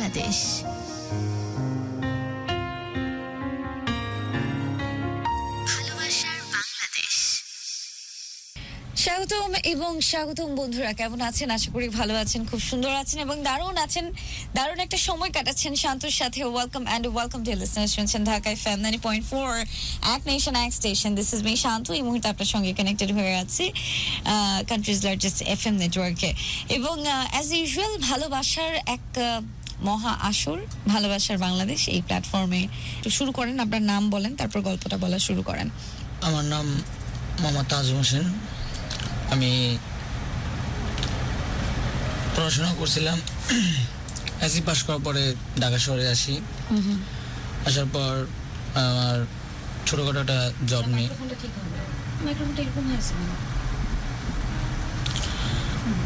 বাংলাদেশ। ভালোবাসার বাংলাদেশ। স্বাগতম এবং স্বাগতম বন্ধুরা, কেমন আছেন? আশা করি ভালো আছেন, খুব সুন্দর আছেন এবং দারুণ আছেন, দারুণ একটা সময় কাটাচ্ছেন শান্তর সাথে। Welcome and welcome to listeners, শুনছেন ঢাকা এফএম 90.4 এক নেশন এক স্টেশন। দিস ইজ মি শান্ত। এই মুহূর্তে আপনার সঙ্গে কানেক্টেড হয়ে আছি কান্ট্রিজ লার্জেস্ট এফএম নেটওয়ার্কে। এবং অ্যাজ ইউজুয়াল ভালোবাসার এক মহা আসর, ভালোবাসার বাংলাদেশ এই প্ল্যাটফর্মে। তো শুরু করেন, আপনার নাম বলেন, তারপর গল্পটা বলা শুরু করেন। আমার নাম মোহাম্মদ তাজুম হোসেন। আমি পড়াশোনা করছিলাম, এসি পাস করার পরে ঢাকা শহরে আসি। আসার পর আমার ছোটখাটো একটা জব নিই।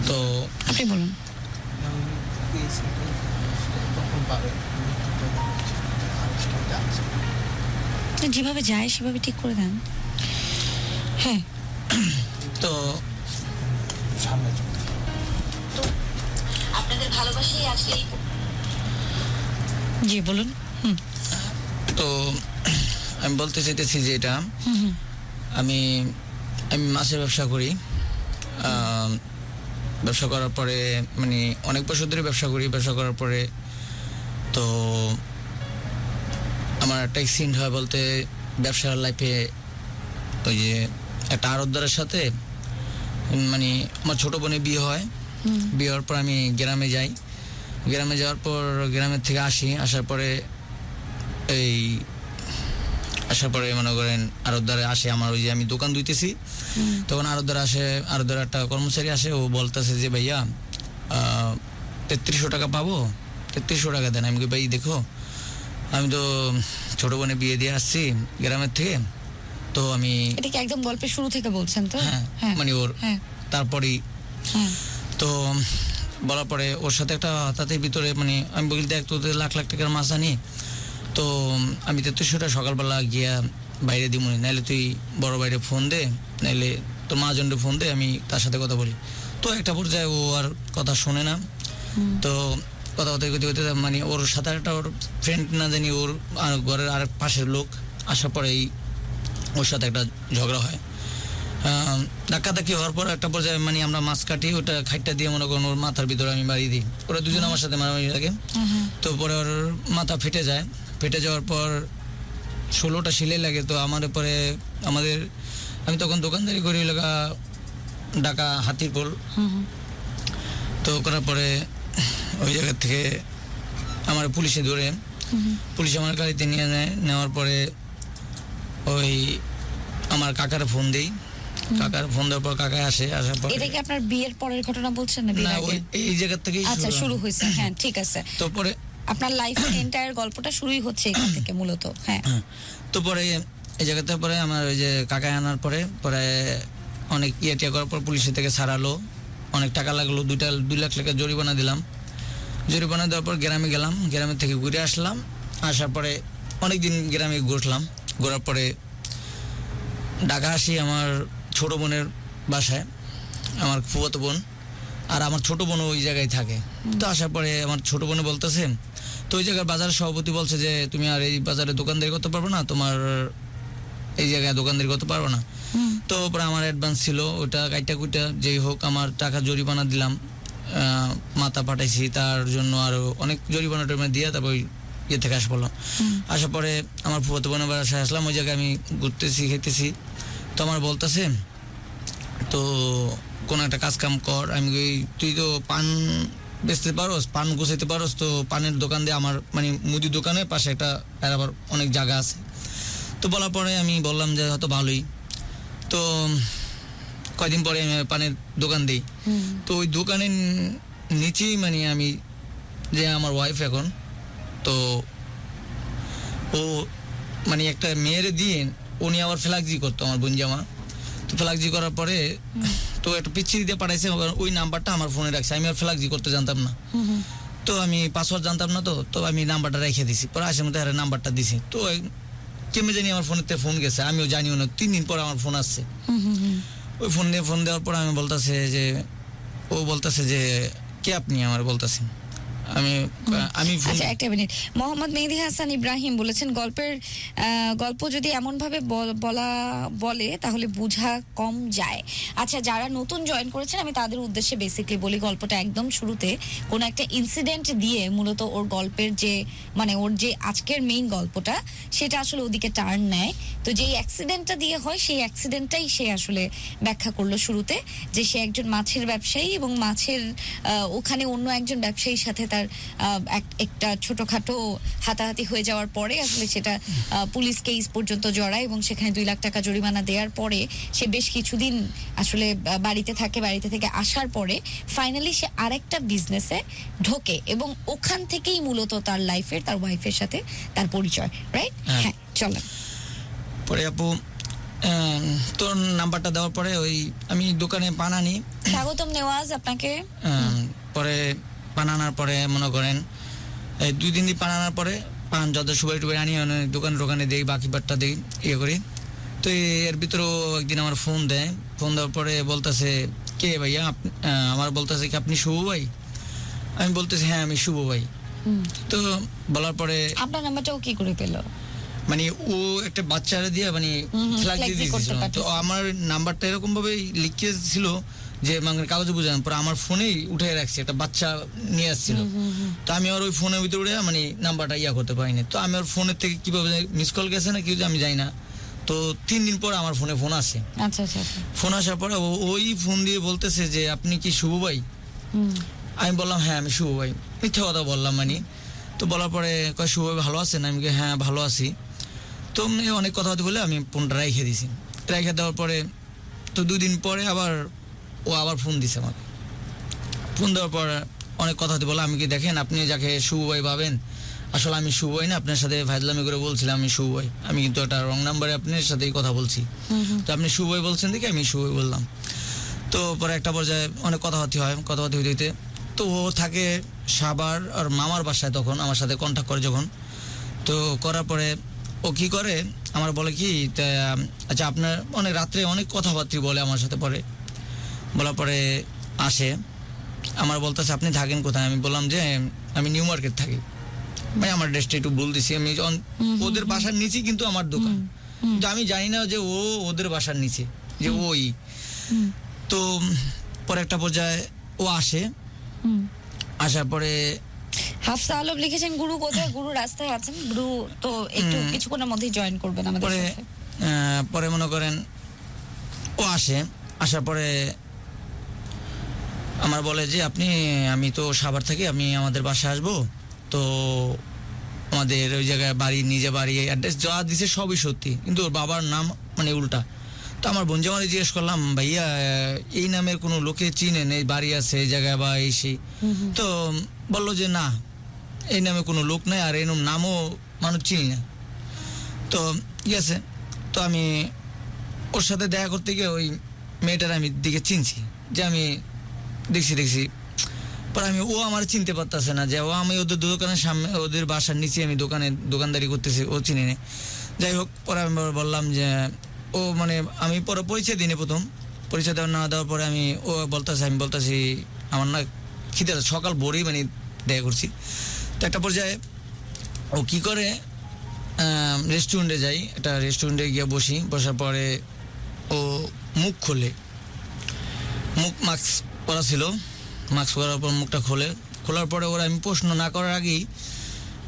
তো আপনি বলুন। যেভাবে যায় সেভাবে ঠিক করে দেন। হ্যাঁ, তো আপনাদের ভালোবাসাই আসলে। জি বলুন। তো আমি বলতে চাইতেছি যে এটা আমি মাছের ব্যবসা করি। ব্যবসা করার পরে মানে অনেক বছর ধরে ব্যবসা করি। ব্যবসা করার পরে তো আমার একটা অ্যাক্সিডেন্ট হয়, বলতে ব্যবসার লাইফে ওই যে একটা আড়তদারের সাথে মানে আমার ছোটো বোনের বিয়ে হয়। বিয়ে হওয়ার পর আমি গ্রামে যাই। গ্রামে যাওয়ার পর গ্রামের থেকে আসার পরে মনে করেন আড়তদারে আসে আমার, ওই যে আমি দোকান ধুইতেছি তখন আড়তদার একটা কর্মচারী আসে। ও বলতেছে যে ভাইয়া 3300 টাকা পাবো, 3300 টাকা দেন। আমি ভাই দেখো, আমি তো ছোটো বোনে বিয়ে দিয়ে আসছি গ্রামের থেকে, তো আমি এটা কি একদম গল্পের শুরু থেকে বলছেন? তো হ্যাঁ মানে ওর তারপরেই তো বলার পরে ওর সাথে একটা হঠাৎই ভিতরে মানে আমি বলি দেখ তোদের লাখ লাখ টাকার মাছ আনি, তো আমি 3300 সকালবেলা গিয়া বাইরে দিব, নাইলে তুই বড় বাইরে ফোন দে, নাইলে তোর মহাজনকে ফোন দে, আমি তার সাথে কথা বলি। তো একটা পর্যায়ে ও আর কথা শোনে না। তো কথা করতে মানে ওর সাথে একটা ওর ফ্রেন্ড না জানি ওর ঘরের আরেক পাশের লোক আসার পরেই ওর সাথে একটা ঝগড়া হয়। ধাক্কাধাক্কি হওয়ার পর একটা পর্যায়ে মানে আমরা মাছ কাটি, ওটা খাইটটা দিয়ে মনে করেন ওর মাথার ভিতরে আমি বাড়ি দিই। ওরা দুজন আমার সাথে মারামারি লাগে। তো পরে ওর মাথা ফেটে যায়। ফেটে যাওয়ার পর 16টা সিলাই লাগে। তো আমার পরে আমি তখন দোকানদারি করি ঢাকা হাতিরপুল। তো করার পরে ওই জায়গা থেকে আমার পুলিশে ধরে, পুলিশ আমার গাড়িতে নিয়ে নেওয়ার পরে ওই আমার কাকার ফোন দেই। কাকার ফোন দেওয়ার পর কাকা আসার পর। এটা কি আপনার বিয়ের পরের ঘটনা বলছেন না? না, এই জায়গা থেকেই আচ্ছা শুরু হয়েছে। হ্যাঁ ঠিক আছে। তো পরে আপনার লাইফের এন্টায়ার গল্পটা শুরুই হচ্ছে এখান থেকে মূলত। হ্যাঁ, তো পরে এই জায়গাতে পরে আমার ওই যে কাকা আনার পরে অনেক টিয়া করার পর পুলিশের থেকে ছাড়ালো। অনেক টাকা লাগলো, 2 লাখ টাকা জরিমানা দিলাম। জরিমানা দেওয়ার পর গ্রামে গেলাম, গ্রামের থেকে ঘুরে আসলাম। আসার পরে অনেকদিন গ্রামে ঘোরার পরে ঢাকা আসি আমার ছোটো বোনের বাসায়, আমার ফুফাতো বোন আর আমার ছোটো বোনও ওই জায়গায় থাকে। তো আসার পরে আমার ছোটো বোনে বলতেছে, তো ওই জায়গার বাজারের সভাপতি বলছে যে তুমি আর এই বাজারে দোকানদারি করতে পারবে না, তোমার এই জায়গায় দোকানদারি করতে পারবো না। তো পরে আমার অ্যাডভান্স ছিল, ওটা কাইটা কুইটা যেই হোক আমার টাকা জরিমানা দিলাম, মাথা পাঠাইছি, তার জন্য আরও অনেক জরিমানা টরিমানা দিয়ে তারপর ইয়ে থেকে আসার পরে আমার ফুফাতো বোনের বাসায় আসলাম। ওই জায়গায় আমি ঘুরতেছি, খেতেছি। তো আমার বলতেছে তো কোনো একটা কাজ কাম কর। আমি তুই তো পান বেচতে পারোস, পান গুছাইতে পারোস, তো পানের দোকান দিয়ে আমার মানে মুদির দোকানের পাশে একটা আবার অনেক জায়গা আছে। তো বলার পরে আমি বললাম যে হয়তো ভালোই। তো কয়দিন পরে আমি পানের দোকান দিই। তো ওই দোকানের নিচেই মানে আমি যে আমার ওয়াইফ এখন, তো ও মানে একটা মেয়ের দিয়ে উনি আবার ফ্ল্যাগজি করতো আমার বোন জামা। তো ফ্ল্যাগজি করার পরে তো একটা পিচ্ছিরি দিয়ে পাঠাইছে, ওই নাম্বারটা আমার ফোনে রাখছে। আমি আর ফ্ল্যাগজি করতে জানতাম না, তো আমি পাসওয়ার্ড জানতাম না। তো আমি নাম্বারটা রেখে দিছি। পরে আসার মধ্যে নাম্বারটা দিছি। তো কেমনে জানি আমার ফোনেতে ফোন গেছে, আমিও জানিও না। 3 দিন পর আমার ফোন আসছে। ওই ফোন দেওয়ার পর আমি ও বলতেছে যে কে আপনি? আমার বলতেছে আমি আমি ফোন আচ্ছা একটা মিনিট, মোহাম্মদ মেহেদী হাসান ইব্রাহিম বলেছেন গল্প যদি এমন ভাবে বলে তাহলে বোঝা কম যায়। আচ্ছা, যারা নতুন জয়েন করেছেন আমি তাদের উদ্দেশ্যে বেসিক্যালি বলি, গল্পটা একদম শুরুতে কোনো একটা ইনসিডেন্ট দিয়ে মূলত ওর গল্পের যে মানে ওর যে আজকের মেইন গল্পটা সেটা আসলে ওদিকে টার্ন নেয়। তো যেই অ্যাক্সিডেন্টটা দিয়ে হয় সেই অ্যাক্সিডেন্টটাই সে আসলে ব্যাখ্যা করলো শুরুতে, যে সে একজন মাছের ব্যবসায়ী এবং মাছের ওখানে অন্য একজন ব্যবসায়ীর সাথে তার একটা ছোটখাটো হাতাহাতি হয়ে যাওয়ার পরে আসলে সেটা পুলিশ কেস পর্যন্ত জড়ায় এবং সেখানে 2 লাখ টাকা জরিমানা দেওয়ার পরে সে বেশ কিছুদিন আসলে বাড়িতে থাকে। বাড়িতে থেকে আসার পরে ফাইনালি সে আরেকটা বিজনেসে ঢোকে এবং ওখান থেকেই মূলত তার লাইফের তার ওয়াইফের সাথে তার পরিচয়, রাইট? হ্যাঁ, চলেন। পরে আপু তোর নাম্বারটা দেওয়ার পরে ওই আমি দোকানে পান আনি। স্বাগতম নেওয়াজ আপনাকে। পরে পান আনার পরে মনে করেন এই 2-3 দিন পান আনার পরে পান যত সুবাই টুবাই আনি দোকানে দিই, বাকি বারটা দিই, ইয়ে করি। তো এর ভিতরেও একদিন আমার ফোন দেওয়ার পরে বলতেছে, কে ভাইয়া? আমার বলতেছে কি আপনি শুভ ভাই? আমি বলতেছি হ্যাঁ আমি শুভ ভাই। তো বলার পরে আপনার নাম্বারটাও কি করে পেল? মানে ও একটা বাচ্চারা দিয়ে মানে ফ্ল্যাগ দিয়ে দিয়েছিল। তো আমার নাম্বারটা এরকম ভাবে লিখেছিল যে মানে কাগজে বুঝান, পরে আমার ফোনেই উঠে রাখছে, একটা বাচ্চা নিয়ে আসছিল। তো আমি আর ওই ফোনের ভিতরে মানে নাম্বারটা করতে পারিনি। তো আমি ওর ফোনের থেকে কিভাবে মিস কল গেছে না কি আমি জানি না। তো 3 দিন পর আমার ফোনে ফোন আসে। আচ্ছা আচ্ছা। ফোন আসার পরে ওই ফোন দিয়ে বলতেছে যে আপনি কি শুভ ভাই? আমি বললাম হ্যাঁ আমি শুভ ভাই, মিথ্যা কথা বললাম মানে। তো বলার পরে কয় শুভ ভাই ভালো আছেন? আমি হ্যাঁ ভালো আছি। তো অনেক কথা বলে আমি ফোনটা রেখে দিছি। রেখে দেওয়ার পরে তো 2 দিন পরে ও আবার ফোন দিছে আমাকে। ফোন দেওয়ার পর অনেক কথা বলে, আমি কি দেখেন আপনি যাকে শুভ ভাই ভাবেন আসলে আমি শুভ ভাই না, আপনার সাথে ফাজলামি করে বলছিলাম আমি শুভ ভাই, আমি কিন্তু একটা রং নাম্বারে আপনার সাথেই কথা বলছি। তো আপনি শুভ ভাই বলছেন দেখে আমি শুভ ভাই বললাম। তো পরে একটা পর্যায়ে অনেক কথাবার্তি হইতে তো ও থাকে সাবার আর মামার বাসায়, তখন আমার সাথে কন্ট্যাক্ট করে যখন। তো করার পরে ও কি করে আমার বলে কি আচ্ছা আপনার অনেক রাত্রে অনেক কথাবার্তি বলে আমার সাথে। পরে বলার পরে আসে আমার বলতেছে আপনি থাকেন কোথায়? আমি বললাম যে আমি নিউ মার্কেট থাকি। ভাই আমার ড্রেসটা একটু ভুল দিছি, আমি ওদের বাসার নিচে কিন্তু আমার দোকান, কিন্তু আমি জানি না যে ও ওদের বাসার নিচে যে ওই। তো পরে একটা পর্যায়ে ও আসে, আসার পরে হাফসা আলম লিখেছেন গুরু কোথায়? গুরু রাস্তায় আছেন। গুরু তো একটু কিছুক্ষণের মধ্যেই জয়েন করবেন আমাদের সাথে। পরে মনে করেন ও আসে, আসার পরে আমার বলে যে আমি তো সাভার থাকি, আমি আমাদের বাসায় আসবো। তো আমাদের ওই জায়গায় নিজে বাড়ি অ্যাড্রেস যা দিছে সবই সত্যি, কিন্তু ওর বাবার নাম মানে উল্টা। তো আমার বোন জামাই জিজ্ঞেস করলাম ভাইয়া এই নামের কোনো লোকে চিনেন, এই বাড়ি আছে এই জায়গায় বা এই সেই? তো বললো যে না এই নামে কোনো লোক নাই, আর এই নামও মানুষ চিনি না। তো ঠিক আছে, তো আমি ওর সাথে দেখা করতে গিয়ে ওই মেয়েটার আমি দিকে চিনছি, যে আমি দেখছি পরে ও আমার চিনতে পারতেছে না, যে আমি ওদের দোকানের সামনে ওদের বাসার নিচে আমি দোকানদারি করতেছি, ও চিনি না। যাই হোক, পরে আমি বললাম যে ও মানে আমি পরে পরিচয় দিনে প্রথম পরিচয় দেওয়ার পরে আমি বলতেছি আমার না খিদে সকাল ভোরেই মানে দেখা করছি। তো একটা পর্যায়ে ও কি করে রেস্টুরেন্টে যাই, একটা রেস্টুরেন্টে গিয়ে বসার পরে ও মুখ খোলে, মাস্ক পরা ছিল, মাস্ক পরার পর মুখটা খোলার পরে ওরা আমি প্রশ্ন না করার আগেই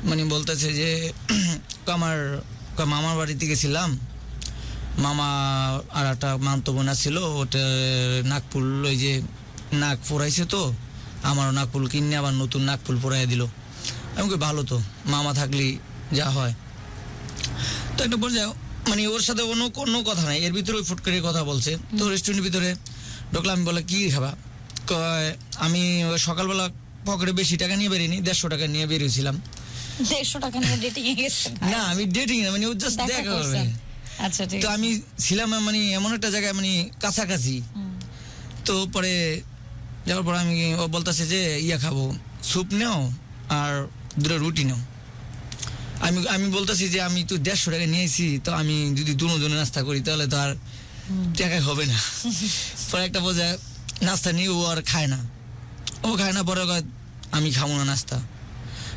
মানে বলতেছে যে আমার মামার বাড়িতে গেছিলাম, মামা আর একটা মামতো বোনা ছিল, ওটা নাকফুল ওই যে নাক পরাইছে, তো আমারও নাকফুল কিনে আবার নতুন নাকফুল পরাই দিল। আমি ভালো তো, মামা থাকলেই যা হয়। তো একটা পর্যায়ে মানে ওর সাথে কোনো কথা নাই, এর ভিতরে ওই ফুটকারির কথা বলছে। তো রেস্টুরেন্টের ভিতরে ঢুকলাম, বলে কি খাবা? আমি সকালবেলা পকেটে বেশি টাকা নিয়ে বেরিয়ে 150 টাকা নিয়ে বেরিয়েছিলাম। 150 টাকা নিয়ে ডেটিং এ গেছেন? না আমি ডেটিং না, মানে ও জাস্ট দেখা করবে। আচ্ছা ঠিক। তো আমি ছিলাম মানে এমন একটা জায়গায় মানে কাছাকাছি। তো পরে যাওয়ার পর ও বলতেছে যে খাবো, স্যুপ নেও আর 2টা রুটি নেও। আমি বলতেছি যে আমি তো 150 টাকা নিয়েছি, তো আমি যদি দুজনে নাস্তা করি তাহলে তো আর টাকা হবে না। পরে একটা বোঝা নাস্তা নিয়ে ও আর খায় না, পরে আমি খাবো না নাস্তা।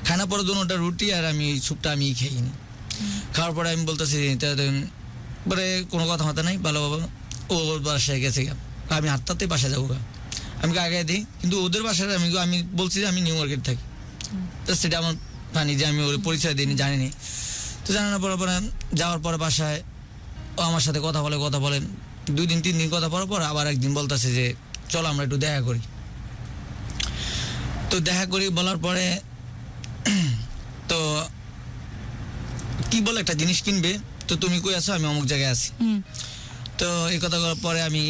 খানা পরে দুটা রুটি আর আমি স্যুপটা আমি খেয়ে খাওয়ার পরে আমি বলতেছি পরে কোনো কথা হতে নাই ভালো বাবা ওর বাসায় গেছে গা আমি হাঁটতে বাসায় যাবো গা আমি আগে দিই কিন্তু ওদের বাসায় আমি বলছি যে আমি নিউ মার্কেট থাকি তো সেটা আমার জানি যে আমি ওর পরিচয় দিইনি জানিনি তো জানানোর পরে যাওয়ার পরে বাসায় ও আমার সাথে কথা বলে 2 দিন 3 দিন কথা বলার পর আবার একদিন বলতেছে যে চলো আমরা একটু দেখা করি তো দেখা করি বলার পরে তো কি বলে একটা জিনিস কিনবে তো তুমি কই আছো আমি অমুক জায়গায় আছি তো এই কথা বলার পরে আমি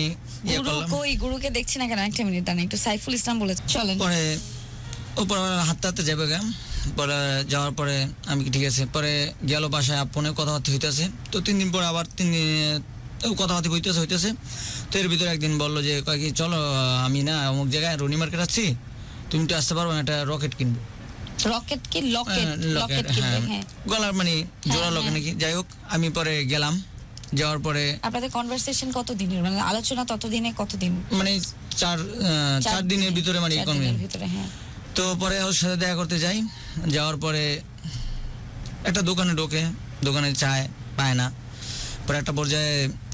ইয়ে করলাম গুরুকে দেখছি না কেন একটা মিনিট দাঁড়ান একটু সাইফুল ইসলাম বলে চলেন পরে ওপর হাঁটতে যাবে গা পরে যাওয়ার পরে আমি কি ঠিক আছে পরে গেল বাসায় আপনে কথাবার্তা হইতেছে তো 3 দিন পর আবার 3 দিন কথাবার্তা হইতেছে তো এর ভিতরে একদিন বললো যে কয় কি চলো আমি না অমুক জায়গায় রনি মার্কেট আছি তুমি তো আসতে পারবো না একটা রকেট কিনবো রকেট কি লকেট কিনবে হ্যাঁ গলার মানে জোড়া লকেট নাকি যাই হোক আমি পরে গেলাম যাওয়ার পরে আপনাদের কনভারসেশন কত দিনের মানে আলোচনা তত দিনে কত দিন মানে 4 দিনের ভিতরে মানে ভিতরে হ্যাঁ তো পরে ওর সাথে দেখা করতে যাই যাওয়ার পরে একটা দোকানে ঢোকে দোকানে চায় পায় না পরে একটা পর্যায়ে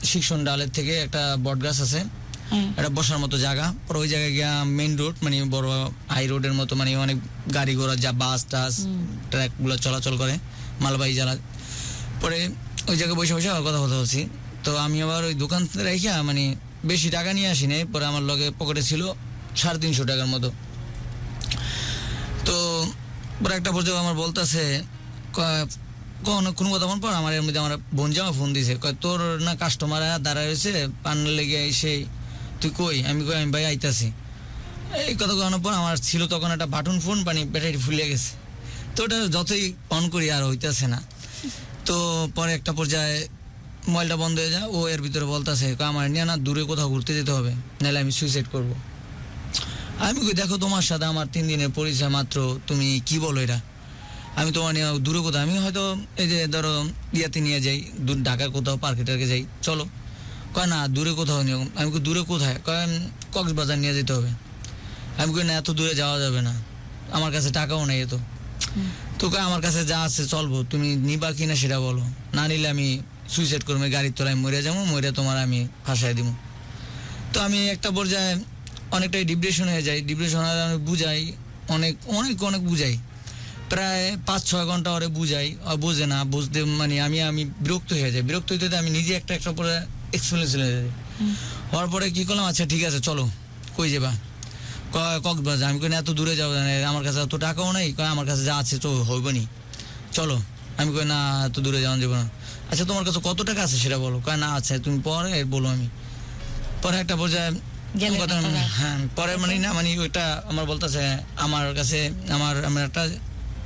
শিক্ষণ ডালের থেকে একটা বট গাছ আছে একটা বসার মতো জায়গা পরে ওই জায়গায় গিয়া মেইন রোড মানে বড় হাই রোডের মতো মানে অনেক গাড়ি ঘোড়া যা বাস টাস ট্রাকগুলো চলাচল করে মালবাহী জ্বালা পরে ওই জায়গায় বসে আবার কথা বলছি তো আমি আবার ওই দোকান রেখে মানে বেশি টাকা নিয়ে আসি নাই পরে আমার লগে পকেটে ছিল 350 টাকার মতো তো পরে একটা পর্যায়ে আমার বলতেছে কোনো কথা মন পর আমার এর মধ্যে আমার বোন জামা ফোন দিছে কয় তোর না কাস্টমার দাঁড়ায় রয়েছে পান লেগে এসে তুই কই আমি ভাই আইতাছি এই কথা করানোর পর আমার ছিল তখন একটা বাটন ফোন মানে ব্যাটারি ফুলে গেছে তো ওটা যতই অন করি আর হইতেছে না তো পরে একটা পর্যায়ে মোবাইলটা বন্ধ হয়ে যায় ও এর ভিতরে বলতেছে আমার নিয়ে না দূরে কোথাও ঘুরতে যেতে হবে নাহলে আমি সুইসাইড করবো আমি কই দেখো তোমার সাথে আমার 3 দিনের পরিচয় মাত্র তুমি কি বলো এটা আমি তোমার নিয়ে দূরে কোথাও আমি হয়তো এই যে ধরো ইয়াতে নিয়ে যাই ঢাকার কোথাও পার্কে টার্কে যাই চলো কয় না দূরে কোথাও নিয়ে আমি কই দূরে কোথায় কয় কক্সবাজার নিয়ে যেতে হবে আমি কই না এত দূরে যাওয়া যাবে না আমার কাছে টাকাও নেই এত তো কয় আমার কাছে যা আছে চলবো তুমি নিবা কিনা সেটা বলো না নিলে আমি সুইসাইড করবো গাড়ির তলায় মরে যাবো মরে তোমার আমি ফাঁসাই দিব তো আমি একটা পর্যায়ে অনেকটাই ডিপ্রেশন হয়ে যাই ডিপ্রেশন হয়ে আমি বুঝাই অনেক অনেক অনেক বুঝাই প্রায় 5-6 ঘন্টা ওরে বুঝাই বোঝে না বুঝতে মানে আমি বিরক্ত হয়ে যাই বিরক্ত হইতে আমি নিজে একটা পরে এক্সপিরিয়েন্স হয়ে যাই হওয়ার পরে কী করলাম আচ্ছা ঠিক আছে চলো কই যাবা কক্সবাজার আমি কই না এত দূরে যাবো আমার কাছে এত টাকাও নেই কয় আমার কাছে যা আছে তো হইব নি চলো আমি কই না এত দূরে যাওয়া যাবো না আচ্ছা তোমার কাছে কত টাকা আছে সেটা বলো কয় না আছে তুমি পরে বলো আমি পরে একটা পর্যায়ে হ্যাঁ পরে মানে না মানে ওইটা আমার বলতেছে আমার কাছে আমার একটা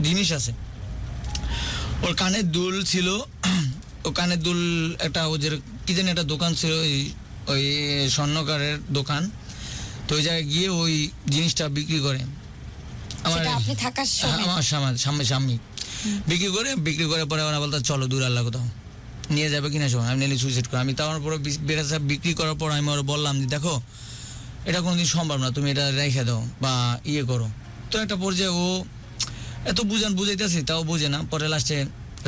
জিনিস আছে ওর কানের দুল ছিল ও কানের দুল একটা ওদের কি জানি একটা দোকান ছিল ওই স্বর্ণকারের দোকান তো ওই জায়গায় গিয়ে ওই জিনিসটা বিক্রি করে আমার সামনে বিক্রি করে পরে ওরা বলতে চলো দূর আল্লাহ কোথাও নিয়ে যাবে কিনা সময় আমি নিলে সুইসাইড করি আমি তার পরে বিক্রি করার পর আমি ওরা বললাম যে দেখো এটা কোনোদিন সম্ভব না তুমি এটা রেখে দাও বা ইয়ে করো তো একটা পর্যায়ে ও এত বুঝাইতেছি তাও বোঝে না পরে লাস্টে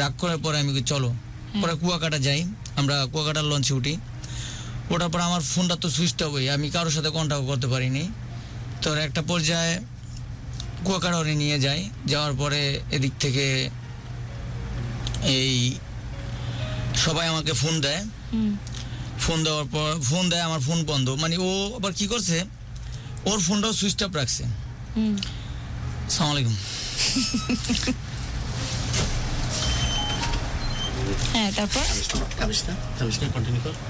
রাগ করার পরে আমি চলো পরে কুয়াকাটা যাই আমরা কুয়াকাটার লঞ্চে উঠি ওটার পর আমার ফোনটা তো সুইচ অফ আমি কারোর সাথে কন্ট্যাক্ট করতে পারিনি তো একটা পর্যায়ে কুয়াকাটা ওরে নিয়ে যাই যাওয়ার পরে এদিক থেকে এই সবাই আমাকে ফোন দেয় ফোন দেওয়ার পর ফোন দেয় আমার ফোন বন্ধ মানে ও আবার কি করছে ওর ফোনটাও সুইচ অফ রাখছে আসসালামু আলাইকুম হ্যাঁ তারপর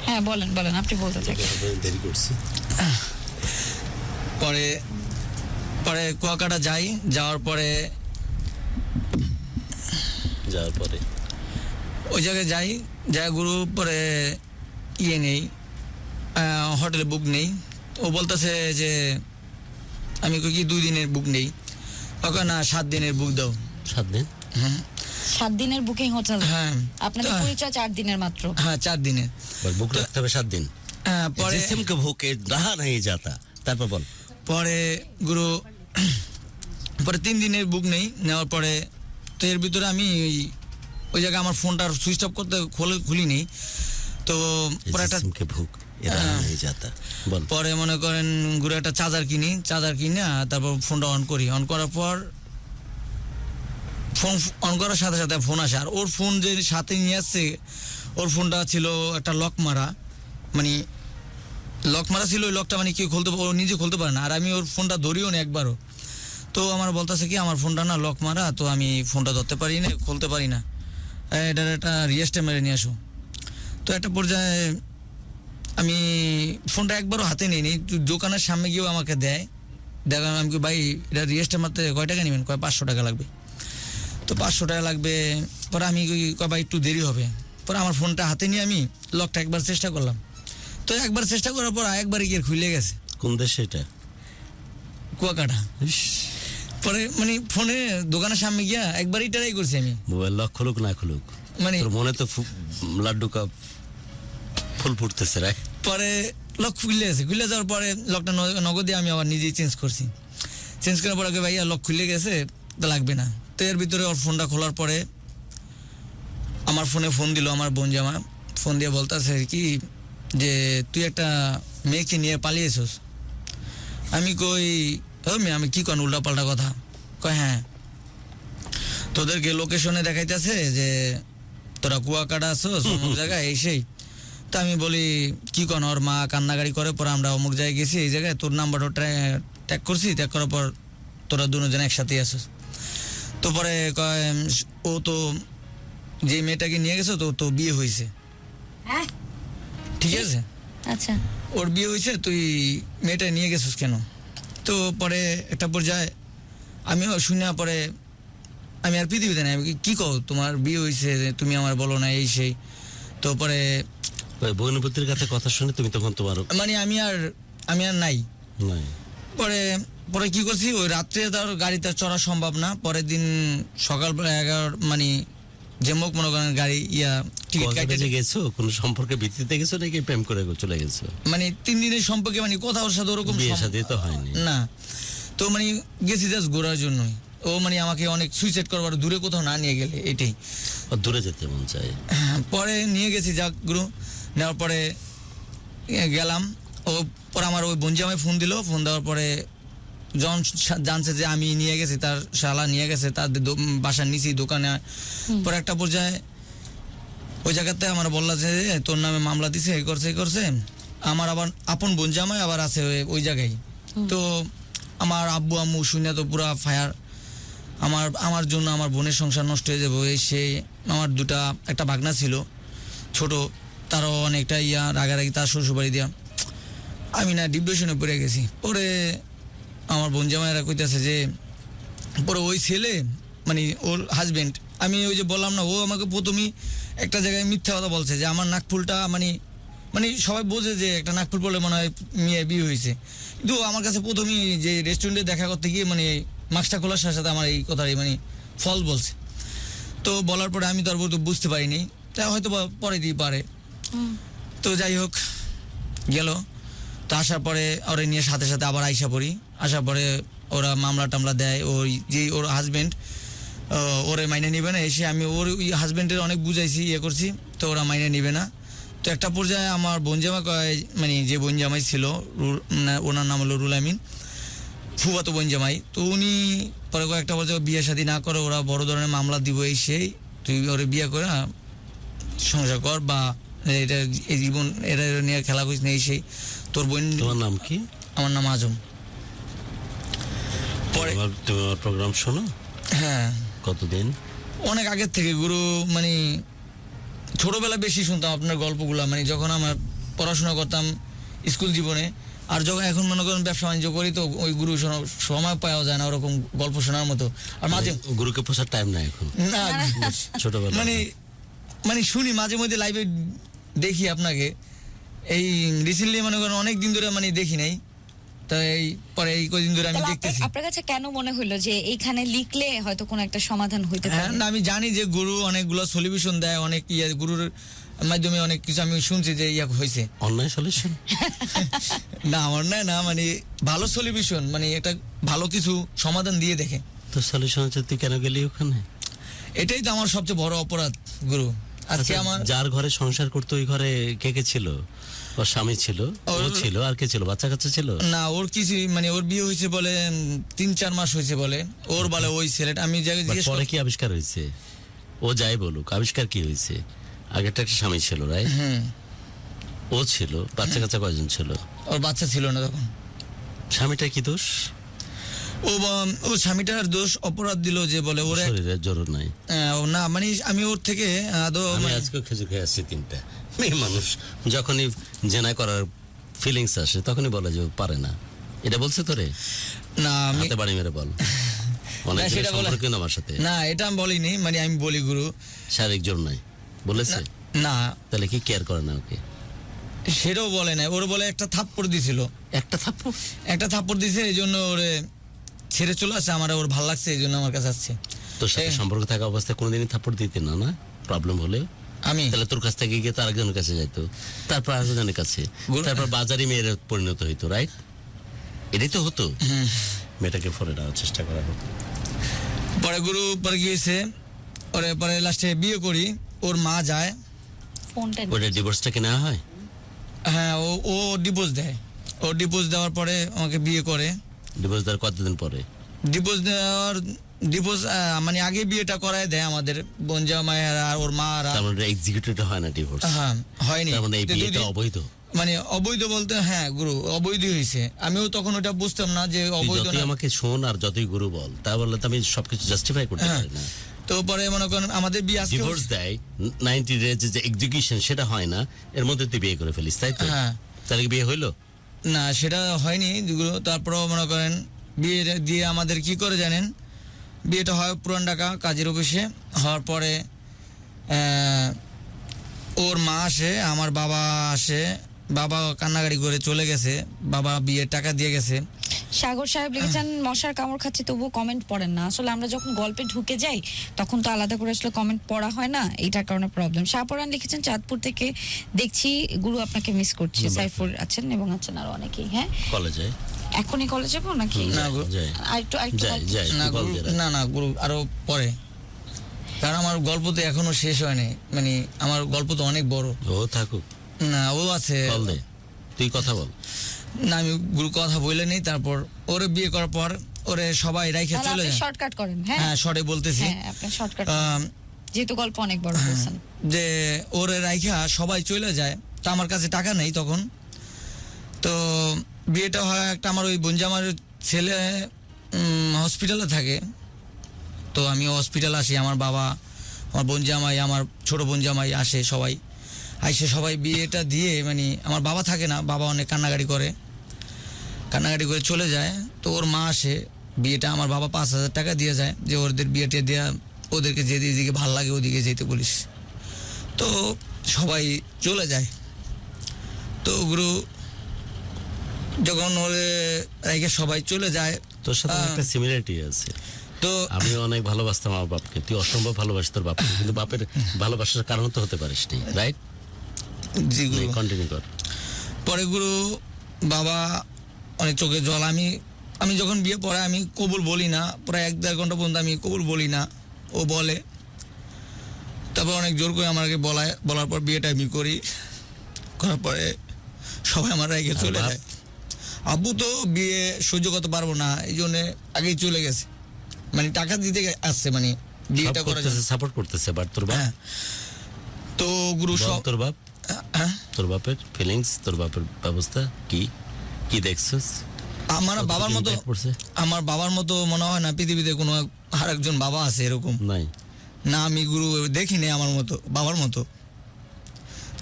হ্যাঁ বলেন আপনি বলতে থাকেন দেরি করছি পরে পরে কুয়াকাটা যাই যাওয়ার পরে ওই জায়গায় যাই গুরু পরে ইয়ে নেই হোটেলে বুক নেই ও বলতেছে যে আমি কি 2 দিনের বুক নেই ওকে না 7 দিনের বুক দাও 7 দিন 7 দিনের বুকিং হোটেল হ্যাঁ আপনাদের পরিচয় 4 দিনের মাত্র হ্যাঁ 4 দিনের বুক রাখতে হবে 7 দিন পরে जिस्म के भूखे रहा नहीं जाता তারপর বল পরে গুরু পরে 3 দিনের বুক নেই, নেওয়ার পরে তো এর ভিতরে আমি ওই জায়গায় আমার ফোনটা সুইচ অফ করতে খুলি নেই। তো পরে একটা जिस्म के भूख इरादा नहीं जाता বল। পরে মনে করেন ঘুরে একটা চার্জার কিনে তারপর ফোনটা অন করার পর ফোন অন করার সাথে সাথে ফোন আসে। আর ওর ফোন যে সাথে নিয়ে আসছে, ওর ফোনটা ছিল একটা লক মারা, মানে লক মারা ছিল। ওই লকটা মানে কেউ ও নিজে খুলতে পারে না। আর আমি ওর ফোনটা ধরিও না একবারও। তো আমার বলতেছে কি আমার ফোনটা না লক মারা, তো আমি ফোনটা ধরতে পারি না, খুলতে পারি না, এটার একটা রিয়েস্টে মেরে নিয়ে আসো। তো একটা পর্যায়ে আমি ফোনটা একবারও হাতে নিই নি, দোকানের সামনে গিয়েও আমাকে দেয়। দেখলাম আমি কি ভাই এটা রিয়েস্টে মারতে কয় টাকা নেবেন? কয় 500 টাকা লাগবে। তো 500 টাকা লাগবে। পরে আমি কয় ভাই একটু দেরি হবে। পরে আমার ফোনটা হাতে নিয়ে আমি লকটা একবার চেষ্টা করলাম। তো একবার চেষ্টা করার পর একবারই গিয়ে খুলে গেছে। কোন দেশে এটা? কুয়াকাটা। পরে মানে ফোনে দোকানের সামনে গিয়া একবারই ট্রাই করছি আমি, মোবাইল লক খুলুক না খুলুক, মানে তোর মনে তো লাড্ডু কা ফুল ফুটতেছে রে। পরে লক খুলে যাওয়ার পরে লকটা নগদে আমি আবার নিজেই চেঞ্জ করার পরে ভাইয়া লক খুলে গেছে, তো লাগবে না। তো এর ভিতরে ওর ফোনটা খোলার পরে আমার ফোনে ফোন দিল আমার বোন জামা। ফোন দিয়ে বলতেছে কি যে তুই একটা মেয়েকে নিয়ে পালিয়েছিস। আমি কই আমি কি কন উল্টা পাল্টা কথা। কয় হ্যাঁ, তোদেরকে লোকেশনে দেখাইতেছে যে তোরা কুয়াকাটা আসোস অমুক জায়গায় এই সেই। তা আমি বলি কি কন, ওর মা কান্নাকাড়ি করে, পরে আমরা অমুক জায়গায় গেছি, এই জায়গায় তোর নাম্বারটা ট্যাগ করছি, ট্যাগ করার পর তোরা দুজন একসাথেই আসোস। তো পরে কয় ও তো যে মেয়েটাকে নিয়ে গেছো তো বিয়ে হয়েছে। হ্যাঁ ঠিক আছে, আচ্ছা ওর বিয়ে হয়েছে, তুই মেয়েটা নিয়ে গেছিস কেন? তো পরে একটা পর্যায়ে আমিও শুনে পরে আমি আর পৃথিবীতে নাই, আমি কি কও তোমার বিয়ে হয়েছে তুমি আমার বলো না এই সেই। তো পরে ওই বনুপতির কাছে কথা শুনে তুমি তখন তোমার মানে আমি আর নাই। নাই। পরে কি করছি, ওই রাত্রে তার গাড়িতে চড়া সম্ভব না। পরের দিন সকালবেলা 11 মানে যেমক মনে করেন গাড়ি টিকিট কাটতে গেছো, কোন সম্পর্কে ভিত্তিতে গেছো নাকি প্রেম করে চলে গেছো? মানে 3 দিনের সম্পর্কে, মানে কথা ওর সাথে ওরকম বিয়ে শাদী তো হয়নি না। তো মানে গেছি জাস্ট ঘোরার জন্যই। ও মানে আমাকে অনেক সুইসাইড করবার, দূরে কোথাও না নিয়ে গেলে এটাই। ও দূরে যেতে মন চায়। পরে নিয়ে গেছি যাক গুরু, নেওয়ার পরে গেলাম। ও পরে আমার ওই বোন জামাই ফোন দেওয়ার পরে যখন জানছে যে আমি নিয়ে গেছি, তার শালা নিয়ে গেছে তার বাসার নিচেই দোকানে। পরে একটা পর্যায়ে ওই জায়গাতে আমার বললা যে তোর নামে মামলা দিছে, এই করছে। আমার আবার আপন বোন জামাই আবার আছে ওই জায়গায়। তো আমার আব্বু আম্মু শুনে তো পুরা ফায়ার। আমার জন্য আমার বোনের সংসার নষ্ট হয়ে যাবে এই সেই। আমার একটা ভাগনা ছিল ছোট, তারও অনেকটা রাগারাগি তার শ্বশুরবাড়ি দিয়া। আমি না ডিপ্রেশনে পড়ে গেছি। পরে আমার বোন জামাইরা কইতেছে যে পরে ওই ছেলে মানে ওর হাজবেন্ড, আমি ওই যে বললাম না, ও আমাকে প্রথমেই একটা জায়গায় মিথ্যা কথা বলছে যে আমার নাকফুলটা মানে সবাই বোঝে যে একটা নাকফুল পড়লে মনে হয় মেয়ে বিয়ে হয়েছে। কিন্তু আমার কাছে প্রথমেই যে রেস্টুরেন্টে দেখা করতে গিয়ে মানে মাস্কটা খোলার সাথে সাথে আমার এই কথাটাই মানে ফল বলছে। তো বলার পরে আমি তো আর বুঝতে পারিনি, তা হয়তো পরে দিয়ে পারে। তো যাই হোক গেল। তো আসার পরে ওরা নিয়ে সাথে সাথে আবার আসার পরে ওরা মামলা টামলা দেয়। ওর হাজবেন্ড ওরে মাইনে নিবে না। এসে আমি ওর ওই হাজবেন্ডের অনেক বুঝাইছি, করছি, তো ওরা মাইনে নিবে না। তো একটা পর্যায়ে আমার বোন জামাই মানে যে বোন জামাই ছিল ওনার নাম হলো রুল আমিন, ফুফাতো বোন জামাই। তো উনি পরে কয়েকটা পর্যায়ে বিয়ে শাদী না করে ওরা বড় ধরনের মামলা দিব এই সেই, তুই ওরে বিয়ে করে সংসার কর বা এটা এই জীবন এটা নিয়ে খেলা করিস না এই সেই। তোর বোন। তোমার নাম কি? আমার নাম আজম। পরে তুমি আমার প্রোগ্রাম শোনো? হ্যাঁ। কতদিন? অনেক আগের থেকে গুরু, মানে ছোটবেলা বেশি শুনতাম আপনার গল্পগুলা, মানে যখন আমার পড়াশোনা করতাম স্কুল জীবনে। আর যখন এখন মনে করেন ব্যবসা বাণিজ্য করি, তো ওই গুরু সময় পাওয়া যায় না ওরকম গল্প শোনার মতো। আর মাঝে গুরুকে পোষার টাইম নাই এখন না, ছোটবেলা মানে শুনি মাঝে মধ্যে লাইভে দেখি আপনাকে। এই রিসেন্টলি মনে করেন অনেক দিন ধরে মানে দেখি নাই, তাই পরে এই কদিন ধরে আমি দেখতেছি। আপনার কাছে কেন মনে হলো যে এইখানে লিখলে হয়তো কোনো একটা সমাধান হইতে পারে? হ্যাঁ, আমি জানি যে গুরু অনেকগুলো সলিউশন দেয়, অনেক গুরুর মাধ্যমে অনেক কিছু আমি শুনছি যে ইয়া হয়েছে। অনলাইন সলিউশন না আমার না মানে ভালো সলিউশন, মানে একটা ভালো কিছু সমাধান দিয়ে দেখে। তো সলিউশন হচ্ছে তুই কেন গেলি ওখানে? এটাই তো আমার সবচেয়ে বড় অপরাধ গুরু। আজকে আচ্ছা, আমার যার ঘরে সংসার করতো ওই ঘরে কে কে ছিল? ওর স্বামী ছিল, ও ছিল, আর কে ছিল? বাচ্চা কাচ্চা ছিল? না ওর কিছু মানে ওর বিয়ে হয়েছে বলে 3-4 মাস হয়েছে বলে ওর বলে ওই ছেলেটা। আমি যাকে But জিজ্ঞেস পরে কি আবিষ্কার হয়েছে? ও যাই বলুক, আবিষ্কার কি হয়েছে? আগেরটা একটা স্বামী ছিল, রাইট? ও ছিল, বাচ্চা কাচ্চা কয়জন ছিল? ওর বাচ্চা ছিল না তখন। স্বামীটা কি দোষ? ও স্বামীটার দোষ অপরাধ দিল যে বলে ওর শরীরের জোর নাই। না মানে আমি ওর থেকে আমি আজকে খেজুর খেয়ে আসছি 3টা। মেয়ে মানুষ যখনই জেনা করার ফিলিংস আসে তখনই বলে যে ও পারে না। এটা বলছে তোরে? না আমি হাতে বাড়ি মেরে বল। অনেক না, সেটা বলে- সম্পর্ক কিন্তু আমার সাথে না এটা আমি বলিনি, মানে আমি বলি গুরু শারীরিক জোর নাই বলেছে। না তাহলে কি কেয়ার করে না ওকে? সেটাও বলে না, ওর বলে একটা থাপ্পড় দিছিল, একটা থাপ্পড় দিছে এই জন্য ওরে ছেড়ে চলে আসছে। আমার ওর ভালো লাগছে এই জন্য আমার কাছে আসছে। তোর সাথে সম্পর্ক থাকা অবস্থায় কোনোদিনই থাপ্পড় দিতে না, না প্রবলেম হলে? আমি তাহলে তোর কাছ থেকে গিয়ে তো আরেকজনের কাছে যাইতো, তারপর আরেকজনের কাছে, তারপর বাজারি মেয়ের পরিণত হইতো, রাইট? এটাই তো হতো। মেয়েটাকে ফোনে নেওয়ার চেষ্টা করা হতো। পরে গুরু পরে গিয়েছে, ওরে পরে লাস্টে বিয়ে করি, ওর মা যায়। ফোনটা ওটা ডিভোর্সটা কি নেওয়া হয়? হ্যাঁ ও ডিভোর্স দেয়। ও ডিভোর্স দেওয়ার পরে আমাকে বিয়ে করে। ডিভোর্স দেওয়ার কতদিন পরে? ডিভোর্স মানে আগে বিয়েটা করায় দেয় আমাদের বোনজা মায়ের আর ওর মা আর। তার মানে এক্সিকিউটিভ হয় না ডিভোর্স? হ্যাঁ হয়নি। তার মানে এই তো বিয়েটা অবৈধ? মানে অবৈধ বলতে হ্যাঁ গুরু অবৈধ হয়েছে। আমিও তখন ওটা বুঝতাম না যে তুই অবৈধ যতই না। আমাকে শোন আর যতই গুরু বল, তা বললে তো আমি সবকিছু জাস্টিফাই করতে হ্যাঁ। পারি না। তো পরে মনে করেন আমাদের বিয়ে আজকে ডিভোর্স দেয় 90 ডেজ যে এক্সিকিউশন, সেটা হয় না, এর মধ্যে তুই বিয়ে করে ফেলিস, তাই তো? হ্যাঁ তাহলে কি বিয়ে হইলো? না সেটা হয়নি গুরু। তারপরেও মনে করেন বিয়ে দিয়ে আমাদের কি করে জানেন, বিয়েটা হয় পুরান ঢাকা কাজের অফিসে। হওয়ার পরে ওর মা আসে, আমার বাবা আসে। বাবা কান্নাকাটি করে চলে গেছে, বাবা বিয়ের টাকা দিয়ে গেছে। সাগর সাহেব লিখেছেন মশার কামড় খাচ্ছে তবুও কমেন্ট পড়েন না। আসলে আমরা যখন গল্পে ঢুকে যাই তখন তো আলাদা করে আসলে কমেন্ট পড়া হয় না, এইটার কারণে প্রবলেম। শাহপরান লিখেছেন চাঁদপুর থেকে দেখছি গুরু আপনাকে মিস করছি। সাইফুর আছেন এবং আছেন আরো অনেকেই। হ্যাঁ কলেজে এখনই কলেজ যাবো নাকি? না গুরু যাই আরেকটু যাই যাই না তুই কল গুরু, দিয়ে রাখ। না গুরু আরো পরে, কারণ আমার গল্প তো এখনো শেষ হয়নি। মানে আমার গল্প তো অনেক বড়। ও থাকুক, না ও আছে। কল দে, তুই কথা বল। না আমি গুরু কথা বলে নেই। তারপর ওরে বিয়ে করার পর ওরে সবাই রাইখে তাহলে চলে আপনি যায়। শর্টকাট করেন। হ্যাঁ হ্যাঁ শর্টে বলতেছি। হ্যাঁ আপনি শর্টকাট আম, যেহেতু গল্প অনেক বড় বলছেন। যে ওরে রাইখা সবাই চলে যায়। তো আমার কাছে টাকা নেই তখন। তো বিয়েটা হয় একটা আমার ওই বোনজামার ছেলে হসপিটালে থাকে। তো আমি হসপিটাল আসি, আমার বাবা, আমার বোনজামাই, আমার ছোট বোনজামাই আসে, সবাই আইসে সবাই বিয়েটা দিয়ে, মানে আমার বাবা থাকে না, বাবা অনেক কান্নাকাটি করে চলে যায়। তো ওর মা আসে, বিয়েটা আমার বাবা 5,000 টাকা দিয়ে যায় যে ওদের বিয়েটা দেওয়া, ওদেরকে যেদিকে ভাল লাগে ওদিকে যেতে বলিস। তো সবাই চলে যায়। তো গুরু যখন ওরে রেখে সবাই চলে যায়, তোর সাথে একটা সিমিলারিটি আছে। তো আমি অনেক ভালোবাসতাম আমার বাপকে, তুই অসম্ভব ভালোবাসিস তোর বাপকে, কিন্তু বাপের ভালোবাসার কারণ তো হতে পারিস নি, রাইট? জি গুরু। কন্টিনিউ কর। পরে গুরু বাবা অনেক চোখে জল। আমি যখন বিয়ে পরে আমি কবুল বলি না, প্রায় 1-1.5 ঘন্টা পর্যন্ত আমি কবুল বলি না। ও বলে, তারপর অনেক জোর করে আমাকে বলার পর বিয়েটা আমি করি। করার পরে সবাই আমার রেখে চলে যায়। আব্বু তো বিয়ে সহ্য করতে পারবো না, এই জন্য আগেই চলে গেছে। মানে টাকা দিতে আসছে, মানে বিয়েটা করে। সাপোর্ট করতেছে, বাট তোর বাপ? হ্যাঁ তো গুরু বল, সব তোর বাপ, হ্যাঁ তোর বাপের ফিলিংস, তোর বাপের ব্যবস্থা কি কি দেখছিস? আমার বাবার মতো মনে হয় না পৃথিবীতে কোনো আরেকজন বাবা আছে এরকম। নাই না আমি গুরু দেখিনি আমার মতো বাবার মতো।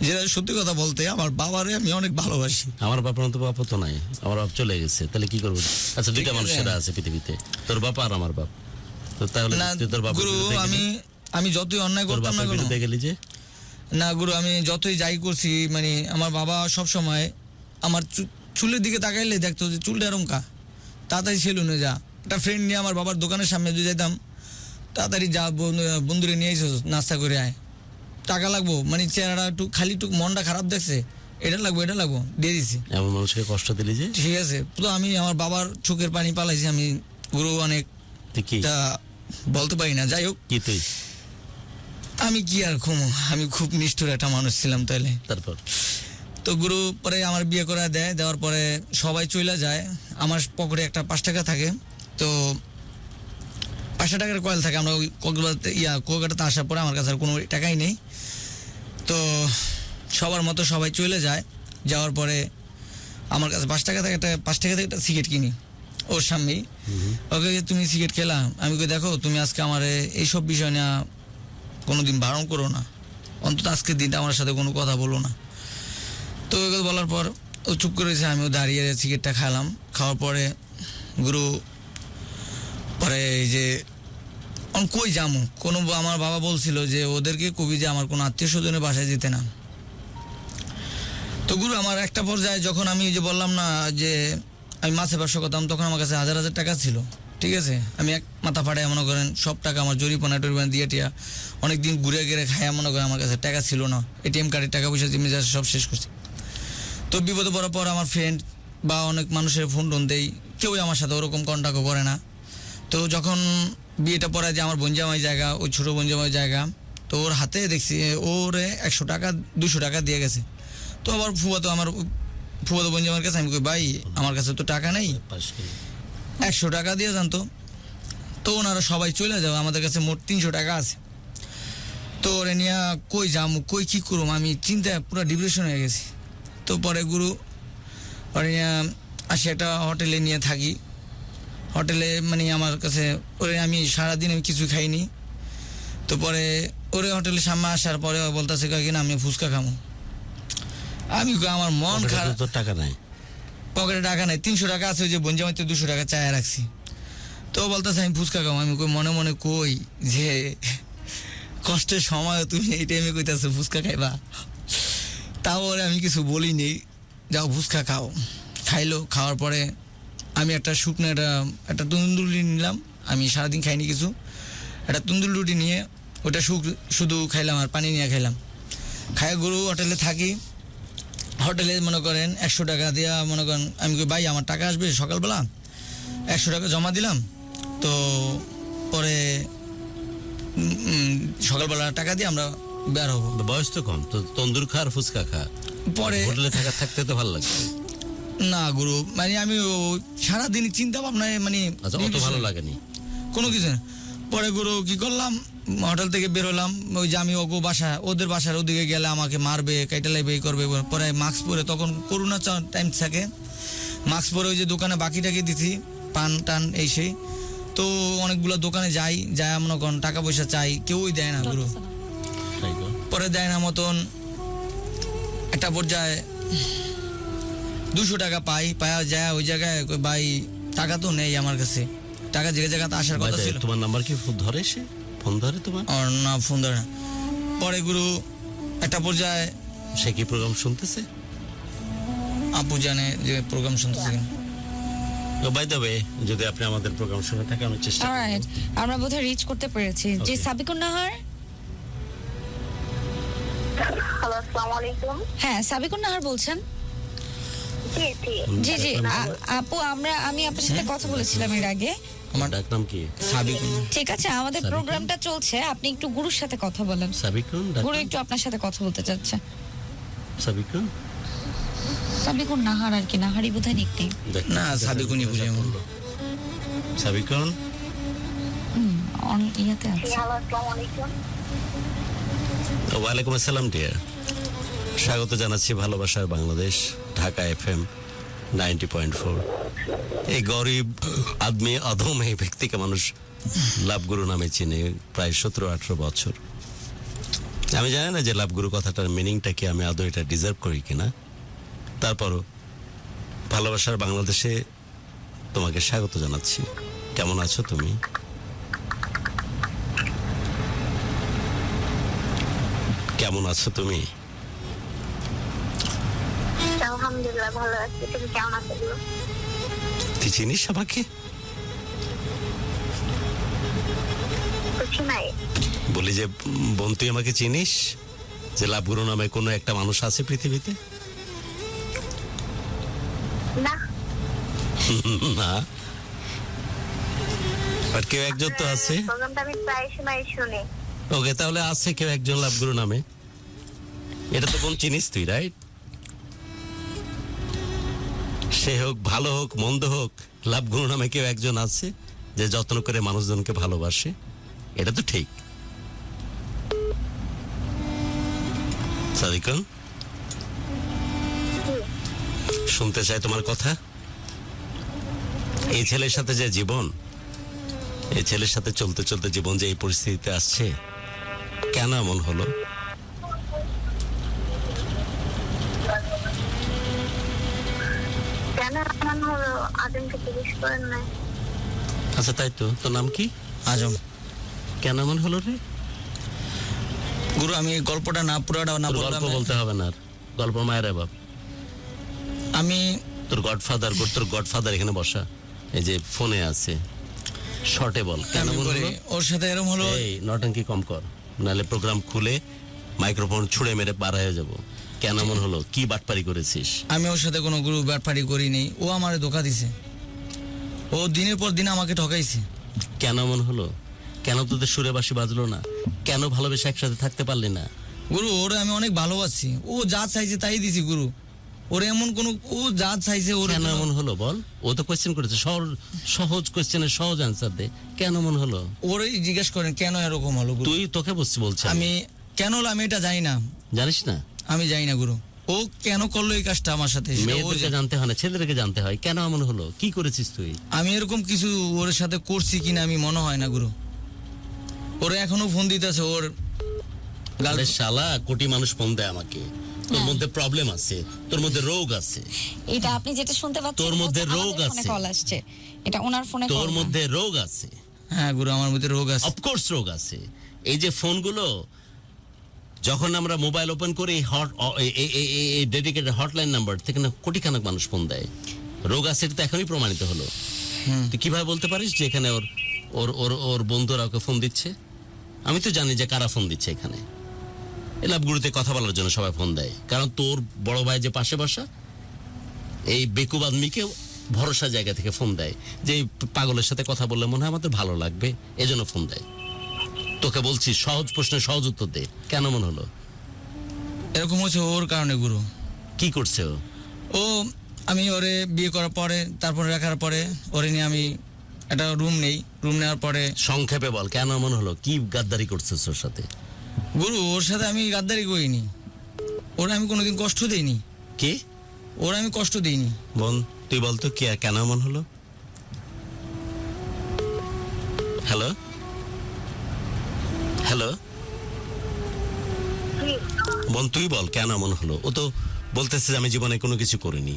যেটা সত্যি কথা বলতে, আমার বাবারে আমি অনেক ভালোবাসি। আমার বাপের মতো বাপ তো নাই, আমার বাপ চলে গেছে, তাহলে কি করবো? আচ্ছা দুইটা ঠিক আছে। মানুষেরা আছে পৃথিবীতে, তোর বাপ আর আমার বাপ। তো তাহলে না তুই তোর বাপের গুরু বিরুদ্ধে গেলি? আমি যতই অন্যায় তোর করতাম না বাপের কেন, বিরুদ্ধে গেলি যে? না গুরু আমি যতই যাই করছি, মানে আমার বাবা সব সময় আমার চুলের দিকে তাকাইলে দেখতো যে চুলটা এরকম কা, তাড়াতাড়ি সেলুনে যা। একটা ফ্রেন্ড নিয়ে আমার বাবার দোকানের সামনে যদি যেতাম, তাড়াতাড়ি যা বন্ধুরে নিয়ে এসো নাস্তা করে আয়। টাকা লাগবো, মানে চেহারাটা একটু খালি একটু মনটা খারাপ দেখছে, এটা লাগবো দিয়ে দিছি। এমন মানুষকে কষ্ট দিলি যে? ঠিক আছে, তো আমি আমার বাবার চোখের পানি পালাইছি আমি, গুরু অনেক তুই কি বলতে পারি না। যাই হোক, কি তুই আমি কি আর ঘুমো, আমি খুব নিষ্ঠুর একটা মানুষ ছিলাম তাইলে। তারপর তো গুরু পরে আমার বিয়ে করে দেওয়ার পরে সবাই চলে যায়, আমার পকেটে একটা 5 টাকা থাকে, তো 500 টাকার কয়েল থাকে। আমরা ওই কলকাতাতে আসার পরে আমার কাছে আর কোনো টাকাই নেই। তো সবার মতো সবাই চলে যায়, যাওয়ার পরে আমার কাছে 5 টাকা থেকে একটা সিগারেট কিনি ওর সামনেই। ওকে, তুমি সিগারেট খেলা? আমি কই দেখো, তুমি আজকে আমার এইসব বিষয় নিয়ে কোনোদিন বারণ করো না, অন্তত আজকের দিনটা আমার সাথে কোনো কথা বলো না। তো ওই বলার পর ও চুপ করেছে, আমিও দাঁড়িয়ে সিগারেটটা খেলাম। খাওয়ার পরে গুরু পরে এই যে কই যামু, কোনো আমার বাবা বলছিল যে ওদেরকে কবি যে আমার কোনো আত্মীয় স্বজনের বাসায় যেতে না। তো গুরু আমার একটা পর্যায়ে যখন আমি যে বললাম না যে আমি মাছের ব্যবসা করতাম, তখন আমার কাছে 1000 টাকা ছিল। ঠিক আছে, আমি এক মাথা ফাটায় মনে করেন সব টাকা আমার জরিপানা টরিপানা দিয়ে টিয়া অনেকদিন ঘুরে ঘুরে খাইয়া মনে করেন আমার কাছে টাকা ছিল না, এটিএম কার্ডের টাকা পয়সা জিনিস সব শেষ করছি। তো বিপদে পড়ার পর আমার ফ্রেন্ড বা অনেক মানুষের ফোন টোন দেই, কেউই আমার সাথে ওরকম কন্ট্যাক্টও করে না। তো যখন বিয়েটা পড়ায় যে আমার বোনজামাই জায়গা, ওই ছোটো বোনজামাই জায়গা, তো ওর হাতে দেখছি ওরে 100 টাকা 200 টাকা দিয়ে গেছে। তো আবার ফুয়াতো বোনজামার কাছে আমি কই, ভাই আমার কাছে তো টাকা নেই, 100 টাকা দিয়ে জানতো। তো ওনারা সবাই চলে যাও, আমাদের কাছে মোট 300 টাকা আছে। তো ওরে নিয়ে কই যামু, কই কী করুম, আমি চিন্তায় পুরো ডিপ্রেশন হয়ে গেছি। তো পরে গুরু ওরে নিয়ে আসি, একটা হোটেলে নিয়ে থাকি। হোটেলে মানে আমার কাছে ওরে আমি সারাদিন আমি কিছু খাইনি। তো পরে ওরে হোটেলের সামনে আসার পরে বলতেছে কিনা আমি ফুচকা খামো। আমি আমার মন খারাপ, টাকা নাই পকেটে টাকা নাই, 300 টাকা আছে, ওই যে বঞ্জামাইতে 200 টাকা চায় রাখছি। তো বলতেছে আমি ফুচকা খাবো। আমি কই মনে মনে কই যে কষ্টের সময় তুমি এই টাইমে কইতেছো ফুচকা খাইবা। তাও ওরে আমি কিছু বলিনি, যাও ফুচকা খাও। খাইলো, খাওয়ার পরে আমি একটা শুকনো একটা তন্দুর রুটি নিলাম। আমি সারাদিন খাইনি কিছু, একটা তন্দুর রুটি নিয়ে ওটা শুধু খাইলাম আর পানি নিয়ে খাইলাম। খাই গরু হোটেলে থাকি। হোটেলে মনে করেন 100 টাকা দিয়া মনে করেন আমি কই ভাই আমার টাকা আসবে সকালবেলা, 100 টাকা জমা দিলাম। তো পরে সকালবেলা টাকা দিয়ে আমরা বের হবো। বয়স তো কম, তো তন্দুর খা আর ফুচকা খা, পরে হোটেলে থাকতে তো ভালো লাগছে না গুরু, মানে আমি সারাদিন চিন্তা ভাবনায় মানে অত ভালো লাগেনি কোনো কিছু না। পরে গুরু কি করলাম, হোটেল থেকে বের হলাম, ওই যে আমি ওদের বাসার ওদিকে গেলে আমাকে মারবে, কাইটা লাইবে, এই করবে। পরে মাস্ক পরে, তখন করোনা টাইম থাকে, মাস্ক পরে ওই যে দোকানে বাকি টাকি দিছি, পান টান এই সেই। তো অনেকগুলো দোকানে যাই মনে করেন টাকা পয়সা চাই, কেউই দেয় না গুরু। পরে দেয় না মতন একটা পর্যায়ে 200 টাকা পাওয়া যায় ওই জায়গায়, ভাই টাকা তো নেই আমার কাছে, টাকা যে জায়গাতে আসার কথা ছিল। তোমার নাম্বার কি ধরে, সে ফোন ধরে তোমার? না, ফোন ধরে না। পরে গুরু একটা পর্যায়ে, সে কি প্রোগ্রাম শুনতেছে? আপু জানে যে প্রোগ্রাম শুনতেছে কিনা। বাই দ্য ওয়ে, যদি আপনি আমাদের প্রোগ্রাম শুনে থাকেন আমি চেষ্টা করব। আমরা বোধহয় রিচ করতে পেরেছি। যে সাবিকুন নাহার, হ্যালো, আসসালামু আলাইকুম। হ্যাঁ সাবিকুন নাহার বলছেন? জি জি আপু, আমি আপনার সাথে কথা বলেছিলাম এর আগে। আমার নাম কি? সাবিকুন। ঠিক আছে, আমাদের প্রোগ্রামটা চলছে, আপনি একটু গুরুর সাথে কথা বলেন। সাবিকুন, গুরু একটু আপনার সাথে কথা বলতে চাচ্ছে। সাবিকুন নাহার আর কি, নাহারি বোধহয় নিকনেম। না, সাবিকুনই বুঝি। সাবিকুন ইয়াতে আছে। হ্যালো, আসসালামু আলাইকুম। ওয়ালাইকুম আসসালাম ডিয়ার, স্বাগত জানাচ্ছি ভালোবাসার বাংলাদেশ ঢাকা FM 90.4। এই গরিব আদমি অধম এই ব্যক্তিকে মানুষ লাভগুরু নামে চিনে প্রায় 17-18 বছর। আমি জানি না যে লাভগুরু কথাটার মিনিংটা কি, আমি আদৌ এটা ডিজার্ভ করি কিনা। তারপরও ভালোবাসার বাংলাদেশে তোমাকে স্বাগত জানাচ্ছি। কেমন আছো তুমি? কেমন আছো তুমি? আলহামদুলিল্লাহ ভালো আছি, তুমি কেমন আছো? তুই চিনিস আমাকে? কিছু নাই। বলি যে বোন, তুই আমাকে চিনিস? যে লাভগুরু নামে কোনো একটা মানুষ আছে পৃথিবীতে? না, না, আর কেউ একজন তো আছে। প্রোগ্রামটা আমি প্রায় সময় শুনি। ওকে, তাহলে আছে কেউ একজন লাভগুরু নামে। এটা তো বোন চিনিস তুই, রাইট? সে হোক, ভালো হোক, মন্দ হোক, লাভগুরু নামে কেউ একজন আছে যে যত্ন করে মানুষজনকে ভালোবাসে। এটা তো ঠিক। সাদিকুন, শুনতে চাই তোমার কথা। এই ছেলের সাথে যে জীবন, এই ছেলের সাথে চলতে চলতে জীবন যে এই পরিস্থিতিতে আসছে, কেন এমন হলো? কেন এমন হলো আদিমকে জিজ্ঞেস করেন নাই? আচ্ছা, তাই তো। তোর নাম কি? আজম। কেন এমন হলো রে? গুরু আমি গল্পটা না পুরাটা না তোর বললাম, গল্প বলতে হবে না আর। গল্প মায়ের বাপ। আমি তোর গডফাদার এখানে বসা, এই যে ফোনে আছে, শর্টে বল কেন আমি এমন বলি, হলো? ওর সাথে এরকম হলো। এই নটঙ্কি কম কর, নাহলে প্রোগ্রাম খুলে মাইক্রোফোন ছুঁড়ে মেরে পার হয়ে যাব। কেন এমন হলো? কি বাটপারি করেছিস? আমি ওর সাথে কোনো গুরু ব্যাটপাড়ি করিনি, ও আমারে ধোকা দিছে, ও দিনের পর দিন আমাকে ঠকাইছে। কেন এমন হলো? কেন তোদের সুরে বাঁশি বাজলো না? কেন ভালোবেসে একসাথে থাকতে পারলি না? গুরু ওরে আমি অনেক ভালোবাসি, ও যা চাইছে তাই দিছি গুরু। ওরে এমন কোন, ও যা চাইছে ওর কেন এমন হলো বল? ও তো কোয়েশ্চেন করেছে, সহজ কোয়েশ্চেনের সহজ অ্যান্সার দে। কেন এমন হলো? ওরে জিজ্ঞেস করেন কেন এরকম হলো গুরু। তোকে বলছি আমি কেন হলো আমি এটা জানি না, জানিস না? আমি জানি না গুরু, ও কেন করলো এই কাজটা আমার সাথে সেটা ও মেয়েদেরকে জানে। জানতে হয় না, ছেলেদেরকে জানতে হয়। কেন এমন হলো? কি করেছিস তুই? আমি এরকম কিছু ওর সাথে করছি কিনা আমি মনে হয় না গুরু। ওরে এখনো ফোন দিতেছে ওর আরে শালা, কোটি মানুষ ফোন দেয় আমাকে। তোর মধ্যে প্রবলেম আছে, তোর মধ্যে রোগ আছে। এটা আপনি যেটা শুনতে পাচ্ছেন, তোর মধ্যে রোগ আছে। কল আসছে, এটা ওনার ফোনে কল তোর না। মধ্যে রোগ আছে। হ্যাঁ গুরু, আমার মধ্যে রোগ আছে। অফকোর্স রোগ আছে। এই যে ফোনগুলো, যখন আমরা মোবাইল ওপেন করি, ডেডিকেটেড হটলাইন নাম্বার থেকে না কোটিখানেক মানুষ ফোন দেয়। রোগ আছে, এটা তো এখনই প্রমাণিত হলো। তুই কিভাবে বলতে পারিস যে এখানে ওর ওর ওর ওর বন্ধুরা ওকে ফোন দিচ্ছে? আমি তো জানি যে কারা ফোন দিচ্ছে এখানে। এই লাভগুরুতে কথা বলার জন্য সবাই ফোন দেয়, কারণ তোর বড় ভাই যে পাশে বসা, এই বেকুব আদমিকে ভরসা জায়গা থেকে ফোন দেয় যে এই পাগলের সাথে কথা বললে মনে হয় আমাদের ভালো লাগবে, এজন্য ফোন দেয়। তোকে বলছি সহজ প্রশ্নের সহজ উত্তর দে। কেন মনে হলো? এরকম হচ্ছে ওর কারণে গুরু। কি করছে ও? ও আমি ওরে বিয়ে করার পরে, তারপরে রাখার পরে ওরে নিয়ে আমি একটা রুম নেই, রুম নেওয়ার পরে। সংক্ষেপে বল কেন মনে হলো? কি গাদ্দারি করছিস ওর সাথে? গুরু ওর সাথে আমি গাদ্দারি করিনি, ওরা আমি কোনোদিন কষ্ট দেইনি, কি? ওরা আমি কষ্ট দিইনি। বোন তুই বলতো কি আর কেন মন হলো? হ্যালো হ্যালো কি? বোন তুই বল কেন মন হলো? ও তো বলতেছে যে আমি জীবনে কোনো কিছু করিনি।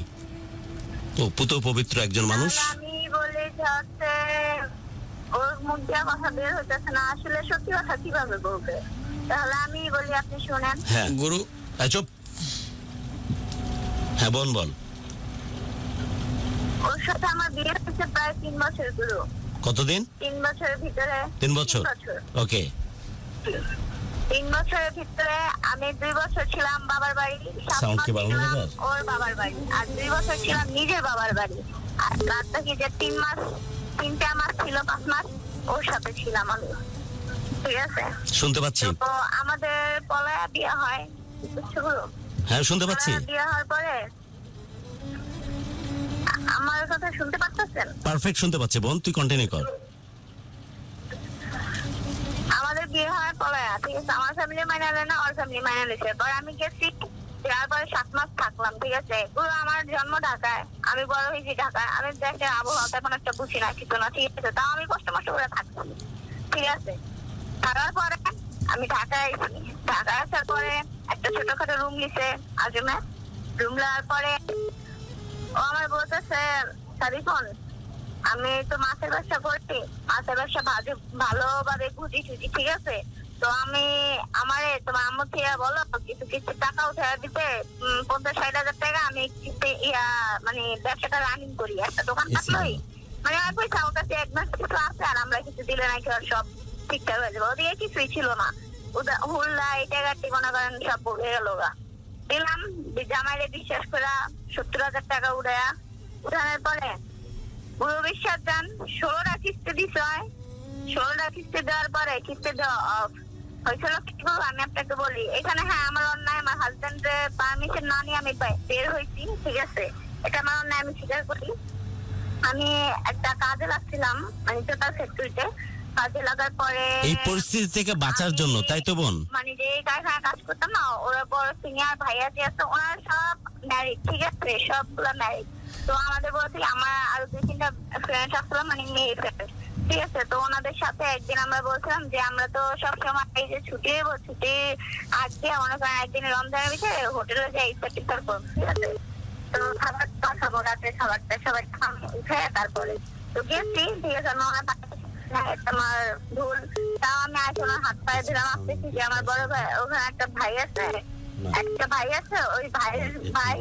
ও পুত পবিত্র একজন মানুষ। আমি বলি যে হচ্ছে ওর মুখ দিয়ে কথা বের হইতেছে না, আসলে সত্যি কথা কিভাবে বলবে? তাহলে আমি বলি, আপনি শুনেন। হ্যাঁ গুরু চুপ। হ্যাঁ বোন বল। ওর সাথে আমার বিয়ে হয়েছে প্রায় 3 বছর গুরু। কতদিন? 3 বছরের ভিতরে। 3 বছর। ওকে। 3 বছরের ভিতরে আমি 2 বছর ছিলাম বাবার বাড়ি, 7 Sound মাস কি বাড়ানো ছিলাম যাবে? ওর বাবার বাড়ি, আর 2 বছর ছিলাম নিজের বাবার বাড়ি। আর বাদ বাকি যে 3 মাস, 3টা মাস ছিল, 5 মাস ওর সাথে ছিলাম আমি। ঠিক আছে? শুনতে পাচ্ছি। তো আমাদের পলায়া বিয়ে হয়, বুঝছো গুরু? হ্যাঁ শুনতে পাচ্ছি। পলায়া বিয়ে হওয়ার পরে আমার কথা শুনতে পাচ্ছেন? পারফেক্ট শুনতে পাচ্ছি বোন, তুই কন্টিনিউ কর। আমাদের বিয়ে হয় পলায়া, ঠিক আছে? আমার ফ্যামিলি মাইনে নেয় না, ওর ফ্যামিলি মাইনে নিয়েছে। পরে আমি গেছি, যার পরে 7 মাস থাকলাম, ঠিক আছে? পুরো আমার জন্ম ঢাকায়, আমি বড় হয়েছি ঢাকায়, আমি দেশের আবহাওয়া তেমন একটা বুঝি না, কিছু না, ঠিক আছে? তাও আমি কষ্ট মষ্ট করে থাকতাম, ঠিক আছে? থাকার পরে আমি ঢাকায় আইছি। ঢাকায় আসার পরে একটা ছোটখাটো রুম নিছে আজমে। রুম নেওয়ার পরে ও আমার বলতেছে, সারিফোন আমি তো মাছের ব্যবসা করছি, মাছের ব্যবসা ভালোভাবে বুঝি টুঝি, ঠিক আছে? তো আমি আমারে তোমার আম্মু থেকে বলো কিছু কিছু টাকা উঠে দিতে, 50-60 হাজার টাকা, আমি মানে ব্যবসাটা রানিং করি, একটা দোকান থাকলোই মানে আমার পয়সা ওর কাছে অ্যাডভান্স কিছু আছে, আর আমরা কিছু দিলে নাকি আর সব ঠিকঠাক হয়ে যাবে। ওদিকে কিছুই ছিল না, হুল্লা এটা গাটি মনে করেন সব উড়ে গেল গা। দিলাম জামাইরে বিশ্বাস করে 70,000 টাকা উঠানোর পরে পুরো বিশ্বাস যান 16টা কিস্তি দিছ, 16টা কিস্তি দেওয়ার পরে কিস্তি দেওয়া অফ হয়েছিল। কি করবো আমি আপনাকে বলি, এখানে হ্যাঁ আমার অন্যায়, আমার হাজবেন্ডের পারমিশন না নিয়ে আমি বের হয়েছি, ঠিক আছে, এটা আমার অন্যায়, আমি স্বীকার করি। আমি একটা কাজে লাগছিলাম, মানে টোটাল ফ্যাক্টরিতে কাজে লাগার পরে এই পরিস্থিতি থেকে বাঁচার জন্য, তাই তো বোন? মানে যে কারখানায় কাজ করতাম না, ওরা বড় সিনিয়র ভাইয়া যে আছে ওনারা সব ম্যারিড, ঠিক আছে, সবগুলা ম্যারিড। তো আমাদের বলতে আমার আরো 2-3টা ফ্রেন্ড আসলো, মানে মেয়ে ফ্রেন্ড, ঠিক আছে। তো ওনাদের সাথে একদিন আমরা বলছিলাম যে আমরা তো সবসময় এই যে ছুটি আজকে মনে করেন একদিন রমজানের ভিতরে হোটেলে যাই ইফতার করবো, ঠিক আছে। তো খাবার খাবো, রাতে খাবারটা সবাই উঠে তারপরে তো গেছি, ঠিক আছে। তোমার ভুল, তাও আমি আজকে ওনার হাত পায়ে দিলাম, আসতেছি যে আমার বড় ভাই, ওখানে একটা ভাই আছে, ওই ভাই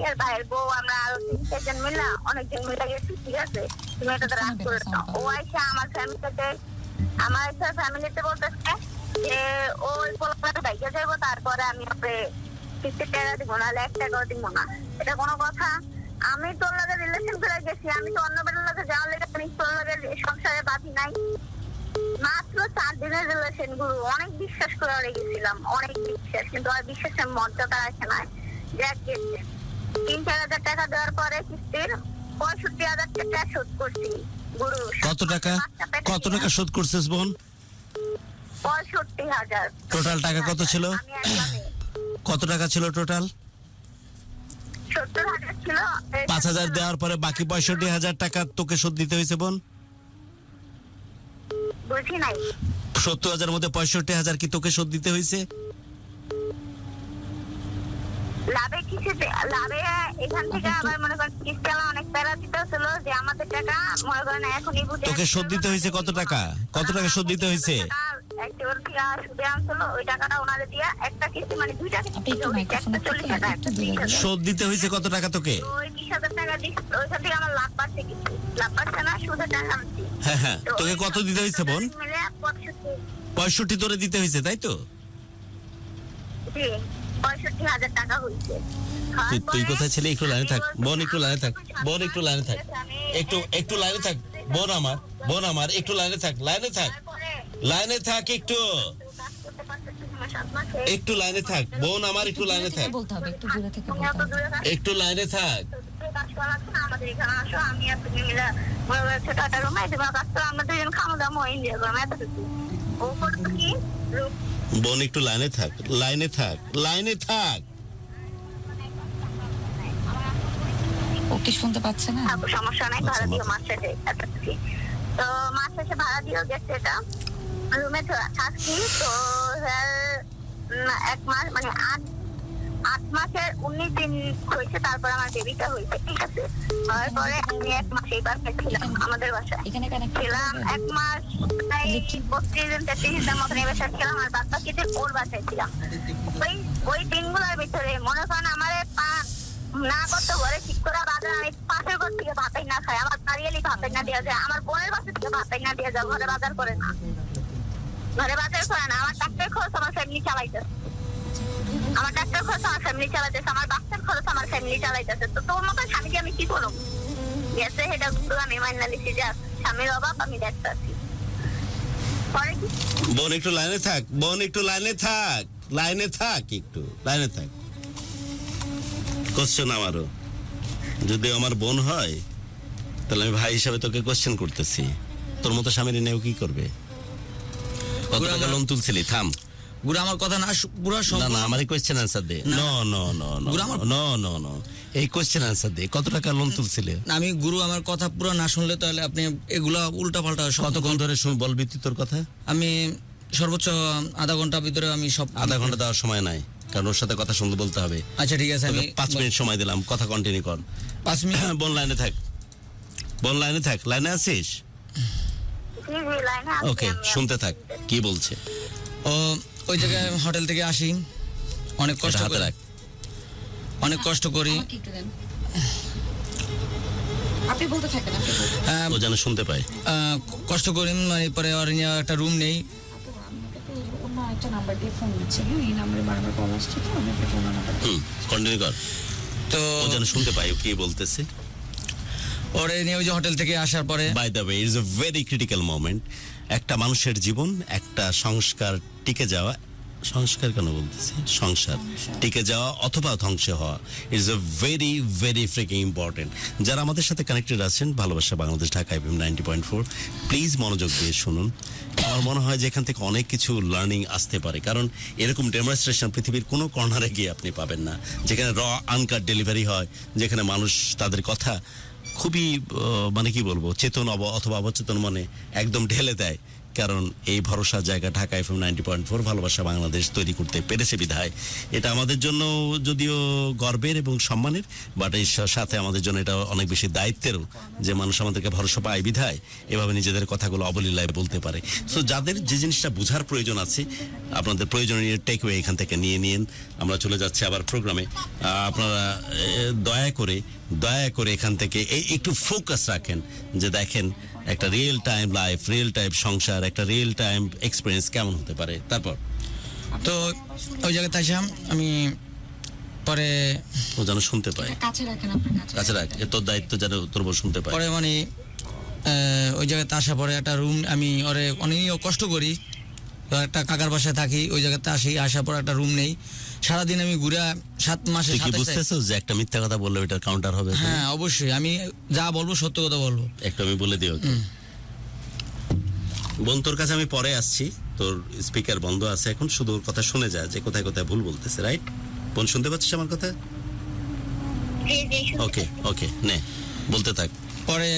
আর ভাইয়ের বউ, আমরা আরো 3-4 জন মিলে অনেকজন মিলে গেছি, ঠিক আছে। তুমি এটা রাগ করে দাও। ও আইসা আমার ফ্যামিলিতে বলতেছে যে ওই পোলাটা বাইকে যাবো, তারপরে আমি ওকে 50 টাকা দিব না, 1 টাকাও দিব না। এটা কোনো কথা? আমি তোর লগে রিলেশন করে গেছি, আমি তো অন্য বেলার লগে যাওয়ার লেগে তোর লগে সংসারে বাধি নাই। মাত্র 4 দিনের রিলেশন গুরু, অনেক বিশ্বাস করে রেখেছিলাম, অনেক বিশ্বাস, কিন্তু আর বিশ্বাসের মর্যাদা রাখে নাই। যাক গেছে 3-4 হাজার টাকা দেওয়ার পরে কিস্তির 65,000 টাকা শোধ করছি গুরু। কত টাকা শোধ করছিস বোন? 65,000। টোটাল টাকা কত ছিল? আমি একদমই কত টাকা ছিল টোটাল? 70,000 ছিল। 5,000 দেওয়ার পরে বাকি 65,000 টাকা তোকে শোধ দিতে হয়েছে বোন? বুঝি নাই। 70,000 মধ্যে 65,000 কি তোকে শোধ দিতে হয়েছে? লাভে লাভে এখান থেকে আবার মনে করেন কিস্তি আমার অনেক প্যারা দিতে হচ্ছিল যে আমাদের টাকা মনে করেন এখনই বুঝে তোকে শোধ দিতে হয়েছে কত টাকা? কত টাকা শোধ দিতে হয়েছে? সুদে আনছিল, ওই টাকাটা ওনারে দিয়া একটা কিস্তি, মানে 2টা কিস্তি, একটা 40 টাকা, একটা 30,000। শোধ দিতে হয়েছে কত টাকা তোকে? ওই 20,000 টাকা দিচ্ছি, ওইখান থেকে আমার লাভ পাচ্ছে কিছু, লাভ পাচ্ছে না, সুদের টাকা আনছি। হ্যাঁ, তোকে কত দিতে হয়েছে বোন? মিলে 65 তোরে দিতে হয়েছে, তাই তো? 65,000 টাকা হয়েছে। তুই কোথায় ছিলি? একটু লাইনে থাক বোন, একটু লাইনে থাক বোন, একটু লাইনে থাক, একটু লাইনে থাক বোন আমার একটু লাইনে থাক, লাইনে থাক একটু লাইনে থাক বোন আমার, একটু লাইনে থাক, বলতে হবে একটু দূরে থেকে বলতে হবে। একটু লাইনে থাক। আমাদের এখানে আসো, আমি আর তুমি মিলে ছোট একটা রুমে তোমার কাছ থেকে আমরা 2 জন খাওয়া দাওয়া এনজয় করবো, এতটুকু। ও করতো কি বোন একটু লাইনে থাক, লাইনে থাক। ওকে শুনতে পাচ্ছে না? সমস্যা নাই, ভাড়া দিও মাস শেষে, এতটুকু। তো মাস শেষে ভাড়া দিও গেছে, এটা রুমে থাকছি। তো 1 মাস মানে 8 মাসের 19 দিন হয়েছে, তারপর আমার বেবিটা হয়েছে, ঠিক আছে। হওয়ার পরে আমি 1 মাস এই বাসায় ছিলাম, আমাদের বাসায় এখানে ছিলাম 1 মাস, প্রায় 32 দিন 33 দিনের মতন এই বাসায় ছিলাম, আর বাদ বাকি দিন ওর বাসায় ছিলাম। ওই দিনগুলোর ভিতরে মনে করেন আমার না করতে ঘরে ঠিক করে বাজার, আমি পাশের ঘর থেকে ভাতাই না খাই, আমার বাড়িয়ালি ভাতাই না দেওয়া যায়, আমার বোনের বাসা থেকে ভাতাই না দেওয়া যায়, ঘরে বাজার করে না, আমার ডাক্তার খরচ আমার ফ্যামিলি চালাইতেছে, আমার ডাক্তার খরচ আমার ফ্যামিলি চালাইতেছে, আমার বাচ্চার খরচ আমার ফ্যামিলি চালাইতেছে। তো তোর মতো স্বামীকে আমি কি করবো? গেছে সেটা আমি মাইনা লিখছি যে স্বামীর অভাব আমি দেখতেছি। পরে কি বোন একটু লাইনে থাক, একটু লাইনে থাক। কোশ্চেন আমারও, যদি আমার বোন হয় তাহলে আমি ভাই হিসাবে তোকে কোশ্চেন করতেছি, তোর মতো স্বামীর নেও কি করবে? কত টাকা লোন তুলছিলি? থাম গুরু, আমার কথা না পুরো না, আমার কোশ্চেন আনসার দে। নো, এই কোশ্চেন আনসার দে। কত টাকা লোন তুলছিলে? আমি গুরু, আমার কথা পুরো না শুনলে তাহলে আপনি এগুলা উল্টা পাল্টা কতক্ষণ ধরে বলবি তুই তোর কথা? আমি সর্বোচ্চ আধা ঘন্টার ভিতরে আমি সব। আধা ঘন্টা দেওয়ার সময় নাই, কারণ ওর সাথে কথা শুনতে বলতে হবে। আচ্ছা ঠিক আছে, আমি 5 মিনিট সময় দিলাম, কথা কন্টিনিউ কর। 5 মিনিট। বোন লাইনে থাক, লাইনে আছিস? ওকে, শুনতে থাক কি বলছে। ওই জায়গায় হোটেল থেকে আসি, অনেক কষ্ট করে, অনেক কষ্ট করি, আমাকে একটু দেন। আপনি বলতে থাকেন, ও যেন শুনতে পায়। কষ্ট করি, মানে পরে ওর নিয়ে একটা রুম নেই, একটা নাম্বার দিয়ে ফোন দিচ্ছে, হ্যাঁ এই নাম্বারে বারবার কল আসছে, তো আমি একটা ফোন নাম্বার কন্টিনিউ কর, তো ও যেন শুনতে পাই ও কি বলতেছে। ওরে নিয়ে ওই যে হোটেল থেকে আসার পরে by the way, it's a very critical moment. একটা মানুষের জীবন, একটা সংস্কার টিকে যাওয়া, সংস্কার কেন বলতেছি, সংসার টিকে যাওয়া অথবা ধ্বংস হওয়া, it's a very very freaking important. যারা আমাদের সাথে কানেক্টেড আছেন, ভালোবাসা বাংলাদেশ ঢাকা এফএম 90.4, প্লিজ মনোযোগ দিয়ে শুনুন। আমার মনে হয় যে এখান থেকে অনেক কিছু লার্নিং আসতে পারে, কারণ এরকম ডেমনস্ট্রেশন পৃথিবীর কোনো কর্নারে গিয়ে আপনি পাবেন না, যেখানে র আনকাট ডেলিভারি হয়, যেখানে মানুষ তাদের কথা খুবই মানে কি বলবো, চেতন অথবা অবচেতন মনে একদম ঢেলে দেয়। কারণ এই ভরসার জায়গা ঢাকা এফএম 90.4 ভালোবাসা বাংলাদেশ তৈরি করতে পেরেছে বিধায় এটা আমাদের জন্য যদিও গর্বের এবং সম্মানের, বাট এর সাথে আমাদের জন্য এটা অনেক বেশি দায়িত্বেরও, যে মানুষ আমাদেরকে ভরসা পায় বিধায় এভাবে নিজেদের কথাগুলো অবলীলায় বলতে পারে। সো যাদের যে জিনিসটা বোঝার প্রয়োজন আছে, আপনাদের প্রয়োজনীয় টেকওয়ে এখান থেকে নিয়ে নিন। আমরা চলে যাচ্ছি আবার প্রোগ্রামে। আপনারা দয়া করে এখান থেকে একটু ফোকাস রাখেন, যে দেখেন একটা real time life, real time সংসার, একটা রিয়েল টাইম এক্সপিরিয়েন্স কেমন হতে পারে। তারপর তো ওই জায়গাতে আসলাম আমি, পরে ও যেন শুনতে পায়, কাছে রাখেন, আপনার কাছে রাখ, এ তোর দায়িত্ব যেন তোর বউ শুনতে পায়। পরে মানে ওই জায়গাতে আসার পরে একটা রুম, আমি ওরে অনেক কষ্ট করি, তো একটা কাকার বাসায় থাকি, ওই জায়গাতে আসি, আসার পর একটা রুম নেই, সারাদিন আমি ঘুরে 7 মাসে তুই কি বুঝতেছো যে একটা মিথ্যা কথা বললে ওটার কাউন্টার হবে? হ্যাঁ অবশ্যই, আমি যা বলবো সত্য কথা বলবো। একটু আমি বলে দিও। বোন, তোর কাছে আমি পরে আসছি, তোর স্পিকার বন্ধ আছে এখন, শুধু ওর কথা শুনে যা যে কোথায় কোথায় ভুল বলতেছে, রাইট? বোন শুনতে পাচ্ছিস আমার কথা? ওকে ওকে, নে বলতে থাক। পরে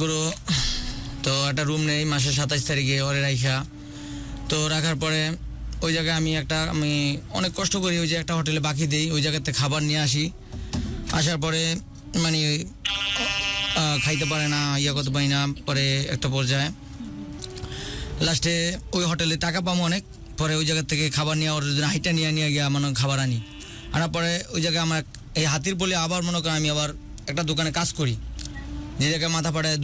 গুরু তো একটা রুম নেই, মাসের 27 তারিখে ওরে রাইখা, তো রাখার পরে ওই জায়গায় আমি অনেক কষ্ট করি, ওই যে একটা হোটেলে বাকি দিই, ওই জায়গাতে খাবার নিয়ে আসি, আসার পরে মানে খাইতে পারে না, করতে পারি না, পরে একটা পর্যায়ে লাস্টে ওই হোটেলে টাকা পাবো অনেক, পরে ওই জায়গা থেকে খাবার নিয়ে ওর হাইটা নিয়ে গিয়ে মানে খাবার আনার পরে ওই জায়গায় আমার এই হাতির বলে আবার মনে করেন আমি আবার একটা দোকানে কাজ করি, যে জায়গায় মাথা পাড়ায়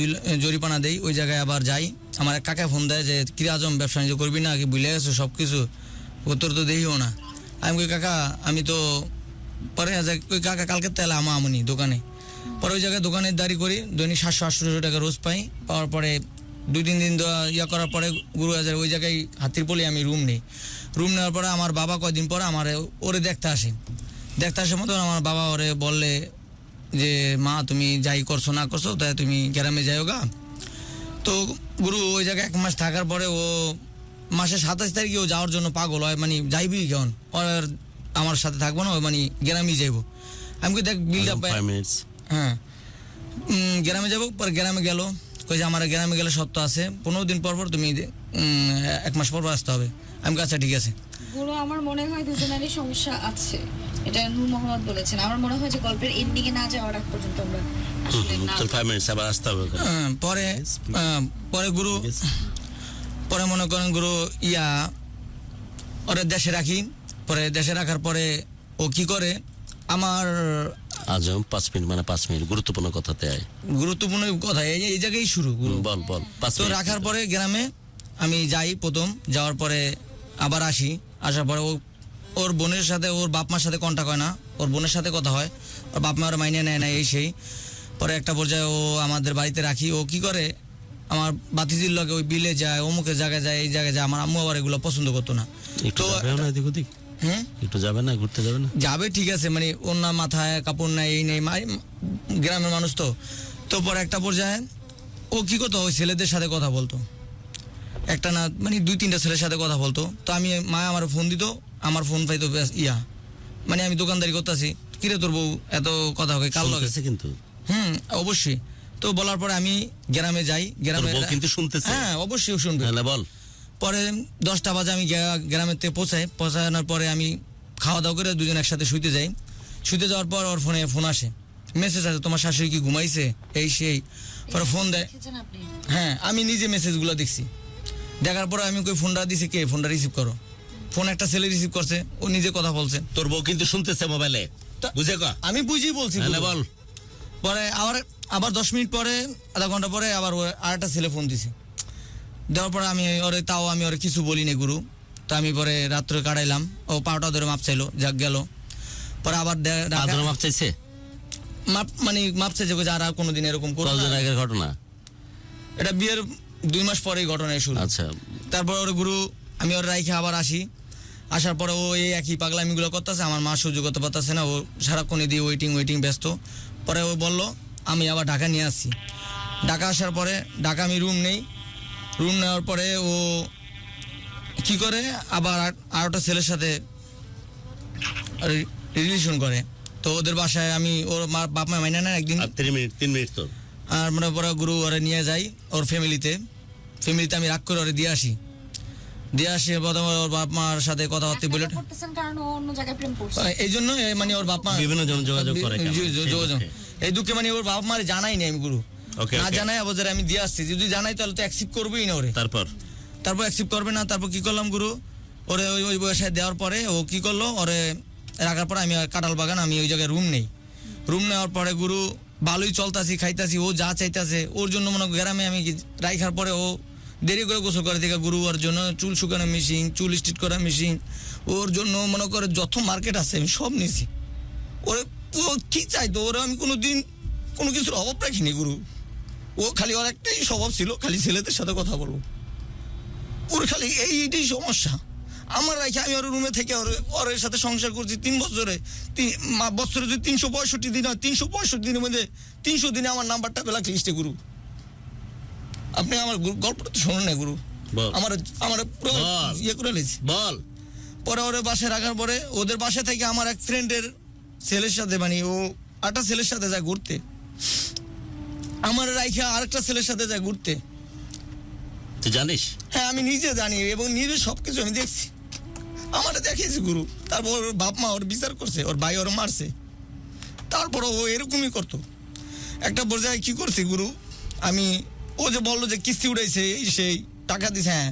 জরিপানা দেই, ওই জায়গায় আবার যাই। আমার এক কাকায় ফোন দেয় যে কিরে আজম, ব্যবসা বাণিজ্য করবি না কি, ভুলে গেছো সব কিছু, উত্তর তো দেখিও না। আমি কই কাকা আমি তো, পরে ওই কাকা কালকে তেল আমনি দোকানে, পরে ওই জায়গায় দোকানের দাঁড়ি করি, দৈনিক 700-800 টাকা রোজ পাই। পাওয়ার পরে 2-3 দিন করার পরে গুরু হাজার ওই জায়গায় হাতির পলি আমি রুম নেই। রুম নেওয়ার পরে আমার বাবা কয়দিন পরে ওরে দেখতে আসে মতন আমার বাবা ওরে বললে যে মা তুমি যাই করছো না করছো তাই তুমি গ্রামে যাইও গা। তো গুরু ওই জায়গায় 1 মাস থাকার পরে ও মাসের 27 তারিখে ও যাওয়ার জন্য পাগল হয়, মানে যাইবি কেমন, ওর আমার সাথে থাকবো না, মানে গ্রামেই যাইবো। আমি কি দেখ বিল্ড আপ, হ্যাঁ গ্রামে যাবো। পরে গ্রামে গেল, কই যে আমার গ্রামে গেলে সত্য আছে, 15 দিন পর তুমি 1 মাস পর আসতে হবে। আমি আচ্ছা ঠিক আছে। গুরু আমার মনে হয় দুজনেরই সমস্যা আছে, এটা নূর মোহাম্মদ বলেছেন। আমার মনে হয় যে গল্পের এন্ডিং এ না যাওয়ার আগ পর্যন্ত আমরা আসলে না, তোর 5 মিনিটস আবার আসতে হবে। পরে গুরু, পরে মনে করেন গুরু ওরে দেশে রাখি। পরে দেশে রাখার পরে ও কি করে, আমার আজম 5 মিনিট মানে 5 মিনিট গুরুত্বপূর্ণ কথাতে আয়। গুরুত্বপূর্ণ কথা এই জায়গায় শুরু। বল 5 তো মিনিট রাখার পরে গ্রামে আমি যাই, প্রথম যাওয়ার পরে আবার আসি, আসার পরে ওর বোনের সাথে, ওর বাপ মার সাথে কন্টাক্ট হয় না, ওর বোনের সাথে কথা হয়, ওর বাপ মা ওরা মাইনে নেয় না, এই সেই। পরে একটা পর্যায়ে ও আমাদের বাড়িতে রাখি, ও কি করে আমার বাতিজির লগে ওই বিলে যায়, অমুকের জায়গায় যায়, এই জায়গায় যায়। আমার আম্মু আবার এগুলো পছন্দ করতো না। একটু যাবে না এদিক ওদিক, একটু যাবে না, ঘুরতে যাবে না? যাবে ঠিক আছে, মানে ওর না মাথায় কাপড় নাই, এই নেই, গ্রামের মানুষ তো। তো পরে একটা পর্যায়ে ও কি করতো, ওই ছেলেদের সাথে কথা বলতো, একটা না মানে 2-3টা ছেলের সাথে কথা বলতো। তো আমি মা আমার ফোন দিত, আমার ফোন পাইতো মানে আমি দোকানদারি করতেছি, কিরে তোর বউ এত কথা হয় কাল লাগে কিন্তু। অবশ্যই। তো বলার পরে আমি গ্রামে যাই, গ্রামে কিন্তু শুনতেছে, হ্যাঁ অবশ্যই শুনবে। বল। পরে 10টা বাজে আমি গ্রামের থেকে পৌঁছানোর পরে আমি খাওয়া দাওয়া করে দুজন একসাথে শুইতে যাই। শুইতে যাওয়ার পর ওর ফোন আসে, মেসেজ আসে, তোমার শাশুড়ি কি ঘুমাইছে, এই সেই। পরে ফোন দেয়, হ্যাঁ আমি নিজে মেসেজগুলো দেখছি। দেখার পরে আমি কই ফোনটা দিছি, কে ফোনটা রিসিভ করো। ফোন একটা ছেলে রিসিভ করছে, ও নিজে কথা বলছে। তোর বউ কিন্তু শুনতেছে মোবাইলে, বুঝে ক? আমি বুঝি বলছি, বল। পরে আবার 10 মিনিট পরে, আধা ঘন্টা পরে আবার আরেকটা ছেলে ফোন দিছে। দেওয়ার পরে আমি ওরে কিছু বলি না গুরু। তো আমি পরে রাত্রে কাটাইলাম, ও পাউটা ধরে মাপ চাইলো, যাক গেল। পরে আবার আদর মাপ চাইছে, মাপ চাইছে যে আর কোনোদিন এরকম করবো কতদিন না। আগের ঘটনা? এটা বিয়ের 2 মাস পরেই ঘটনায় শুরু। আচ্ছা, তারপর ওর গুরু আমি ওর রাইখে আবার আসি, আসার পরে ও এই একই পাগলামিগুলো করতেছে, আমার মা সহ্য করতে পারতেছে না, ও সারাক্ষণ দিয়ে ওয়েটিং ব্যস্ত। পরে ও বলল আমি আবার ঢাকা নিয়ে আসছি। ঢাকা আসার পরে ঢাকা আমি রুম নেই, রুম নেওয়ার পরে ও কি করে আবার আরেকটা ছেলের সাথে রিলেশন করে। তো ওদের বাসায় আমি ওর বাপ মা মাইনা না একদিন, আর 3 মিনিট তো। আর মনে পরে গুরু ওরে নিয়ে যাই ওর ফ্যামিলিতে আমি রাগ করে ওরে দিয়ে আসি প্রথমে ওর বাপ মার সাথে কথাবার্তা বলে করতেছেন কারণ ও অন্য জায়গায় প্রেম করছে। এই জন্য মানে ওর বাপ মা বিভিন্ন জন যোগাযোগ করে কেন? যোগাযোগ এই দুঃখে মানে ওর বাপ মার জানাই নি আমি গুরু, ওকে, না ওকে। জানাই আবার আমি দিয়ে আসছি, যদি জানাই তাহলে তো অ্যাকসেপ্ট করবেই না ওরে। তারপর অ্যাকসেপ্ট করবে না। তারপর কি করলাম গুরু, ওরে ওই বয়সে দেওয়ার পরে ও কি করলো, ওরে রাখার পরে আমি কাঁঠাল বাগান আমি ওই জায়গায় রুম নেই। রুম নেওয়ার পরে গুরু ভালোই চলতাছি, খাইতাছি, ও যা চাইতাছে ওর জন্য মনে গ্রামে আমি রাইখার পরে ও দেরি করে গোসল করে থেকে গুরু ওর জন্য চুল শুকানো মেশিন, চুল স্ট্রিট করা মেশিন, ওর জন্য মনে করে যত মার্কেট আছে আমি সব নিছি। ওরে ও কি চাইতো, ওরা আমি কোনোদিন কোনো কিছুর অভাব রাখিনি গুরু। ও খালি ওর একটাই স্বভাব ছিল, খালি ছেলেদের সাথে কথা বলবো, ওর খালি এইটাই সমস্যা। আমার রাখি আমি ওর রুমে থেকে ওর সাথে সংসার করছি 3 বছরে, বছরে যদি 365 দিন হয়, 365 দিনের মধ্যে 300 দিনে আমার নাম্বারটা ব্ল্যাক লিস্টে গুরু। আপনি আমার গল্পটা তো শোনেন না গুরু, বল। আমার পুরো বল। ইয়ে করে নিয়েছি। বল। পরে ওর বাসায় রাখার পরে ওদের বাসা থেকে আমার এক ফ্রেন্ডের ছেলের সাথে মানে ও একটা ছেলের সাথে যায় ঘুরতে, আমার রাইখা আরেকটা ছেলের সাথে যায় ঘুরতে। তুই জানিস? হ্যাঁ আমি নিজে জানি এবং নিজে সবকিছু আমি দেখছি, আমারে দেখিয়েছি গুরু। তারপর ওর বাপ মা ওর বিচার করছে, ওর ভাই ওর মারছে, তারপর ও এরকমই করতো। একটা পর্যায়ে কি করছি গুরু, আমি ও যে বললো যে কিস্তি উঠাইছে এই সেই টাকা দিছে, হ্যাঁ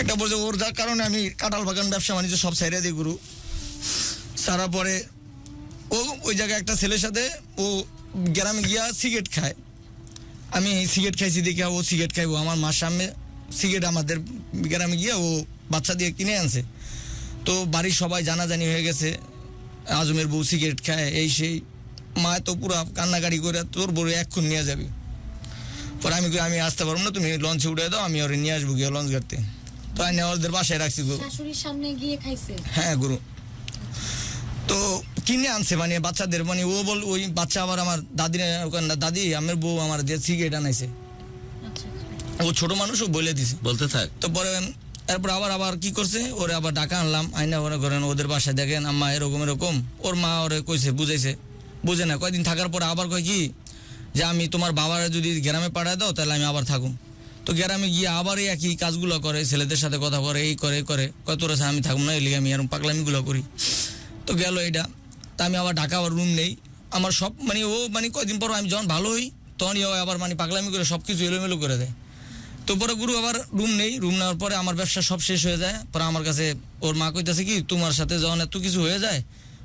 একটা পর্যায়ে ওর যার কারণে আমি কাঁঠাল বাগান ব্যবসা বাণিজ্য সব সাইডে দিই গুরু। সারা পরে ও ওই জায়গায় একটা ছেলের সাথে ও গ্রামে গিয়া সিগারেট খায়, আমি সিগারেট খাইছি দেখে ও সিগারেট খাইবো, আমার মার সামনে সিগারেট আমাদের গ্রামে গিয়া ও বাচ্চা দিয়ে কিনে আনছে। তো বাড়ির সবাই জানাজানি হয়ে গেছে, আজমের বউ সিগারেট খায় এই সেই, মা তো পুরো কান্নাকাড়ি করে তোর বড় এক্ষুন নিয়ে যাবি। পরে আমি আসতে পারবো না, তুমি লঞ্চে উঠে দাও, আমি ওরে নিয়ে আসবো গিয়ে লঞ্চ ঘাটতে। তো আমি ওদের বাসায় রাখছি গুরু। শাশুড়ির সামনে গিয়ে খাইছে? হ্যাঁ গুরু। তো কিনে আনছে মানে বাচ্চাদের, মানে ও বল ওই বাচ্চা আবার আমার দাদি আমার বউ আমার যে সিগারেট আনাইছে, ও ছোট মানুষ ও বলে দিছে। বলতে থাক। তো পরে এরপর আবার কি করছে, ওরে আবার ডাকা আনলাম, আইনা ওরা করেন ওদের বাসায় দেখেন আম্মা এরকম, ওর মা ওরে কইছে বুঝাইছে, বুঝে না। কয়েকদিন থাকার পরে আবার কয় কি যে আমি তোমার বাবারা যদি গ্রামে পাঠায় দাও তাহলে আমি আবার থাকুম। তো গ্রামে গিয়ে আবার এই একই কাজগুলো করে, ছেলেদের সাথে কথা করে, এই করে কত রয়েছে আমি থাকুম না, এলিগে আমি এরকম পাগলামিগুলো করি। তো গেল এটা, তা আমি আবার ঢাকা আবার রুম নেই, আমার সব মানে ও মানে কয়েকদিন পর আমি যখন ভালো হই তখনই ও আবার মানে পাগলামি করে সব কিছু এলোমেলো করে দেয়। তো পরে গুরু আবার রুম নেই, রুম নেওয়ার পরে আমার ব্যবসা সব শেষ হয়ে যায়। পরে আমার কাছে ওর মা কইতেছে কি তোমার সাথে যখন এত কিছু হয়ে যায়,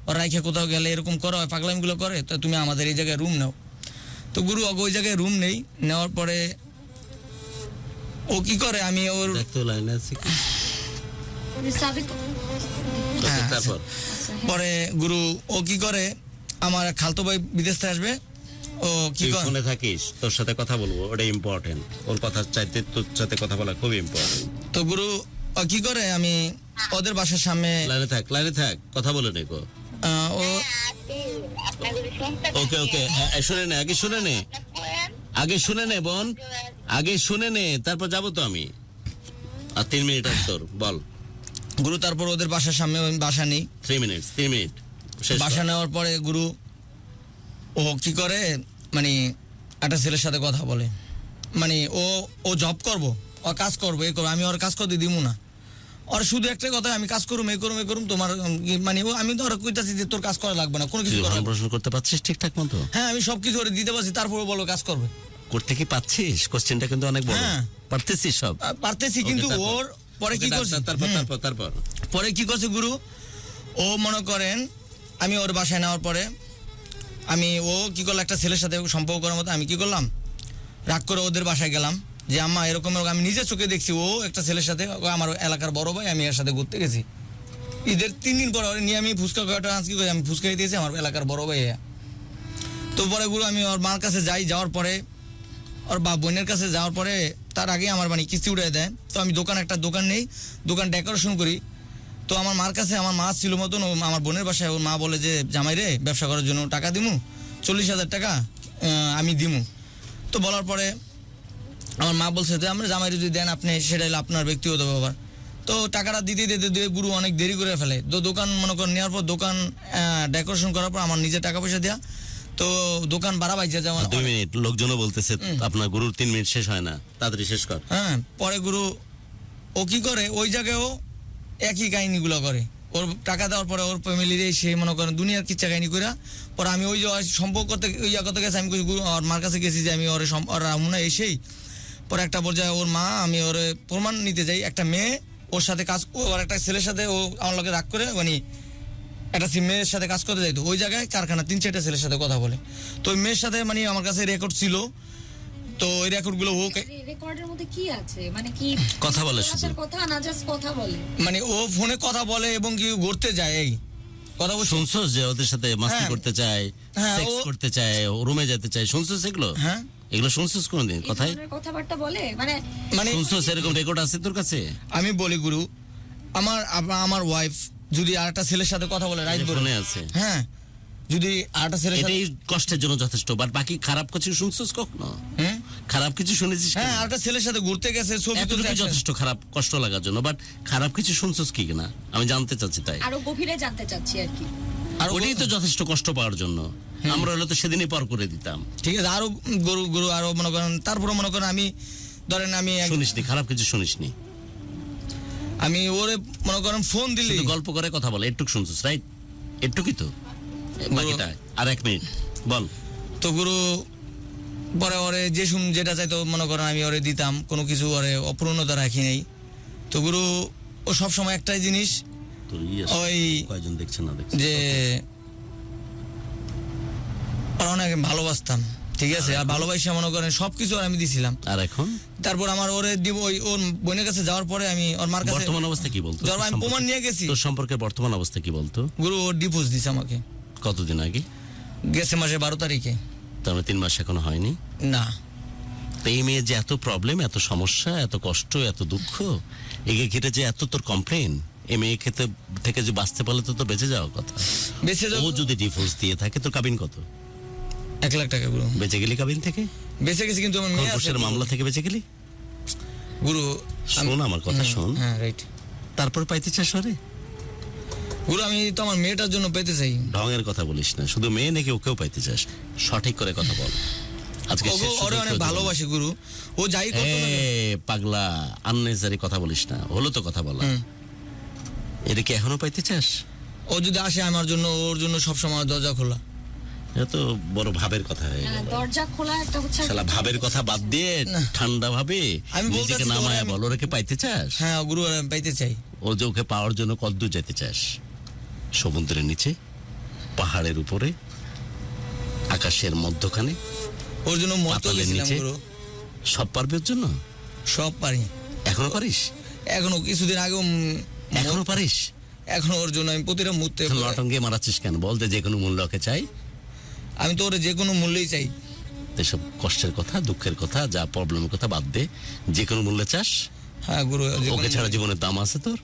ওর রাইখে কোথাও গেলে এরকম করা হয়, পাগলামিগুলো করে, তো তুমি আমাদের এই জায়গায় রুম নাও। তো গুরু ওই জায়গায় রুম নেই, নেওয়ার পরে ও কি করে আমি ওর দেখতে লাইন আছে কি? হ্যাঁ, তারপর পরে গুরু ও কি করে আমার খালতো ভাই বিদেশ থেকে আসবে, ও কি তুই করে ফোনে থাকিস, তোর সাথে কথা বলবো, ওটা ইম্পর্টেন্ট। ওর কথা চাইতে তোর সাথে কথা বলা খুব ইম্পর্টেন্ট। তো গুরু ও কি করে আমি ওদের বাসার সামনে লাইনে থাক, কথা বলে নেকো। ও ওকে ওকে, শুনে নে, আগে শুনে নে বোন, আগে শুনে নে, তারপর যাবো তো আমি। আর 3 মিনিট আছে তোর, বল। গুরু তারপর ওদের বাসার সামনে আমি বাসা নেই, 3 মিনিট শেষ বাসা কর। নেওয়ার পরে গুরু ও কি করে মানে একটা ছেলের সাথে কথা বলে, মানে ও জব করবো, ও কাজ করবো, এ করবো, আমি ওর কাজ করতে দিব না। ওর শুধু একটা কথা, আমি কাজ করুম এ করুম তোমার মানে ও আমি তো ওরা কইতাছি যে তোর কাজ করা লাগবে না, কোনো কিছু তুই করা ভরণ লাগবে না। পোষণ করতে পারছিস ঠিকঠাক মতো? হ্যাঁ আমি সবকিছু ওরে দিতে পারছি, তারপরে বলো কাজ করবে। করতে কি পাচ্ছিস? কোশ্চেনটা কিন্তু অনেক বড়। হ্যাঁ। পারতেছিস সব? পারতেছি, কিন্তু তারপর? ওর পরে কি ওকে, করছে তারপর পরে কি করছে গুরু, ও মনে করেন আমি ওর বাসায় নেওয়ার পরে ও কি করলো একটা ছেলের সাথে সম্পর্ক করার মতো, আমি কি করলাম রাগ করে ওদের বাসায় গেলাম। যে আম্মা এরকম এরকম, আমি নিজের চোখে দেখছি ও একটা ছেলের সাথে, ও আমার এলাকার বড় ভাই, আমি এর সাথে ঘুরতে গেছি ঈদের 3 দিন পর ওরে নিয়ে আমি ফুচকা খাওয়াটা আজকে আমি ফুচকা খেতেছি আমার এলাকার বড় ভাই। তো পরে গুরু আমি ওর মার কাছে যাই, যাওয়ার পরে ওর বোনের কাছে যাওয়ার পরে তার আগে আমার মানে কিস্তি উঠে দেয়। তো আমি একটা দোকান নেই, দোকান ডেকোরেশন করি। তো আমার মার কাছে আমার মা ছিল মতন, আমার বোনের বাসায় ওর মা বলে যে জামাই রে ব্যবসা করার জন্য টাকা দিমু, 40,000 টাকা আমি দিমু। তো বলার পরে আমার মা বলছে যে আমরা জামাই যদি দেন আপনি, সেটা হলো আপনার ব্যক্তিগত ব্যাপার। তো টাকাটা দিতে দিতে দিতে গুরু অনেক দেরি করে ফেলে। তো দোকান মনে করেন নেওয়ার পর, দোকান ডেকোরেশন করার পর আমার নিজের টাকা পয়সা দেওয়া, তো দোকান ভাড়া পাইছে যেমন 2 মিনিট, লোকজনও বলতেছে আপনার গুরুর 3 মিনিট শেষ হয় না, তাড়াতাড়ি শেষ কর। হ্যাঁ। পরে গুরু ও কি করে, ওই জায়গায়ও একই কাহিনীগুলো করে। ওর টাকা দেওয়ার পরে ওর ফ্যামিলির সে মনে করেন দুনিয়ার কিচ্ছা কাহিনী করে। পরে আমি ওই যে সম্পর্ক করতে ওই করতে গেছি, আমি গুরু ওর মার কাছে গেছি যে আমি ওরা মনে হয় এসেই পরে একটা পর্যায়ে ওর মা, আমি ওর প্রমাণ নিতে যাই, একটা মেয়ে ওর সাথে কাজ, ওর একটা ছেলের সাথে ও আমার লোকে রাগ করে মানে একটা মেয়ের সাথে কাজ করতে যাইতো। ওই জায়গায় কারখানা 3-4টা ছেলের সাথে কথা বলে। তো ওই মেয়ের সাথে মানে আমার কাছে রেকর্ড ছিল। তো ওই রেকর্ডগুলো ও রেকর্ডের মধ্যে কি আছে, মানে কি কথা বলে শুধু, কথা না জাস্ট কথা বলে, মানে ও ফোনে কথা বলে এবং কি ঘুরতে যায়, এই কথা বলছো। শুনছস যে ওদের সাথে মাস্তি হ্যাঁ। করতে চায়, হ্যাঁ, সেক্স করতে চায়, রুমে যেতে চায়, শুনছস এগুলো? হ্যাঁ। এগুলো শুনছস কোনদিন এই কথাই? ধরনের কথাবার্তা বলে, মানে মানে শুনছস এরকম রেকর্ড আছে তোর কাছে? আমি বলি গুরু, আমার ওয়াইফ যদি আরেকটা ছেলের সাথে কথা বলে রাইট বলে, ফোনে আছে। হ্যাঁ, যদি আরেকটা ছেলের সাথে, এটাই কষ্টের জন্য যথেষ্ট। বাট বাকি খারাপ কিছু শুনছস কখনো? হুম, খারাপ কিছু শুনেছিস কিনা? হ্যাঁ, আরেকটা ছেলের সাথে ঘুরতে গেছে, ছবি এতটুকু তুলতে যথেষ্ট খারাপ, কষ্ট লাগার জন্য। বাট খারাপ কিছু শুনছস কি কিনা আমি জানতে চাচ্ছি, তাই। আরো গভীরে জানতে চাচ্ছি আর কি। আর ওটাই তো যথেষ্ট কষ্ট পাওয়ার জন্য। আমরা হলে তো সেদিনই পার করে দিতাম। ঠিক আছে, আরো গুরু আরো মনে করেন, তারপরে মনে করেন আমি ধরেন শুনিসনি, খারাপ কিছু শুনিসনি। আমি ওরে মনে করেন ফোন দিলি, শুধু গল্প করে কথা বলে, একটু শুনছিস, রাইট? একটুকুই তো, বাকিটা আর 1 মিনিট বল। তো গুরু পরে ওরে যেটা চাইতো মনে করেন আমি ওরে দিতাম, কোনো কিছু ওরে অপূর্ণতা রাখি নাই। তো গুরু ও সবসময় একটাই জিনিস, তোর ওই কয়জন দেখছে না দেখছে যে ওর অনেক ভালোবাসতাম, ঠিক আছে, আর ভালোবাসা মনে করেন সবকিছু ওর আমি দিছিলাম। আর এখন তারপর আমার ওরে দিব ওর বোনের কাছে যাওয়ার পরে আমি ওর মার কাছে বর্তমান অবস্থা কি বলতো? যাওয়ার আমি প্রমাণ নিয়ে গেছি। তোর সম্পর্কে বর্তমান অবস্থা কি বলতো? গুরু ওর ডিভোর্স দিছে আমাকে কতদিন আগে? গেছে মাসে 12 তারিখে। তার মানে 3 মাস এখনো হয়নি। না, তো এই মেয়ের যে এত প্রবলেম, এত সমস্যা, এত কষ্ট, এত দুঃখ, একে ঘিরে যে এত তোর কমপ্লেন, এই মেয়ে থেকে যে বাঁচতে পারলে তো বেঁচে যাওয়ার কথা। বেঁচে ও যদি ডিভোর্স দিয়ে থাকে, তোর কাবিন কত? 1 লাখ টাকা গুরু। বেঁচে গেলি কাবিন থেকে? বেঁচে গেছি, কিন্তু আমার মেয়ে আছে খরগোশের মামলা থেকে বেঁচে গেলি? গুরু। শোন আমার কথা, শোন। হ্যাঁ, রাইট। তারপর পাইতে চাস ওরে? গুরু আমি তো আমার মেয়েটার জন্য পেতে চাই। ঢঙের কথা বলিস না, শুধু মেয়ে নাকি ওকেও পাইতে চাস? সঠিক করে কথা বল। আজকে শেষ সুযোগ ওরে অনেক তোর জন্য। ভালোবাসি গুরু, ও যাই করতো না। পাগলা, আননেসারি কথা বলিস না, হলো তো কথা বলা। এটা কি এখনো পাইতে চাস? ও যদি আসে আমার জন্য, ওর জন্য সবসময় দরজা খোলা। এটা তো বড় ভাবের কথা হয়ে গেল। দরজা খোলা একটা হচ্ছে, শালা ভাবের কথা বাদ দিয়ে ঠান্ডা ভাবে আমি বলতেছি নিজেকে তো, নামায় আমি- বল, ওরা কি পাইতে চাস? হ্যাঁ গুরু, আমি পাইতে চাই। ও যে ওকে পাওয়ার জন্য কদ্দূর যেতে চাস? সমুদ্রের নিচে, পাহাড়ের উপরে, আকাশের মধ্যখানে, ওর জন্য মরতে পাতালের গেছিলাম নিচে? গুরু। সব পারবে ওর জন্য? সব পারি, এখনো পারিস? এখনো কিছুদিন আগেও এখনো পারিস? এখনো ওর জন্য আমি প্রতিটা মুহূর্তে লটঙ্গে মারাচ্ছিস কেন? বল যে কোনো মূল্য ওকে চাই। আমি তো ওরে যে কোনো মূল্যেই চাই। এসব কষ্টের কথা, দুঃখের কথা, যা প্রবলেমের কথা বাদ দে, যে কোনো মূল্যে চাস। হ্যাঁ গুরু, যে ওকে কোনো ছাড়া মূল্যে। জীবনের দাম আছে তোর?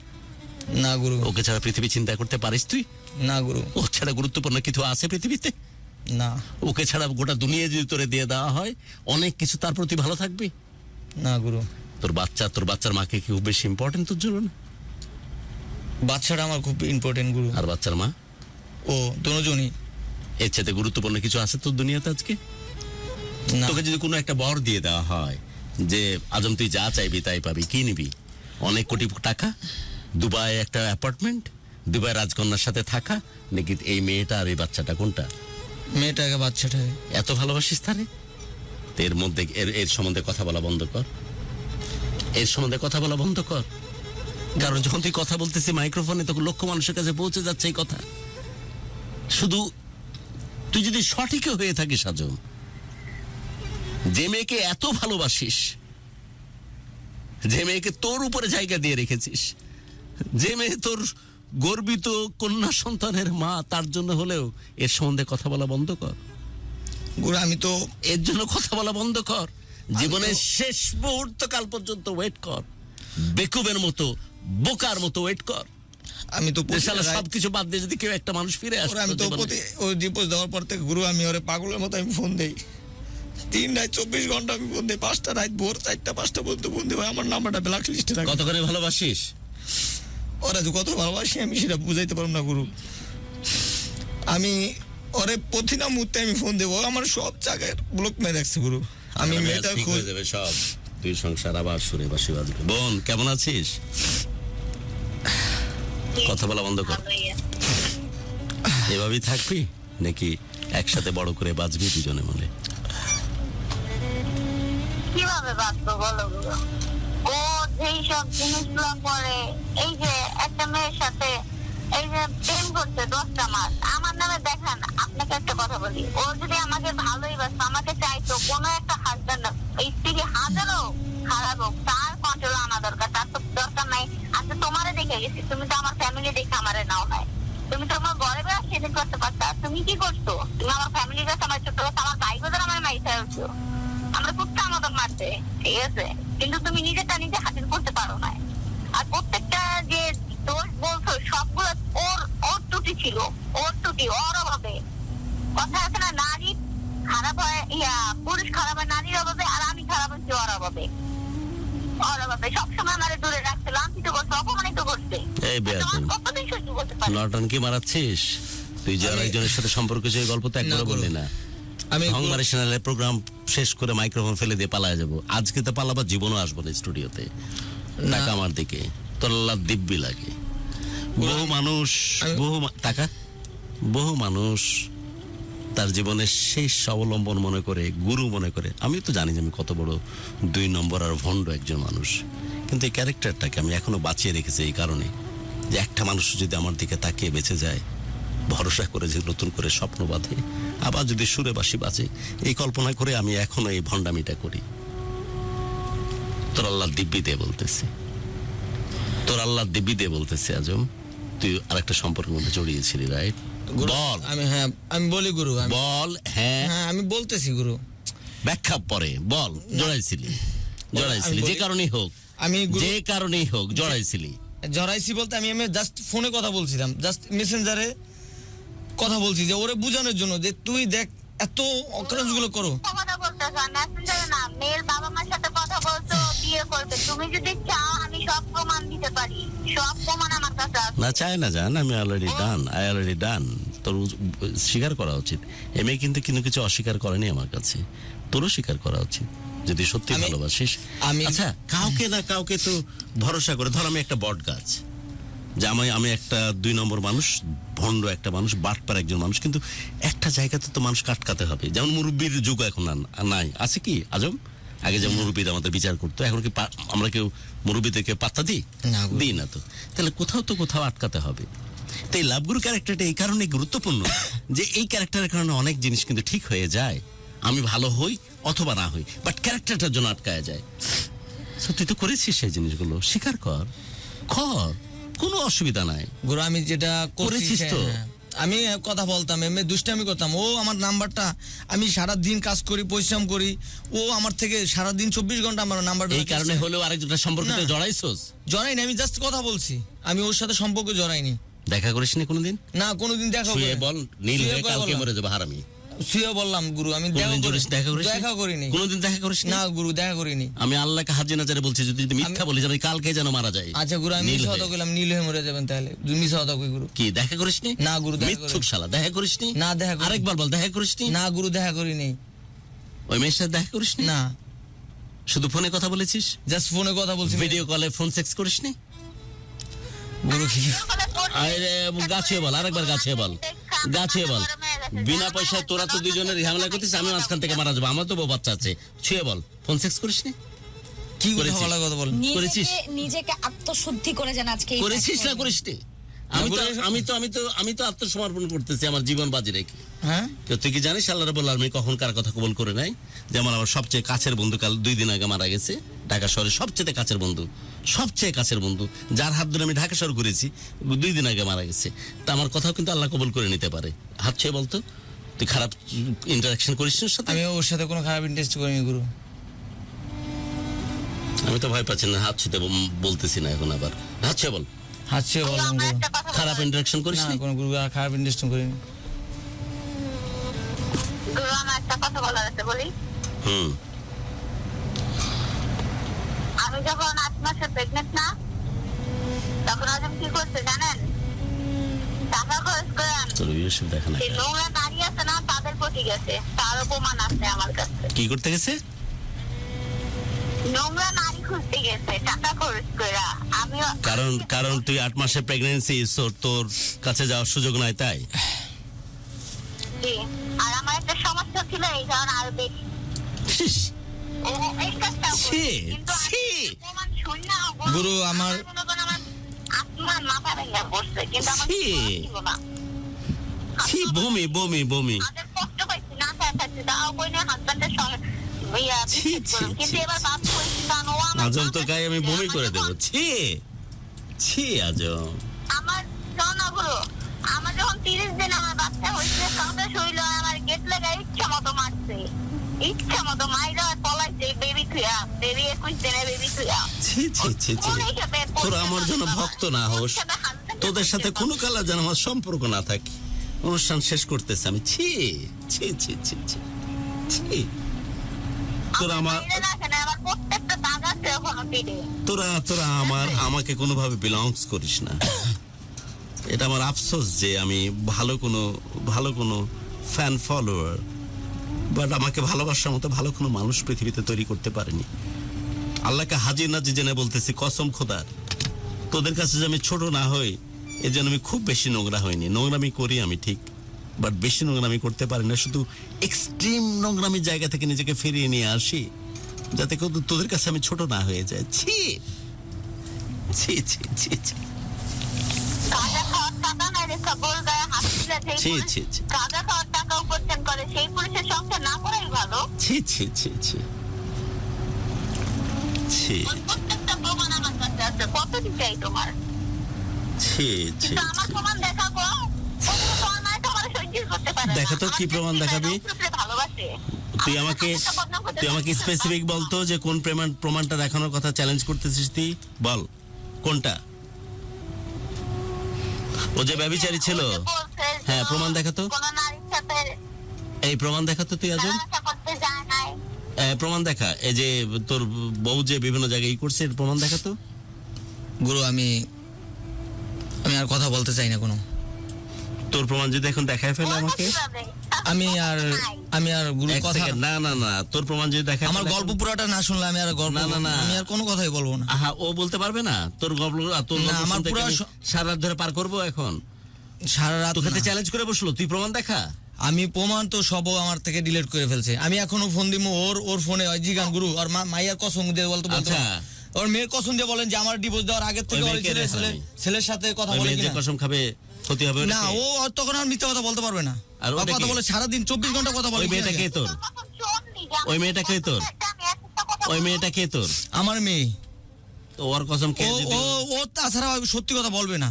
না গুরু, ওকে ছাড়া পৃথিবী চিন্তা করতে পারিস তুই? না গুরু, ও ছাড়া গুরুত্বপূর্ণ কিছু আছে পৃথিবীতে? না, ওকে ছাড়া গোটা দুনিয়া যদি তোরে দিয়ে দেওয়া হয়, অনেক কিছু তার প্রতি ভালো থাকবে। না গুরু। তোর বাচ্চার মাকে কি খুব বেশি ইম্পর্টেন্ট তোর জন্য? বাচ্চাটা আমার খুব ইম্পর্টেন্ট গুরু। আর বাচ্চার মা? ও দুজনই। এর চাইতে গুরুত্বপূর্ণ কিছু আছে তোর দুনিয়াতে আজকে? না, তোকে যদি কোনো একটা বর দিয়ে দেওয়া হয় যে আজম তুই যা চাইবি তাই পাবি, কি নিবি? অনেক কোটি টাকা, দুবাই একটা অ্যাপার্টমেন্ট, দুবাই রাজকন্যার সাথে থাকা, নাকি এই মেয়েটা আর এই বাচ্চাটা, কোনটা? মেয়েটাকে বাচ্চাটাকে। এত ভালোবাসিস তারে? তো এর মধ্যে এর সম্বন্ধে কথা বলা বন্ধ কর। এর সম্বন্ধে কথা বলা বন্ধ কর। কারণ যখন তুই কথা বলতেছিস মাইক্রোফোনে, তখন লক্ষ মানুষের কাছে পৌঁছে যাচ্ছে এই কথা। শুধু তুই যদি সঠিক হয়ে থাকিস আজম, যে মেয়েকে এত ভালোবাসিস, যে মেয়েকে তোর উপরে জায়গা দিয়ে রেখেছিস, যে মেয়ে তোর গর্বিত কন্যা সন্তানের মা, তার জন্য হলেও এর সম্বন্ধে কথা বলা বন্ধ কর। গুরু আমি তো এর জন্য কথা বলা বন্ধ কর। জীবনের শেষ মুহূর্তকাল পর্যন্ত ওয়েট কর, বেকুবের মতো, বোকার মতো ওয়েট কর। আমি তো শালা সবকিছু বাদ দিয়ে যদি কেউ একটা মানুষ ফিরে আসে, আমি তো ওই ডিপোজ দেওয়ার পর থেকে গুরু আমি ওরে পাগলের মতো আমি ফোন দেই, 3 রাত 24 ঘন্টা আমি ফোন দিই, 5টা রাত ভোর 4টা 5টা পর্যন্ত ফোন দিই। আমার নাম্বারটা ব্ল্যাক লিস্টে থাকে। কতখানি ভালোবাসিস ওরা যে কত ভালোবাসি আমি সেটা বুঝাইতে পারবো না গুরু। আমি ওরে প্রতিটা মুহূর্তে আমি ফোন দেবো, আমার সব জায়গায় ব্লক মেরে রাখছে গুরু। আমি মেয়েটা ঠিক হয়ে যাবে সব, তুই সংসার আবার সুরে বাসি বাজবে। বোন কেমন আছিস? কথা বলা বন্ধ কর। এভাবেই থাকবি নাকি একসাথে বড় করে বাজবি দুজনে মিলে? কিভাবে বাঁচবো বলো গুরু? ও যেই সব জিনিসগুলো করে, এই যে একটা মেয়ের সাথে এই যে প্রেম করছে 10টা মাস, আমার নামে দেখেন, আপনাকে একটা কথা বলি, ও যদি আমাকে ভালোই বাসতো, আমাকে চাইতো, কোনো একটা হাজবেন্ড স্ত্রী হাজারো খারাপ হোক, তার কন্ট্রোল আনা দরকার, তার তো দরকার নাই। আচ্ছা তোমারে দেখে গেছি, তুমি তো আমার ফ্যামিলি দেখে আমারে নাও নাই, তুমি তো আমার ঘরে বেড়া সেদিন করতে পারতা, তুমি কি করছো? তুমি আমার ফ্যামিলির কাছে, আমার ছোট আমার ভাই বোধ আমার মাইসা হচ্ছো, আমরা কুত্তা আমাদের মারছে, ঠিক আছে, কিন্তু তুমি নিজেরটা নিজে হাজির করতে পারো না। আর প্রত্যেকটা যে দোষ বলছো সবগুলো ওর ত্রুটি ছিল, ওর ত্রুটি, ওর অভাবে। কথা আছে না, নারী খারাপ হয়, পুরুষ খারাপ হয় নারীর অভাবে, আর আমি খারাপ হচ্ছি ওর অভাবে। ওর অভাবে সবসময় আমার দূরে রাখছে, লাঞ্ছিত করছে, অপমানিত করছে। এই বেয়াদব, কতদিন সহ্য করতে পারি? নটন কি মারাচ্ছিস তুই? যে আরেকজনের সাথে সম্পর্ক, সেই গল্প তো একবারও বললি না। আমি ঢংমারি চ্যানেলের প্রোগ্রাম শেষ করে মাইক্রোফোন ফেলে দিয়ে পালায় যাবো। আজকে তো পালাবার জীবনও আসবো না স্টুডিওতে। টাকা আমার দিকে তোল্লা দিব্যি লাগে। বহু মানুষ টাকা, বহু মানুষ তার জীবনের শেষ অবলম্বন মনে করে, গুরু মনে করে। আমি তো জানি যে আমি কত বড় 2 নম্বর আর ভণ্ড একজন মানুষ, কিন্তু এই ক্যারেক্টারটাকে আমি এখনো বাঁচিয়ে রেখেছি এই কারণে যে একটা মানুষ যদি আমার দিকে তাকিয়ে বেঁচে যায়, ভরসা করে যে নতুন করে স্বপ্ন বাঁধে, আবার যদি সুরে বাসি বাজে, এই কল্পনা করে আমি এখনো এই ভণ্ডামিটা করি। তোর আল্লাহ দিব্যি দিয়ে বলতেছে, তোর আল্লাহ দিব্যি দিয়ে বলতেছে, আজম তুই আরেকটা সম্পর্কের মধ্যে জড়িয়েছিলি, রাইট? বল। আমি বলি গুরু, বল। হ্যাঁ আমি বলতেছি গুরু, ব্যাখ্যা পরে বল। জড়াইছিলি যে কারণেই হোক, যে কারণেই হোক জড়াইছিলি। জড়াইছি বলতে আমি জাস্ট ফোনে কথা বলছিলাম, জাস্ট মেসেঞ্জারে কথা বলছি যে ওরে বোঝানোর জন্য যে তুই দেখ এত অকারেন্সগুলো করো। কথা বলতেছ মেসেঞ্জারে না, মেয়ের বাবা মার সাথে কথা বলছো, বিয়ে করবে। তুমি যদি চাও আমি সব প্রমাণ দিতে পারি, সব প্রমাণ আমার কাছে আছে। না চাই না জান, আমি অলরেডি ডান। তোর স্বীকার করা উচিত। এমএ কিন্তু কিছু অস্বীকার করেনি আমার কাছে, তোরও স্বীকার করা উচিত যদি সত্যি ভালোবাসিস। আচ্ছা, কাউকে না কাউকে তো ভরসা করে, ধর আমি একটা বট গাছ, যে আমি একটা 2 নম্বর মানুষ, ভণ্ড একটা মানুষ, বাটপার একজন মানুষ, কিন্তু একটা জায়গাতে তো মানুষ কাটকাতে হবে। যেমন মুরব্বীর যুগ এখন নাই, আছে কি আজম? আগে যেমন মুরব্বীরা আমাদের বিচার করতো, এখন কি আমরা কেউ মুরব্বীদেরকে পাত্তা দিই না তো? তাহলে কোথাও আটকাতে হবে। তো এই লাভগুরু ক্যারেক্টারটা এই কারণে গুরুত্বপূর্ণ যে এই ক্যারেক্টারের কারণে অনেক জিনিস কিন্তু ঠিক হয়ে যায়। আমি ভালো হই অথবা না হই, বাট ক্যারেক্টারটার জন্য আটকায় যায়। তুই তো করেছিস সেই জিনিসগুলো, স্বীকার কর, কোনো অসুবিধা নাই গুরু। আমি যেটা করেছিস তো, আমি কথা বলতাম, এমনি দুষ্টামি করতাম। ও আমার নাম্বারটা, আমি সারাদিন কাজ করি, পরিশ্রম করি, ও আমার থেকে সারাদিন 24 ঘন্টা আমার নাম্বারটা। এই কারণে হলেও আরেকজনের সম্পর্কে জড়াইছস? জড়াইনি, আমি জাস্ট কথা বলছি, আমি ওর সাথে সম্পর্ক জড়াইনি। দেখা করিসনি কোনোদিন? না, কোনোদিন দেখা শুয়ে বল, নীল হয়ে কালকে মরে যাবে হারামি। শুয়ে বললাম গুরু, আমি দেখা করিনি। কোনোদিন দেখা করিস না গুরু, দেখা করিনি। আমি আল্লাহকে হাজির নাজারে বলছি, যদি মিথ্যা বলিস আমি কালকে যেন মারা যাই। আচ্ছা গুরু, আমি মিথ্যা কথা কইলাম, নীল হয়ে মরে যাবেন, তাহলে মিথ্যা কথা কই গুরু? কি দেখা করিসনি? না গুরু, মিথ্যুক শালা, দেখা করিসনি? না, দেখা করিনি। আরেকবার বল, দেখা করিসনি? না গুরু, দেখা করিনি। ওই মেয়ের সাথে দেখা করিসনি? না। শুধু ফোনে কথা বলেছিস? জাস্ট ফোনে কথা বলছি। ভিডিও কলে ফোন সেক্স করিসনি? গুরু কি আরে গাছে বল, আরেকবার গাছে বল। বিনা পয়সায় তোরা তো দুজনের ঝামেলা করতিস, আমি মাঝখান থেকে মারা যাবো, আমার তো বউ বাচ্চা আছে। ছুঁয়ে বল, ফোন সেক্স করিসনি? কি কথা বল? করেছিস? নিজেকে আত্মশুদ্ধি করে যেন আজকে করেছিস না করিসনি? আমি তো আত্মসমর্পণ করতেছি আমার জীবন বাজি রেখে। হ্যাঁ, তুই কি জানিস আল্লাহ রাব্বুল আলামিন কখন কার কথা কবুল করে নাই? যেমন আমার সবচেয়ে কাছের বন্ধু কাল 2 দিন আগে মারা গেছে, ঢাকা শহরের সবচেয়ে কাছের বন্ধু, যার হাত ধরে আমি ঢাকা শহর ঘুরেছি, 2 দিন আগে মারা গেছে। তা আমার কথাও কিন্তু আল্লাহ কবুল করে নিতে পারে। হাত ছুঁয়ে বলতো, তুই খারাপ ইন্টারাকশন করিস না ওর সাথে? আমি ওর সাথে কোনো খারাপ ইন্টারেস্ট করিনি গুরু। আমি তো ভয় পাচ্ছি না, হাত ছুঁতে বলতেছি না এখন, আবার হাত ছুঁয়ে বল। হাত ছুঁয়ে গুরু, বললাম আমার গুরু। একটা কথা খারাপ বলো। ইন্টারাকশন করিস না না? কোনো গুরু আর খারাপ ইন্টারেস্ট করিনি। গুরু, আমার একটা কথা বলার আছে, বলি। হুম। আমি যখন 8 মাসে প্রেগনেন্ট না, তখন আজম কি করছে জানেন? টাকা খরচ করে তোর ইউসুফ দেখা না, সেই নোংরা নারী আছে না, তাদের প্রতি গেছে। তারও প্রমাণ আছে আমার কাছে। কি করতে গেছে? নোংরা নারী খুঁজতে গেছে টাকা খরচ করে। আমিও কারণ তুই 8 মাসে প্রেগন্যান্সি, তোর কাছে যাওয়ার সুযোগ নাই তাই? জি। আর আমার একটা সমস্যা ছিল, এই কারণে আরো বেশি ইস, এই কাজটা করছি। ছি, কিন্তু আমি ছি। প্রমাণ শুনি না, গুরু, আমার মনে করেন আমার আসমান মাথা ভেঙে পড়ছে, কিন্তু আমার ছি। কিছু ছিল না। ছি, বমি। তাদের কষ্ট পাইছি, না থাকছি, তাও কই না হাজবেন্ডের সঙ্গে ছি, ছি, কিন্তু ছি, এবার বাপ কইছি, কারণ ও আমার আজম তো বাপের গায়ে আমি ছেলে, বমি করে আমার দেবো। যখন- ছি আজম। আমার জনগুলো, আমার যখন 30 দিন আমার বাচ্চা হয়েছে, কাঁদে শরীর আমার গেট লাগায় ইচ্ছা মতো মারছে, ইচ্ছা মতো মাইরা পলাইছে। বেবি থুয়া, বেবি 21 দিনে বেবি থুয়া। ছি। তোরা আমার জন্য ভক্ত না হোস, তোদের সাথে কোনো কালা যেন আমার সম্পর্ক না থাকে। অনুষ্ঠান শেষ করতেছে আমি। ছি। তোরা আমাকে কোনোভাবে বিলংস করিস না। এটা আমার আফসোস যে আমি ভালো কোনো ফ্যান ফলোয়ার, বাট আমাকে ভালোবাসার মতো ভালো কোনো মানুষ পৃথিবীতে তৈরি করতে পারেনি। আল্লাহকে হাজির নাজির জেনে বলতেছি, কসম খোদার, তোদের কাছে যে আমি ছোট না হই এই জন্য আমি খুব বেশি নোংরা হইনি। নোংরামি করি আমি ঠিক, বাট বেশি নোংরামি করতে পারি না। শুধু এক্সট্রিম নোংরামির জায়গা থেকে নিজেকে ফিরিয়ে নিয়ে আসি, যাতে তোদের কাছে আমি ছোট না হয়ে যায়। ছি। দেখা তো, কি প্রমাণ দেখাবি? তুই আমাকে স্পেসিফিক বলতো যে কোন প্রমাণটা দেখানোর কথা চ্যালেঞ্জ করতেছিস তুই, বল কোনটা? ও যে ব্যভিচারী ছিল, হ্যাঁ প্রমাণ দেখাতো। এই প্রমাণ দেখাতো তুই আজম, প্রমাণ দেখা। এই যে তোর বউ যে বিভিন্ন জায়গায় করছে, এর প্রমাণ দেখাতো। গুরু, আমি আর কথা বলতে চাই না কোনো। তোর প্রমাণ যদি এখন দেখায় ফেলে আমাকে, আমি আর গুরু কথা না, তোর প্রমাণ যদি দেখায়, আমার গল্প পুরোটা না শুনলে আমি আর গল্প না, আমি আর কোনো কথাই বলবো না। ও বলতে পারবে না তোর গল্প? আমার পুরো সারা রাত ধরে পার করবো এখন? সারা রাত তোকে চ্যালেঞ্জ করে বসলো, তুই প্রমাণ দেখা। আমি প্রমাণ তো সব আমার থেকে ডিলিট করে ফেলছে। আমি এখনো ফোন দিব ওর ফোনে, জিগান গুরু আর মাইয়ার কসম দিয়ে বলতে ওর মেয়ের কসম দিয়ে বলেন যে আমার ডিভোর্স দেওয়ার আগের থেকে ছেলের সাথে কথা বলে কিনা। কসম খাবে, ক্ষতি হবে না। ও তখন আর মিথ্যা কথা বলতে পারবে না। আর কথা বলে সারাদিন 24 ঘন্টা কথা বলে। ওই মেয়েটা কে তোর? আমার মেয়ে। তো ওর কসম কে? ও তাছাড়া সত্যি কথা বলবে না।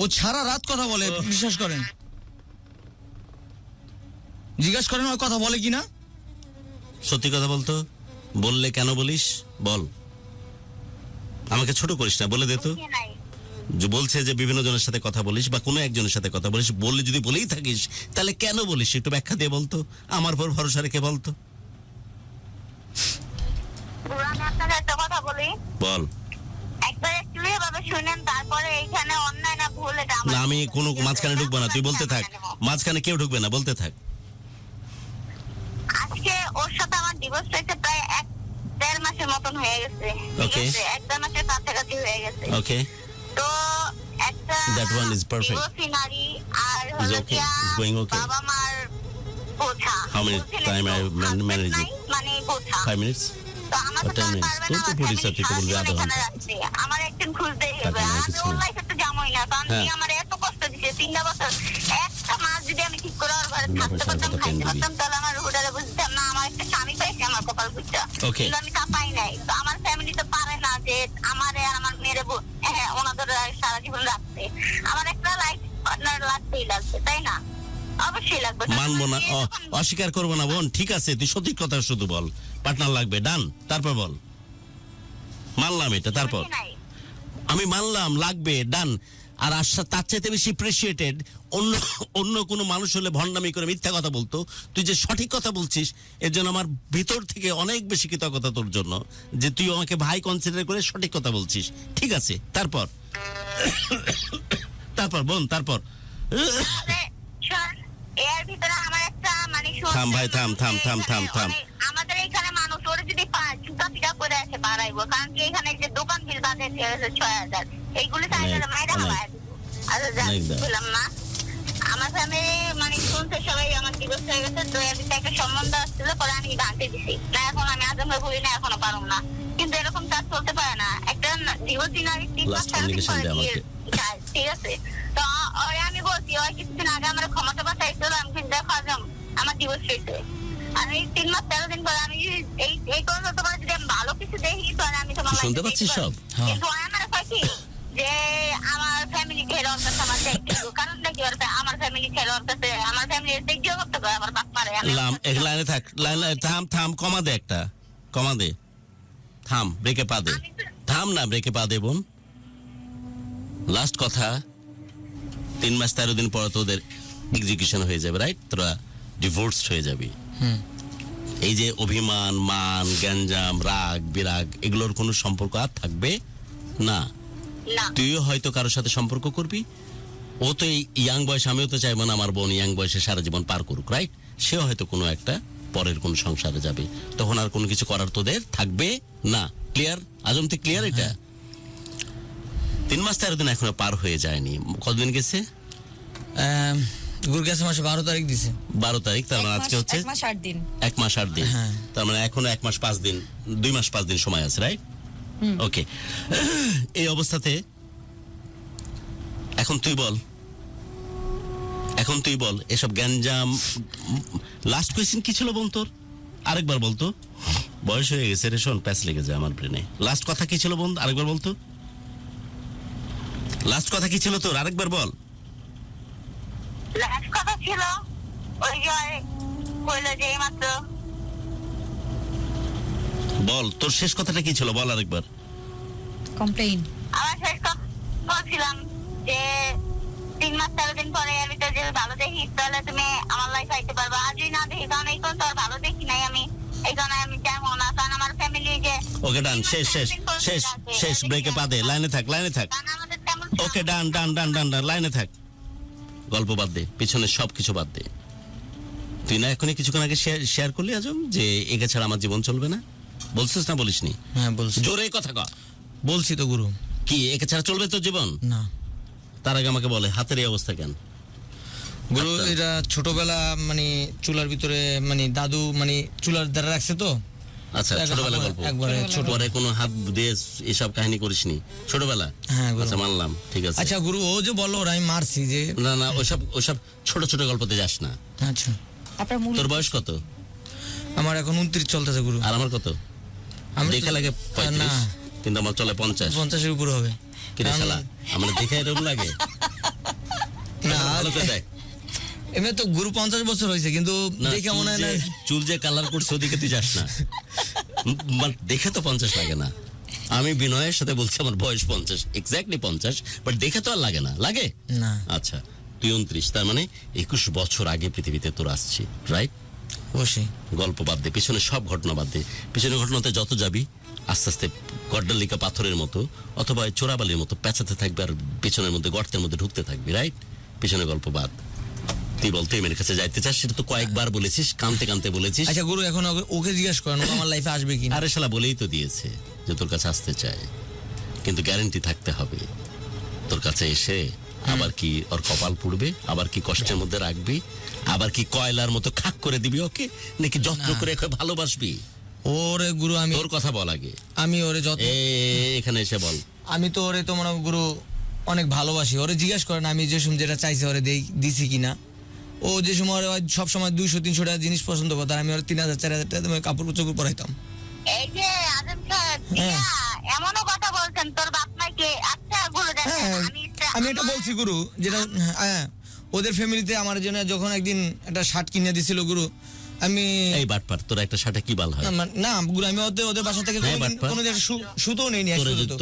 ও সারা রাত কথা বলে, বিশ্বাস করেন। জিজ্ঞাসা করেন ওর কথা বলে কিনা। সত্যি কথা বলতো, বললে কেন বলিস বল, আমাকে ছোট করিস না, বলে দে তো। যে বলছে যে বিভিন্ন জনের সাথে কথা বলিস বা কোনো একজনের সাথে কথা বলিস, বললে যদি বলেই থাকিস তাহলে কেন বলিস, একটু ব্যাখ্যা দিয়ে বলতো, আমার পর ভরসা রেখে বলতো। একটা কথা বলি, বল। একবার একটু এভাবে শুনেন, তারপরে এইখানে অন্যায় না ভুল এটা না, আমি কোনো মাঝখানে ঢুকবো না, তুই বলতে থাক। মাঝখানে কেউ ঢুকবে না, বলতে থাক। আজকে ওর সাথে আমার ডিভোর্স হয়েছে প্রায় 1-1.5 মাসের মতন হয়ে গেছে। ঠিক আছে, 1-1.5 মাসের কাছাকাছি হয়ে গেছে। ওকে, তো একটা that one is perfect. Divorcee নারী আর It's okay. It's going okay. বাবা মার বোঝা। How many time I manage it? মানে বোঝা 5 minutes? তো আমার Or 10 minutes? পারবে না, তোর তো পরিচয়, তুই তো বলবি আধা ঘন্টা। আমার একদিন খুঁজতেই হবে। টাকা নাই, আমি কিছু ওর নাই। লাইফে তো জানোই না, কারণ হ্যাঁ। তুই আমার এত কষ্ট দিছে 3 বছর। একটা মাস যদি আমি ঠিক করে ওর ঘরে না, থাকতে পয়সা পারতাম, কথা খাইতে পেন দিবি। পারতাম, তাহলে আমার হুডারে বুঝতাম না আমার একটা স্বামী পাইছে, আমার কপাল বুঝতা। Okay. কিন্তু আমি তা পাই নাই। তো আমার আমারে আর আমার মেয়ের হ্যাঁ ওনাদের সারা জীবন রাখতে আমার একটা লাইফ পার্টনার লাগতেই লাগবে, তাই না? অবশ্যই লাগবে। মানবো না, অস্বীকার করবো না বোন, ঠিক আছে তুই সঠিক কথা শুধু বল, পার্টনার লাগবে, ডান, তারপর বল। মানলাম এটা, তারপর আমি মানলাম লাগবে, ডান। আর আশ্বাস তার চাইতে বেশি প্রেসিয়েটেড অন্য অন্য কোনো মানুষ হলে ভণ্ডামি করে মিথ্যা কথা বলতো, তুই যে সঠিক কথা বলছিস এর জন্য আমার ভিতর থেকে অনেক বেশি কৃতজ্ঞতা তোর জন্য, যে তুই আমাকে ভাই কনসিডার করে সঠিক কথা বলছিস। ঠিক আছে, তারপর তারপর বোন, তারপর এর ভিতরে আমার একটা মানে থাম ভাই, থাম থাম থাম থাম থাম। আমাদের এখানে মানুষ ওরা যদি পায় জুতা পিটা করে আসে বাড়াইবো, কারণ কি এখানে যে দোকান বিল বাদে 6,000 এইগুলো চাইলে মাইরা হাওয়ায় দিব। আচ্ছা বললাম না আমার ফ্যামিলি মানে শুনতে সবাই আমার ডিভোর্স হয়ে গেছে, তো এর ভিতরে একটা সম্বন্ধ আসছিল, পরে আমি ভাঙতে দিছি না। এখন আমি আজমে বলি না, এখনো পারুম না, কিন্তু এরকম কাজ চলতে পারে না। একটা ডিভোর্স দিনারি 3 মাস ঠিক আছে, তো ওরে আমি বলছি ওই কিছুদিন আগে আমার ক্ষমতা বাঁচাইছিল, আমি কিন্তু দেখো আজম আমার ডিভোর্স হয়েছে। আমি 3 মাস 13 দিন পরে আমি এই কথা তোমার যদি আমি ভালো কিছু দেখি তো আমি তোমার শুনতে পাচ্ছিস সব, কিন্তু আমার কয় কি যে আমার ফ্যামিলি ছেড়ে ওর কাছে আমার দেখতে, কারণ দেখি আমার ফ্যামিলি ছেড়ে ওর কাছে আমার ফ্যামিলি দেখতে করতে পারে আমার বাপ মারে। এক লাইনে থাক, লাইনে থাম থাম, কমা দে, একটা কমা দে, থাম, ব্রেকে পা দে, থাম না, ব্রেকে পা দে বোন। লাস্ট কথা, 3 মাস 13 দিন পর তোদের এক্সিকিউশন হয়ে যাবে, রাইট? তোরা ডিভোর্সড হয়ে যাবি। এই যে অভিমান, মান, গ্যাঞ্জাম, রাগ বিরাগ এগুলোর কোনো সম্পর্ক আর থাকবে না। তুইও হয়তো কারোর সাথে সম্পর্ক করবি, ও তো এই ইয়াং বয়স, আমিও তো চাইবো না আমার বোন ইয়াং বয়সে সারা জীবন পার করুক, রাইট? সেও হয়তো কোনো একটা পরের কোন সংসারে যাবে, তখন আর কোনো কিছু করার তোদের থাকবে না। ক্লিয়ার আজম, তুই ক্লিয়ার? এটা 3 মাস 13 দিন এখনো পার হয়ে যায়নি, কতদিন গেছে? গুরু গেছে মাসে 12 তারিখ দিছে। 12 তারিখ, তার মানে আজকে হচ্ছে 1 মাস 8 দিন। 1 মাস 8 দিন, তার মানে এখনো 1 মাস 5 দিন, 2 মাস 5 দিন সময় আছে, রাইট? ওকে, এই অবস্থাতে এখন তুই বল এসব গ্যাঞ্জাম। লাস্ট কোয়েশ্চেন কি ছিল বোন তোর? আরেকবার বলতো, বয়স হয়ে গেছে রে, শোন প্যাচ লেগে যায় আমার ব্রেনে। লাস্ট কথা কি ছিল বোন? আরেকবার বলতো, লাস্ট কথা কি ছিল তোর? আরেকবার বল। লাস্ট কথা ছিল ওই যে কইলো যে মাত্র। বল তোর শেষ কথাটা কি ছিল, বল আরেকবার। কমপ্লেইন। আমার শেষ কথা বলছিলাম যে 3 মাস 13 দিন পরে আমি তো যদি ভালো দেখি তাহলে তুমি আমার লাইফ আইতে পারবা, আজই না দেখি, কারণ এই কোন তো আর ভালো দেখি নাই আমি, এই কারণে আমি চাইবো না, কারণ আমার ফ্যামিলি যে। ওকে ডান, শেষ শেষ শেষ শেষ, ব্রেকে পা দে, লাইনে থাক, লাইনে থাক। ওকে ডান ডান ডান ডান ডান, লাইনে থাক। গল্প বাদ দে, পিছনে সব কিছু বাদ দে। তুই না এখনই কিছুক্ষণ আগে শেয়ার করলি আজম যে একে ছাড়া আমার জীবন চলবে না, বলছিস না বলিসনি? হ্যাঁ বলছি। জোরে কথা কর। বলছি তো গুরু। কি একে ছাড়া চলবে তোর জীবন? না। তার আগে আমাকে বলে হাতের এই অবস্থা কেন? গুরু এটা ছোটবেলা মানে চুলার ভিতরে মানে দাদু মানে চুলার দ্বারা রাখছে তো। আচ্ছা, ছোটবেলা গল্প, একবারে ছোট। পরে কোনো হাত দিয়ে এসব কাহিনী করিসনি ছোটবেলা? হ্যাঁ গুরু। আচ্ছা মানলাম, ঠিক আছে। আচ্ছা গুরু, ও যে বললো ওরা আমি মারছি যে। না না, ওসব ছোট ছোট গল্পতে যাস না। আচ্ছা, আপনার মূল তোর বয়স কত? আমার এখন 29 চলতেছে গুরু। আর আমার কত? আমি দেখে লাগে 35, কিন্তু আমার চলে 50। 50 এর উপরে হবে। কিরে শালা, আমার দেখে এরকম লাগে না? ভালো করে দেখ। এমনি তো গুরু 50 বছর হয়েছে, কিন্তু দেখে মনে হয় না। চুল যে কালার করছে ওদিকে তুই যাস না, দেখে তো 50 লাগে না। আমি বিনয়ের সাথে বলছি আমার বয়স 50, এক্স্যাক্টলি 50, বাট দেখে তো আর লাগে না, লাগে না। আচ্ছা তুই 29, তার মানে 21 বছর আগে পৃথিবীতে তোর আসছি, রাইট? অবশ্যই। গল্প বাদ দে, পিছনে সব ঘটনা বাদ দে। পিছনে ঘটনাতে যত যাবি আস্তে আস্তে গড্ডালিকা পাথরের মতো অথবা চোরাবালির মতো পেঁচাতে থাকবে, আর পিছনের মধ্যে গর্তের মধ্যে ঢুকতে থাকবি, রাইট? পিছনে গল্প বাদ। তুই বলতে মেয়ের কাছে যাইতে চাস, সেটা তো কয়েকবার বলেছিস, কানতে কানতে বলেছিস। আচ্ছা গুরু, এখন ওকে জিজ্ঞেস করেন ও আমার লাইফে আসবে কি না। আরে শালা বলেই তো দিয়েছে যে তোর কাছে আসতে চায়, কিন্তু গ্যারান্টি থাকতে হবে। তোর কাছে এসে আবার কি ওর কপাল পুড়বে, আবার কি কষ্টের মধ্যে রাখবি, আবার কি কয়লার মতো খাক করে দিবি ওকে, নাকি যত্ন করে ভালোবাসবি? ওরে গুরু আমি তোর কথা বল আগে। আমি ওরে যত্ন, এখানে এসে বল। আমি তো ওরে তো মনে গুরু অনেক ভালোবাসি। ওরে জিজ্ঞেস করেন আমি যে সময় যেটা চাইছে ওরে দিছি কিনা। ও যে সময় সব সময় 200-300 টাকা জিনিস পছন্দ করতাম, আমি ওর 3000-4000 টাকা কাপড় চোপড় পরাইতাম। এই যে আজম সাহেব এমনও কথা বলছেন তোর বাপ মা কে? আচ্ছা গুরু দেখেন, হ্যাঁ আমি এটা বলছি গুরু, যেটা হ্যাঁ ওদের ফ্যামিলিতে আমার জন্য যখন একদিন একটা শার্ট কিনে দিছিল গুরু, আমি এই বাটপার, তোর একটা শার্টে কি বাল হয়? না গুরু, আমি ওদের বাসা থেকে হ্যাঁ, বাটপার। কোনো সুতো নেই নিয়ে আসছিল তো।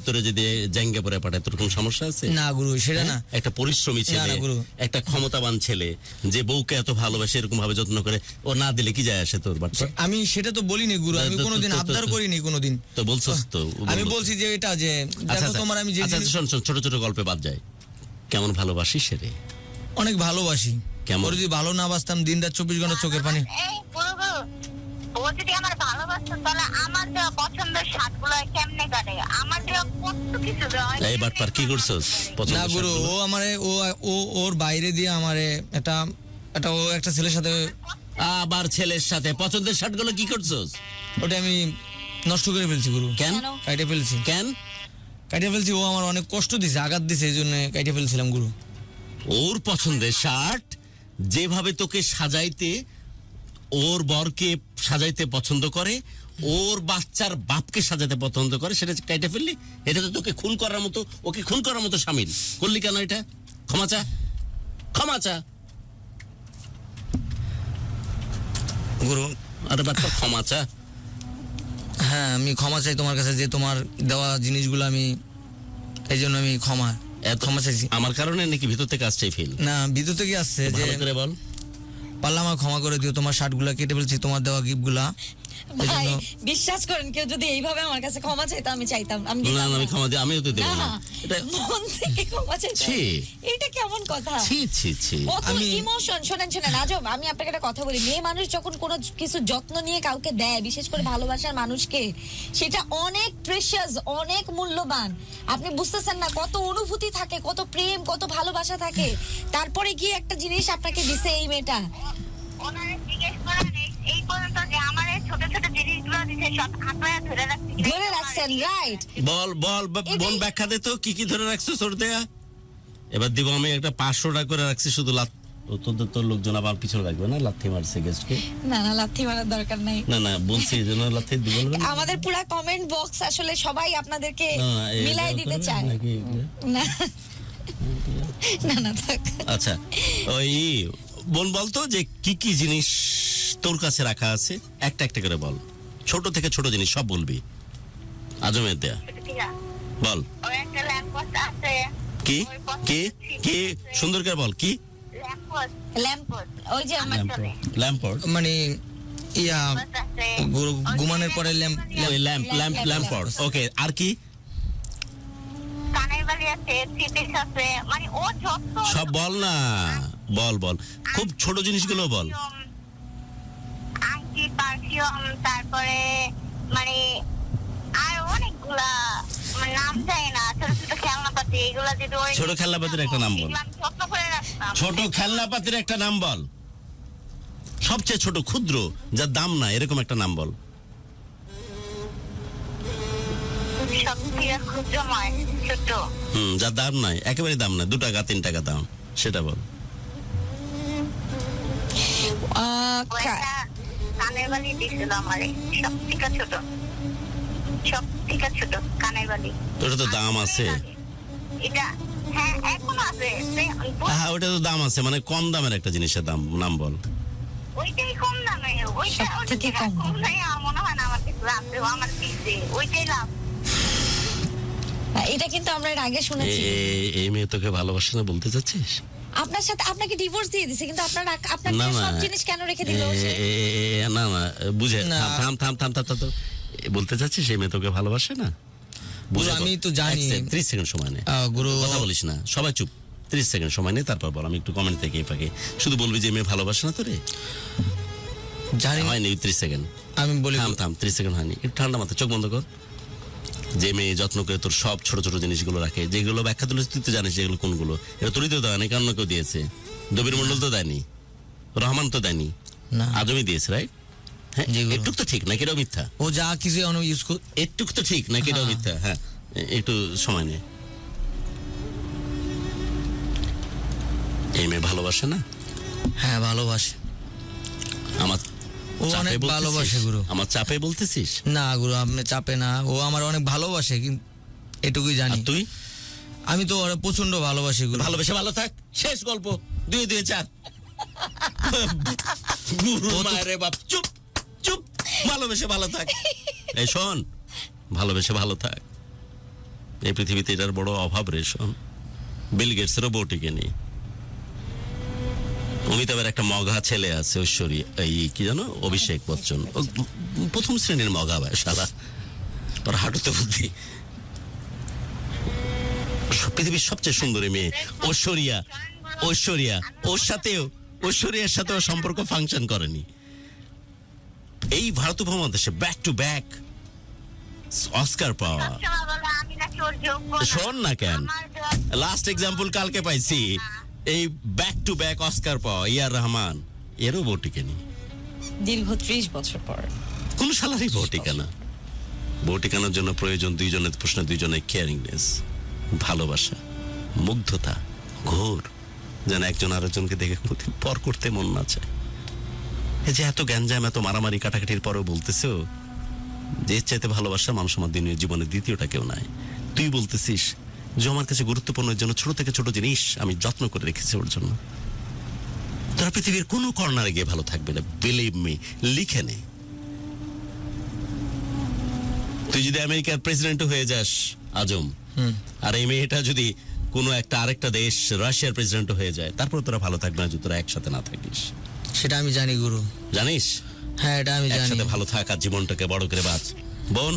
তোরে যদি জাঙ্গা পরে পাঠায় তোর কোনো সমস্যা আছে? না গুরু সেটা না, একটা পরিশ্রমী ছেলে, না, গুরু। একটা ক্ষমতাবান ছেলে যে বউকে এত ভালোবাসে, এরকম ভাবে যত্ন করে, ও না দিলে কি যায় আসে তোর বাটপার? আমি সেটা তো বলিনি গুরু, আমি কোনোদিন আবদার করিনি কোনোদিন। তো বলছস তো, আমি বলছি যে এটা যে দেখো তোমার আমি যে জিনিস শোন ছোট ছোট গল্পে বাদ যায়, কেমন ভালোবাসিস রে? অনেক ভালোবাসি। কেমন? ওর যদি ভালো না বাসতাম দিন রাত 24 ঘন্টা চোখের পানি। এই গুরু গুরু, ও যদি আমার ভালোবাসতো তাহলে আমার দেওয়া পছন্দের শার্টগুলো কেমনে কাটে? আমার দেওয়া কত কিছু দেওয়া হয়। এই বাটপার কি করছস? না পছন্দের গুরু, শার্টগুলো? ও আমারে ওর বাইরে দিয়ে আমারে ও একটা ছেলের সাথে, আবার ছেলের সাথে পছন্দের শার্টগুলো কি করছস? ওটা আমি নষ্ট করে ফেলছি গুরু। কেন? কেন? কাইটে ফেলছি। কেন? কাইটে ফেলছি, ও আমার অনেক কষ্ট দিছে, আঘাত দিছে, এই জন্য কাইটে ফেলছিলাম গুরু। ওর পছন্দের শার্ট যেভাবে তোকে সাজাইতে, ওর বরকে সাজাইতে পছন্দ করে, ওর বাচ্চার বাপকে সাজাতে পছন্দ করে, সেটা কাইটে ফেললি? এটা তো তোকে খুন করার মতো, ওকে খুন করার মতো শামিল করলি কেন? এটা ক্ষমা চা, ক্ষমা চা। গুরু আরে বাচ্চা ক্ষমা চা। হ্যাঁ আমি ক্ষমা চাই তোমার কাছে, যে তোমার দেওয়া জিনিসগুলো আমি, এই জন্য আমি ক্ষমা চাইছি। আমার কারণে নাকি ভিতর থেকে আসছে ফিল? না ভিতর থেকে আসছে যে ভালো করে বল। পারলে আমার ক্ষমা করে দিও, তোমার শার্টগুলো কেটে ফেলছি, তোমার দেওয়া গিফটগুলা। এই ভাই জন্য বিশ্বাস করেন, কেউ যদি এইভাবে আমার কাছে ক্ষমা চাইতো আমি চাইতাম, আমি না দিতাম না, আমি না। ক্ষমা দিই, আমিও তো দেবো না। না, এটা মন থেকে ক্ষমা চাইতাম। ছি। এটা কেমন কথা? ছি ছি ছি। কত আমি- ইমোশন। শোনেন আজব, আমি আপনাকে একটা কথা বলি, মেয়ে মানুষ যখন কোনো কিছু যত্ন নিয়ে কাউকে দেয়, বিশেষ করে ভালোবাসার মানুষকে, সেটা অনেক প্রেশাস, অনেক মূল্যবান। আপনি বুঝতেছেন না কত অনুভূতি থাকে, কত প্রেম, কত ভালোবাসা থাকে, তারপরে গিয়ে একটা জিনিস আপনাকে দিছে এই মেয়েটা। ওনারা জিজ্ঞেস করেন এই পর্যন্ত যে আমার এই ছোট ছোট জিনিসগুলো দিছে সব হাতে ধরে রাখছি। ধরে রাখছেন, রাইট? বল বল বোন, ব্যাখ্যা দে তো কি কি ধরে রাখছো তোর দেয়া। এবার দিব আমি একটা 500 টাকা করে রাখছি শুধু লাত। তোর লোকজন আবার পিছনে রাখবে না, লাথি মারছে গেস্টকে। না লাথি মারার দরকার নাই। না বলছি এই জন্য লাথি দিব বলবেন না? আমাদের পুরো কমেন্ট বক্স আসলে সবাই আপনাদেরকে না, মিলাই এগুলো দিতে করবে চায় নাকি এগুলো? না থাক। আচ্ছা ওই বোন বলতো যে কি কি জিনিস তোর কাছে রাখা আছে, একটা একটা করে বল। ছোট থেকে ছোট জিনিস সব বলবি। আজমের দেয়া বল। ওই একটা ল্যাম্পপোস্ট আছে। কি ওই পথে কি কি সুন্দর করে বল। কি ল্যাম্পপোস্ট ওই যে আমার ল্যাম্পোর্ড? মানে ইয়া আছে। ঘুমানোর পরে ওই ল্যাম্পোর্ড। ওকে, আর কি? কানের বালি আছে, চিপিস আছে, মানে ও যত সব বল না, বল খুব ছোট জিনিসগুলো বল। আংটি, পারফিউম, তারপরে মানে আর অনেকগুলা মানে নাম জানি না, ছোট ছোট খেলনাপাতি, এগুলা যদি ওই ছোট খেলনাপাতির একটা নাম বল। এগুলো আমি যত্ন করে রাখতাম। ছোট খেলনাপাতির একটা নাম বল। সবচেয়ে ছোট, ক্ষুদ্র, যার দাম না, এরকম একটা নাম বল। সব থেকে ক্ষুদ্রময়, ছোট। যার দাম নাই, একেবারে দাম নাই, 2 টাকা 3 টাকা দাম, সেটা বল। ও একটা কানের বালি দিছিল আমারে, সব থেকে ছোট, সব থেকে ছোট কানের বালি। তোর তো দাম আছে। এটা হ্যাঁ এখনো আছে। হ্যাঁ ওটা তো দাম আছে, মানে কম দামের একটা জিনিসের নাম বল। ওইটাই কম দামে, ওইটা সব থেকে কম দামে। কম নাই, আমার মনে হয় না আমার কিছু আছে, আমার পিছে ওইটাই লাভ। এটা কিন্তু আমরা এর আগে শুনেছি। এই মেয়ে তোকে ভালোবাসে না বলতে চাচ্ছিস? আপনার সাথে আপনাকে ডিভোর্স দিয়ে দিয়েছে, কিন্তু আপনাকে না সব জিনিস কেন রেখে দিল? না বুঝে না। থাম বলতে চাচ্ছিস এই মেয়ে তোকে ভালোবাসে না? বুঝে আমি তো জানি। 30 সেকেন্ড সময় নে, গুরু কথা বলিস না, সবাই চুপ। 30 সেকেন্ড সময় নে, তারপর বল। আমি একটু কমেন্ট থেকে ফাঁকে শুধু বলবি যে মেয়ে ভালোবাসে না তোরে। জানি হয়নি 30 সেকেন্ড। আমি বলি থাম 30 সেকেন্ড হয়নি। একটু ঠান্ডা মাথায় চোখ বন্ধ কর। যে মেয়ে যত্ন করে তোর সব ছোট ছোট জিনিসগুলো রাখে, যেগুলো ব্যাখ্যা দিলে তুই তো জানিস যেগুলো কোনগুলো। এটা তোরই তো দেয় না, অন্য কেউ দিয়েছে। দবির মন্ডল তো দেয়নি, রহমান তো দেয়নি, না আজমি দিয়েছে, রাইট? হ্যাঁ, যেগুলো- একটু তো ঠিক নাকি এটাও মিথ্যা? ও যা কিছু ইউজ একটু তো ঠিক নাকি এটাও হ্যাঁ। মিথ্যা? হ্যাঁ, একটু সময় নে। এই মেয়ে ভালোবাসে না? হ্যাঁ ভালোবাসে। আমার ও চাপে অনেক বলতেছিস? ভালোবাসে গুরু। আমার চাপে বলতেছিস? না গুরু, আপনি চাপে না, ও আমার অনেক ভালোবাসে, কিন্তু এটুকুই আর জানি। তুই? আমি তো ওরে প্রচন্ড ভালোবাসি গুরু। ভালোবেসে ভালো থাক, শেষ গল্প। 2 2 4 গুরু মারে বাপ, চুপ চুপ, ভালোবেসে ভালো থাক। এই শোন, ভালোবেসে ভালো থাক। এই পৃথিবীতে এটার বড় অভাব রে শোন। বিল গেটসেরও বউটিকে নেই। অমিতাভের একটা মগা ছেলে আছে, ঐশ্বরী, এই কি জানো, অভিষেক বচ্চন। ও প্রথম শ্রেণীর মগা ভাই সারা, ওর হাঁটুতে বুদ্ধি। পৃথিবীর সবচেয়ে সুন্দরী মেয়ে ঐশ্বরিয়া। ঐশ্বরিয়ার সাথেও সম্পর্ক ফাংশন করেনি। এই ভারত উপমহাদেশে ব্যাক টু ব্যাক অস্কার পাওয়া। সবসময় বলে আমি নাকি ওর যোগ্য না। শোন না কেন, আমার যোগ্য- লাস্ট এক্সাম্পল কালকে পাইছি, এই ব্যাক টু ব্যাক অস্কার পাওয়া ইয়ার রহমান, এরও বউটিকে নি। দীর্ঘ 30 বছর পর। কোন সালারই বউটিকানা। বউটিকানার জন্য প্রয়োজন দুইজনের প্রশ্ন, দুইজনের কেয়ারিংনেস, ভালোবাসা, মুগ্ধতা, ঘোর, যেন একজন আরেকজনকে দেখে কোনোদিন পর করতে মন না চায়। এই যে এত গ্যাঞ্জাম, এত মারামারি কাটাকাটির পরেও বলতেছো যে এর চাইতে ভালোবাসা মানুষ আমার দিনের জীবনে দ্বিতীয়টা কেউ নাই। তুই বলতেছিস যে আমার কাছে গুরুত্বপূর্ণ, এর জন্য ছোট থেকে ছোট জিনিস আমি যত্ন করে রেখেছি ওর জন্য। তোরা পৃথিবীর কোনো কর্নারে গিয়ে ভালো থাকবে না, বিলিভ মি, লিখে নে। তুই যদি আমেরিকার প্রেসিডেন্ট হয়ে যাস আজম, আর এই মেয়েটা যদি কোনো একটা আরেকটা দেশ রাশিয়ার প্রেসিডেন্ট হয়ে যায়, তারপর তোরা ভালো থাকবে না যদি তোরা একসাথে না থাকিস। সেটা আমি জানি গুরু। জানিস? হ্যাঁ, এটা আমি জানি। একসাথে ভালো থাক আর জীবনটাকে বড় করে বাঁচ। বোন,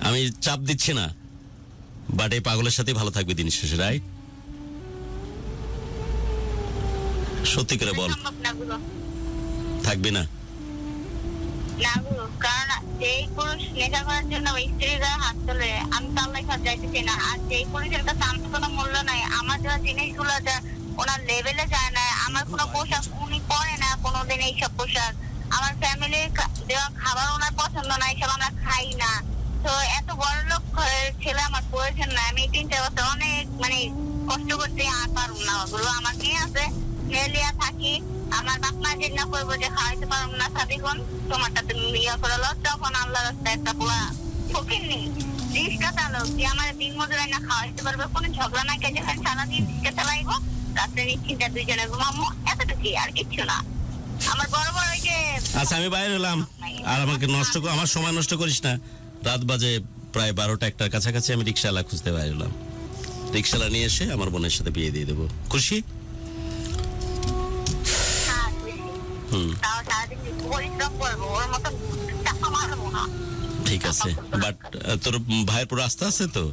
আমি চাপ দিচ্ছি না, বাট এই পাগলের সাথে ভালো থাকবে দিন শেষে, রাইট? সত্যি করে বল, সম্ভব না গুরু। থাকবি না? না গুরু, কারণ যেই পুরুষ নেশা করার জন্য ওই স্ত্রীর গায়ে হাত তোলে, আমি তো আল্লাহর কাছে যাইতেছি না। আর যেই পুরুষের কাছে আমার কোনো মূল্য নাই, আমার দেওয়া জিনিসগুলো যা ওনার লেভেলে যায় না, আমার কোনো পোশাক উনি পরে না কোনোদিন এইসব পোশাক, আমার ফ্যামিলির দেওয়া খাবার ওনার পছন্দ না, এইসব আমরা খাই না। তো এত বড় লোক ছেলে আমার প্রয়োজন না। আমি 3 বছর অনেক মানে কষ্ট করতে আর পারুম না গুরু। আমার মেয়ে আছে, মেলিয়া থাকি, আমার বাপ মা যে না করবো যে খাওয়াইতে পারবো না, সাবিগুন তোমারটা তুমি ইয়া করে লো, তখন আল্লাহ রাস্তায় একটা পোলা ফকির নেই রিক্সা চালক যে আমার দিন মজুরাই না খাওয়াইতে পারবে, কোনো ঝগড়া না, কে যেখানে সারাদিন রিক্সা চালাইবো, রাত্রে নিশ্চিন্তা 2 জনে ঘুমাবো, এতটুকুই, আর কিচ্ছু না। আমার বড় বড় ওই যে আচ্ছা, আমি বাইরে এলাম, আর আমাকে আমার সময় নষ্ট করিস না। রাত বাজে প্রায় 12টা 1টার কাছাকাছি, আমি রিক্সাওয়ালা খুঁজতে বাইরে এলাম। রিক্সাওয়ালা নিয়ে এসে আমার বোনের সাথে বিয়ে দিয়ে দেবো। খুশি? তাও সারাদিন পরিশ্রম করবো, ওর মতো টাকা মারবো না। ঠিক আছে, বাট তোর ভাইয়ের পুরো রাস্তা আছে তো।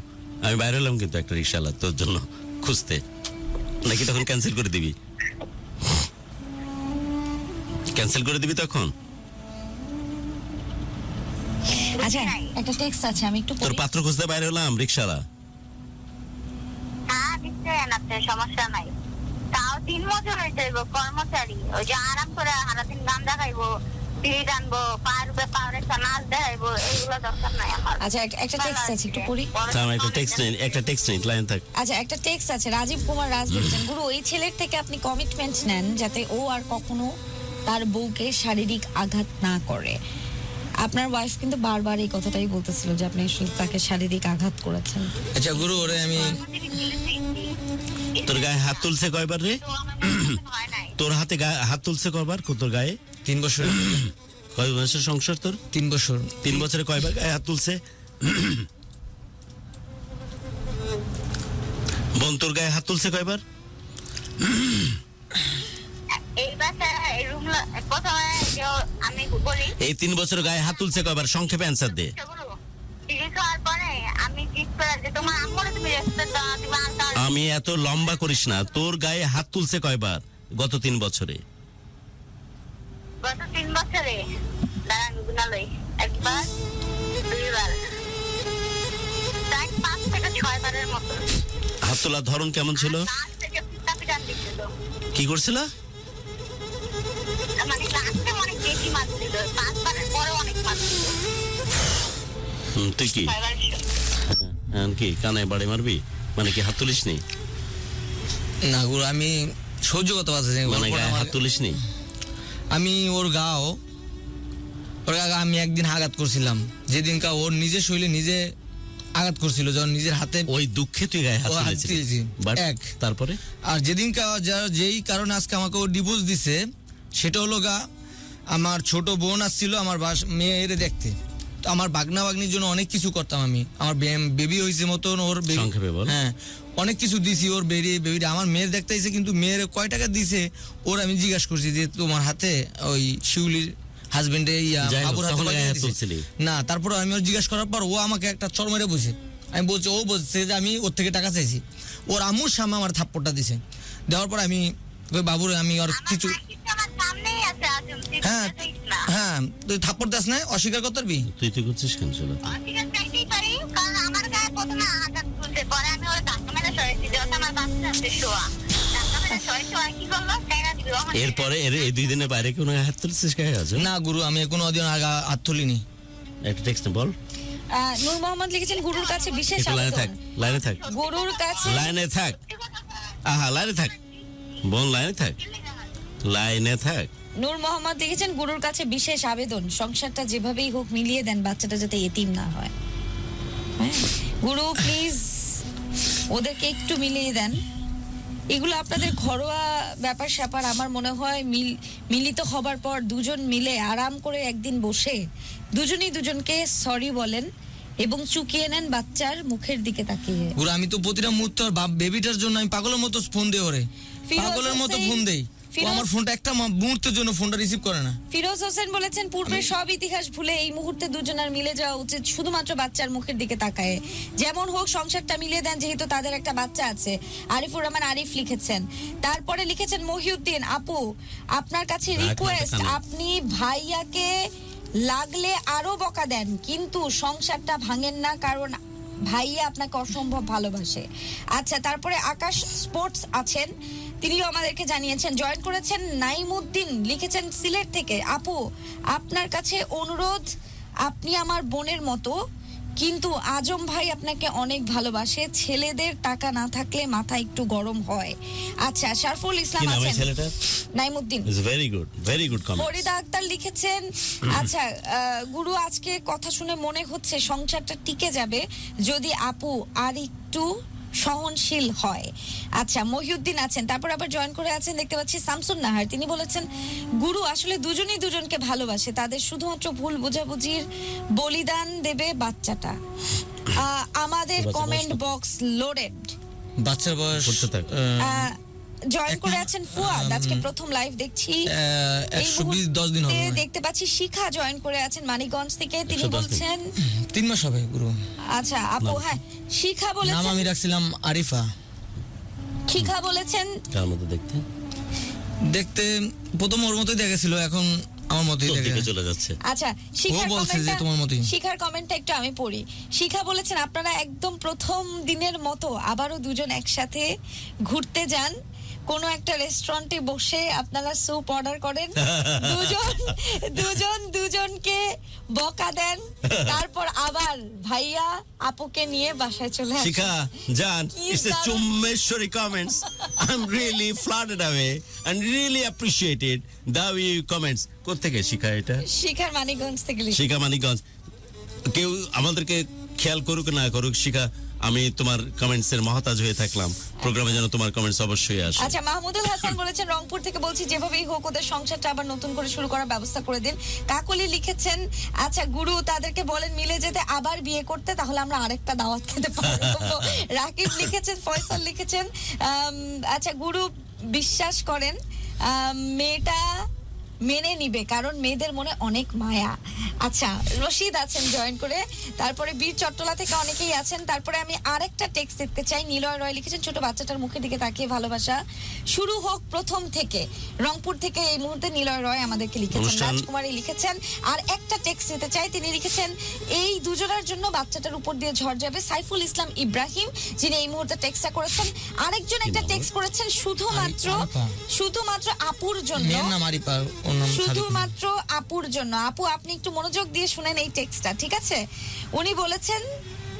আমি বাইরে এলাম কিন্তু একটা রিক্সাওয়ালা তোর জন্য খুঁজতে, নাকি তখন ক্যান্সেল করে দিবি? ক্যান্সেল করে দিবি তখন? আচ্ছা, একটা টেক্সট আছে, আমি একটু তোর পড়ি। পাত্র খুঁজতে বাইরে এলাম রিক্সাওয়ালা। হ্যাঁ দিচ্ছেন আপনি, সমস্যা নাই। তাও 3 বছর হয়ে যাইব কর্মচারী, ওই যে আরাম করে সারাদিন গান দেখাইবো, ভিড় আনবো, পায়ের উপরে পা রেখে নাচ দেখাইবো, এইগুলো দরকার নাই আমার। আচ্ছা, একটা টেক্সট আছে, একটু পড়ি। একটা টেক্সট নেই, লাইন থাক। আচ্ছা, একটা টেক্সট আছে, রাজীব কুমার রাজ বলছেন, গুরু এই ছেলের থেকে আপনি কমিটমেন্ট নেন যাতে ও আর কখনো তার বউকে শারীরিক আঘাত না করে। আপনার ওয়াইফ কিন্তু বারবার এই কথাটাই বলতেছিল যে আপনি আসলে তাকে শারীরিক আঘাত করেছেন। আচ্ছা গুরু, ওরে আমি তোর গায়ে হাত তুলছে কয়বার রে? হয় নাই। তোর হাতে হাত তুলছে কয়বার তোর গায়ে? 3 বছর। কয় বছরের সংসার তোর? 3 বছর। 3 বছরে কয়বার গায়ে হাত তুলছে? বোন, তোর গায়ে হাত তুলছে কয়বার? এই বাসায় এই রুম প্রথমে যে আমি বলি এই 3 বছর গায়ে হাত তুলছে কয়বার? সংক্ষেপে অ্যান্সার দে। চিকিৎসা হওয়ার পরে আমি জিজ্ঞেস করা যে তোমার আম্মুরে তুমি রেসপেক্ট দাও, তুমি আনসার। আমি এত লম্বা করিস না, তোর গায়ে হাত তুলছে কয়বার গত 3 বছরে? গত 3 বছরে দাঁড়ান গুনালই, 1বার 2বার, প্রায় 5 থেকে 6 বারের মতো। হাত তোলার ধরন কেমন ছিল? ক্লাস থেকে পিটান দিচ্ছিল, কি করছিল? মানে ক্লাসে অনেক বেশি মাছ ছিল, 5 বারের পরে অনেক মাছ ছিল। তুই কি কি কানে বাড়ি মারবি? মানে কি হাত তুলিস নি? না গুরু, আমি সহ্য করতে পারছি না। মানে গায়ে হাত তুলিস নি? আমি ওর গাও ওর আগে আমি একদিন আঘাত করছিলাম, যেদিনকা ওর নিজের শৈলে নিজে আঘাত করছিল, যখন নিজের হাতে ওই দুঃখে তুই গায়ে হাত ও হাত তুলেছিলি। দিয়েছি। But এক। তারপরে আর যেদিনকা যেই কারণে আজকে আমাকে ও ডিভোর্স দিছে, সেটা হলো আমার ছোট বোন আসছিল আমার মেয়ের দেখতে। তো আমার বাগনা বাগনির জন্য অনেক কিছু করতাম আমি, আমার বেবি হয়েছে মতন ওর সংক্ষেপে বল। হ্যাঁ অনেক কিছু দিছি ওর বেবিটা আমার মেয়ের দেখতে আইছে, কিন্তু মেয়ের কয় টাকা দিছে ওর আমি জিজ্ঞাসা করছি যে তোমার হাতে ওই শিউলির হাজবেন্ডে যাই হোক, বাবুর হাতে তখন কয় গায়ে টাকা হাত দিছে? তুলছিলি? না, তারপর আমি ওর জিজ্ঞাসা করার পর ও আমাকে একটা চড় মেরে বসে, আমি বলছি ও বলছে যে আমি ওর থেকে টাকা চাইছি, ওর আম্মুর সামনে আমার থাপ্পড়টা দিছে। দেওয়ার পর আমি ওই বাবুর আমি আর কিছু আমার সামনেই আছে আজম, তুই হ্যাঁ বুঝাইস না। হ্যাঁ তুই থাপ্পড় দাস না, অস্বীকার করতে পারবি? তুই করছিস কেন সেটা? অস্বীকার চাইতেই পারি, কারণ আমার গায়ে প্রথমে আঘাত তুলছে, পরে আমি ওর ধাক্কা মেরে সরেছি, যেহেতু আমার বাচ্চা আছে শোয়া, ধাক্কা মেরে সরেছি, আর কি করলো টাকা দিল। এরপরে এই 2 দিনের বাইরে কোনো হাত তুলছিস গায়ে আজ? না গুরু, আমি কোনো দিন হাত তুলিনি। একটা টেক্সট বল। নূর মোহাম্মদ লিখেছেন গুরুর কাছে বিশেষ একটু লাইনে থাক, আবেদন। লাইনে থাক, গুরুর কাছে লাইনে থাক। আহা, লাইনে থাক বোন, লাইনে থাক, লাইনে থাক। নূর মোহাম্মদ লিখেছেন গুরুর কাছে বিশেষ আবেদন, সংসারটা যেভাবেই হোক মিলিয়ে দেন, বাচ্চাটা যাতে এতিম না হয়। হ্যাঁ, গুরু প্লিজ ওদেরকে একটু মিলিয়ে দেন। এগুলো আপনাদের ঘরোয়া ব্যাপার স্যাপার, আমার মনে হয় মিলিত হবার পর দুজন মিলে আরাম করে একদিন বসে দুজনই দুজনকে সরি বলেন এবং চুকিয়ে নেন বাচ্চার মুখের দিকে তাকিয়ে। গুরু আমি তো প্রতিটা মুহূর্তে ওর বেবিটার জন্য আমি পাগলের মতো ফোন দেই ওরে, ফিরোজ পাগলের মতো হোসেন- ফোন দেই। ও আমার ফোনটা একটা মুহূর্তের জন্য ফোনটা রিসিভ করে না। ফিরোজ হোসেন বলেছেন পূর্বের সব ইতিহাস ভুলে এই মুহূর্তে দুজনের মিলে যাওয়া উচিত, শুধুমাত্র বাচ্চার মুখের দিকে তাকায়। যেমন হোক সংসারটা মিলিয়ে দেন, যেহেতু তাদের একটা বাচ্চা আছে। আরিফুর রহমান আরিফ লিখেছেন। তারপরে লিখেছেন মহিউদ্দিন, আপু আপনার কাছে রিকোয়েস্ট, আপনি ভাইয়াকে লাগলে আরো বকা দেন, কিন্তু সংসারটা ভাঙেন না, কারণ ভাইয়া আপনাকে অসম্ভব ভালোবাসে। আচ্ছা, তারপরে আকাশ স্পোর্টস আছেন, তিনিও আমাদেরকে জানিয়েছেন, জয়েন করেছেন। নাইমুদ্দিন লিখেছেন সিলেট থেকে, আপু আপনার কাছে অনুরোধ, আপনি আমার বোনের মতো, কিন্তু আজম ভাই আপনাকে অনেক ভালোবাসে, ছেলেদের টাকা না থাকলে মাথা একটু গরম হয়। আচ্ছা, শারফুল ইসলাম কি নাম এই আছেন, ছেলেটা? Naimuddin. Is very good comment. Farida Akhtar লিখেছেন, আচ্ছা গুরু আজকে কথা শুনে মনে হচ্ছে সংসারটা টিকে যাবে যদি আপু আর একটু সহনশীল হয়। আচ্ছা, মহিউদ্দিন আছেন, তারপর আবার জয়েন করে আছেন দেখতে পাচ্ছি শামসুন নাহার, তিনি বলেছেন গুরু আসলে দুজনেই দুজনকে ভালোবাসে, তাদের শুধুমাত্র ভুল বোঝাবুঝির বলিদান দেবে বাচ্চাটা। আমাদের বাচ্চার কমেন্ট বয়স কত? Box loaded. বাচ্চার বয়স করতে থাক। জয়েন করে আছেন ফুয়াদ, আজকে প্রথম লাইভ দেখছি। এই 120 দিন হবে। মুহূর্তে দেখতে পাচ্ছি শিখা জয়েন করে আছেন মানিকগঞ্জ থেকে, তিনি 110 দিন। বলছেন 3 মাস হবে গুরু। আচ্ছা আপু, হ্যাঁ শিখা নাম বলেছেন, আমি রাখছিলাম আরিফা। শিখা বলেছেন কার মতো দেখতে? দেখতে প্রথম ওর মতোই দেখেছিল, এখন আমার মতোই তোর দেখে। দিকে চলে যাচ্ছে। আচ্ছা শিখার বলছে যে তোমার মতোই। শিখার কমেন্টটা একটু আমি পড়ি। শিখা বলেছেন আপনারা একদম প্রথম দিনের মতো আবারও দুজন একসাথে ঘুরতে যান, কোনো একটা রেস্টুরেন্টে বসে আপনারা স্যুপ অর্ডার করেন, দুজনকে বকা দেন, তারপর আবার ভাইয়া আপুকে নিয়ে বাসায় চলে আসেন। শিখা জান, কি it's a দারুণ। চুম্বেশ্বরী comments. I'm really flooded away and really appreciated the way you comments. কোত্থেকে শিখা এটা? শিখার মানিকগঞ্জ থেকে লিখেছেন। শিখা মানিকগঞ্জ। কেউ আমাদেরকে খেয়াল করুক না করুক, শিখা আমি তোমার কমেন্টস এর মহতাজ হয়ে থাকলাম, প্রোগ্রামে যেন তোমার কমেন্টস অবশ্যই আসে। আচ্ছা, মাহমুদুল হাসান বলেছেন রংপুর থেকে বলছি, যেভাবেই হোক ওদের সংসারটা আবার নতুন করে শুরু করার ব্যবস্থা করে দিন। কাকলি লিখেছেন, আচ্ছা গুরু তাদেরকে বলেন মিলে যেতে, আবার বিয়ে করতে, তাহলে আমরা আরেকটা দাওয়াত খেতে পারবো। রাকিব লিখেছেন, ফয়সাল লিখেছেন, আচ্ছা গুরু বিশ্বাস করেন মেয়েটা মেনে নিবে, কারণ মেয়েদের মনে অনেক মায়া। আচ্ছা, রশিদ আছেন জয়েন করে, তারপরে বীর চট্টলা থেকে অনেকেই আছেন। তারপরে আমি আরেকটা টেক্সট দেখতে চাই, নিলয় রয় লিখেছেন, ছোট বাচ্চাটার মুখের দিকে তাকিয়ে ভালোবাসা শুরু হোক প্রথম থেকে। রংপুর থেকে এই মুহূর্তে নিলয় রয় আমাদেরকে লিখেছেন। রাজকুমারী লিখেছেন, আর একটা টেক্সট দিতে চাই, তিনি লিখেছেন এই দুজনের জন্য বাচ্চাটার উপর দিয়ে ঝড় যাবে। সাইফুল ইসলাম ইব্রাহিম, যিনি এই মুহূর্তে টেক্সটটা করেছেন। আরেকজন একটা টেক্সট করেছেন শুধুমাত্র আপুর জন্য, মেয়ের নাম আরিফা, ওর নাম শুধুমাত্র আপুর জন্য। আপু আপনি একটু মনোযোগ দিয়ে শুনেন এই টেক্সটটা, ঠিক আছে? উনি বলেছেন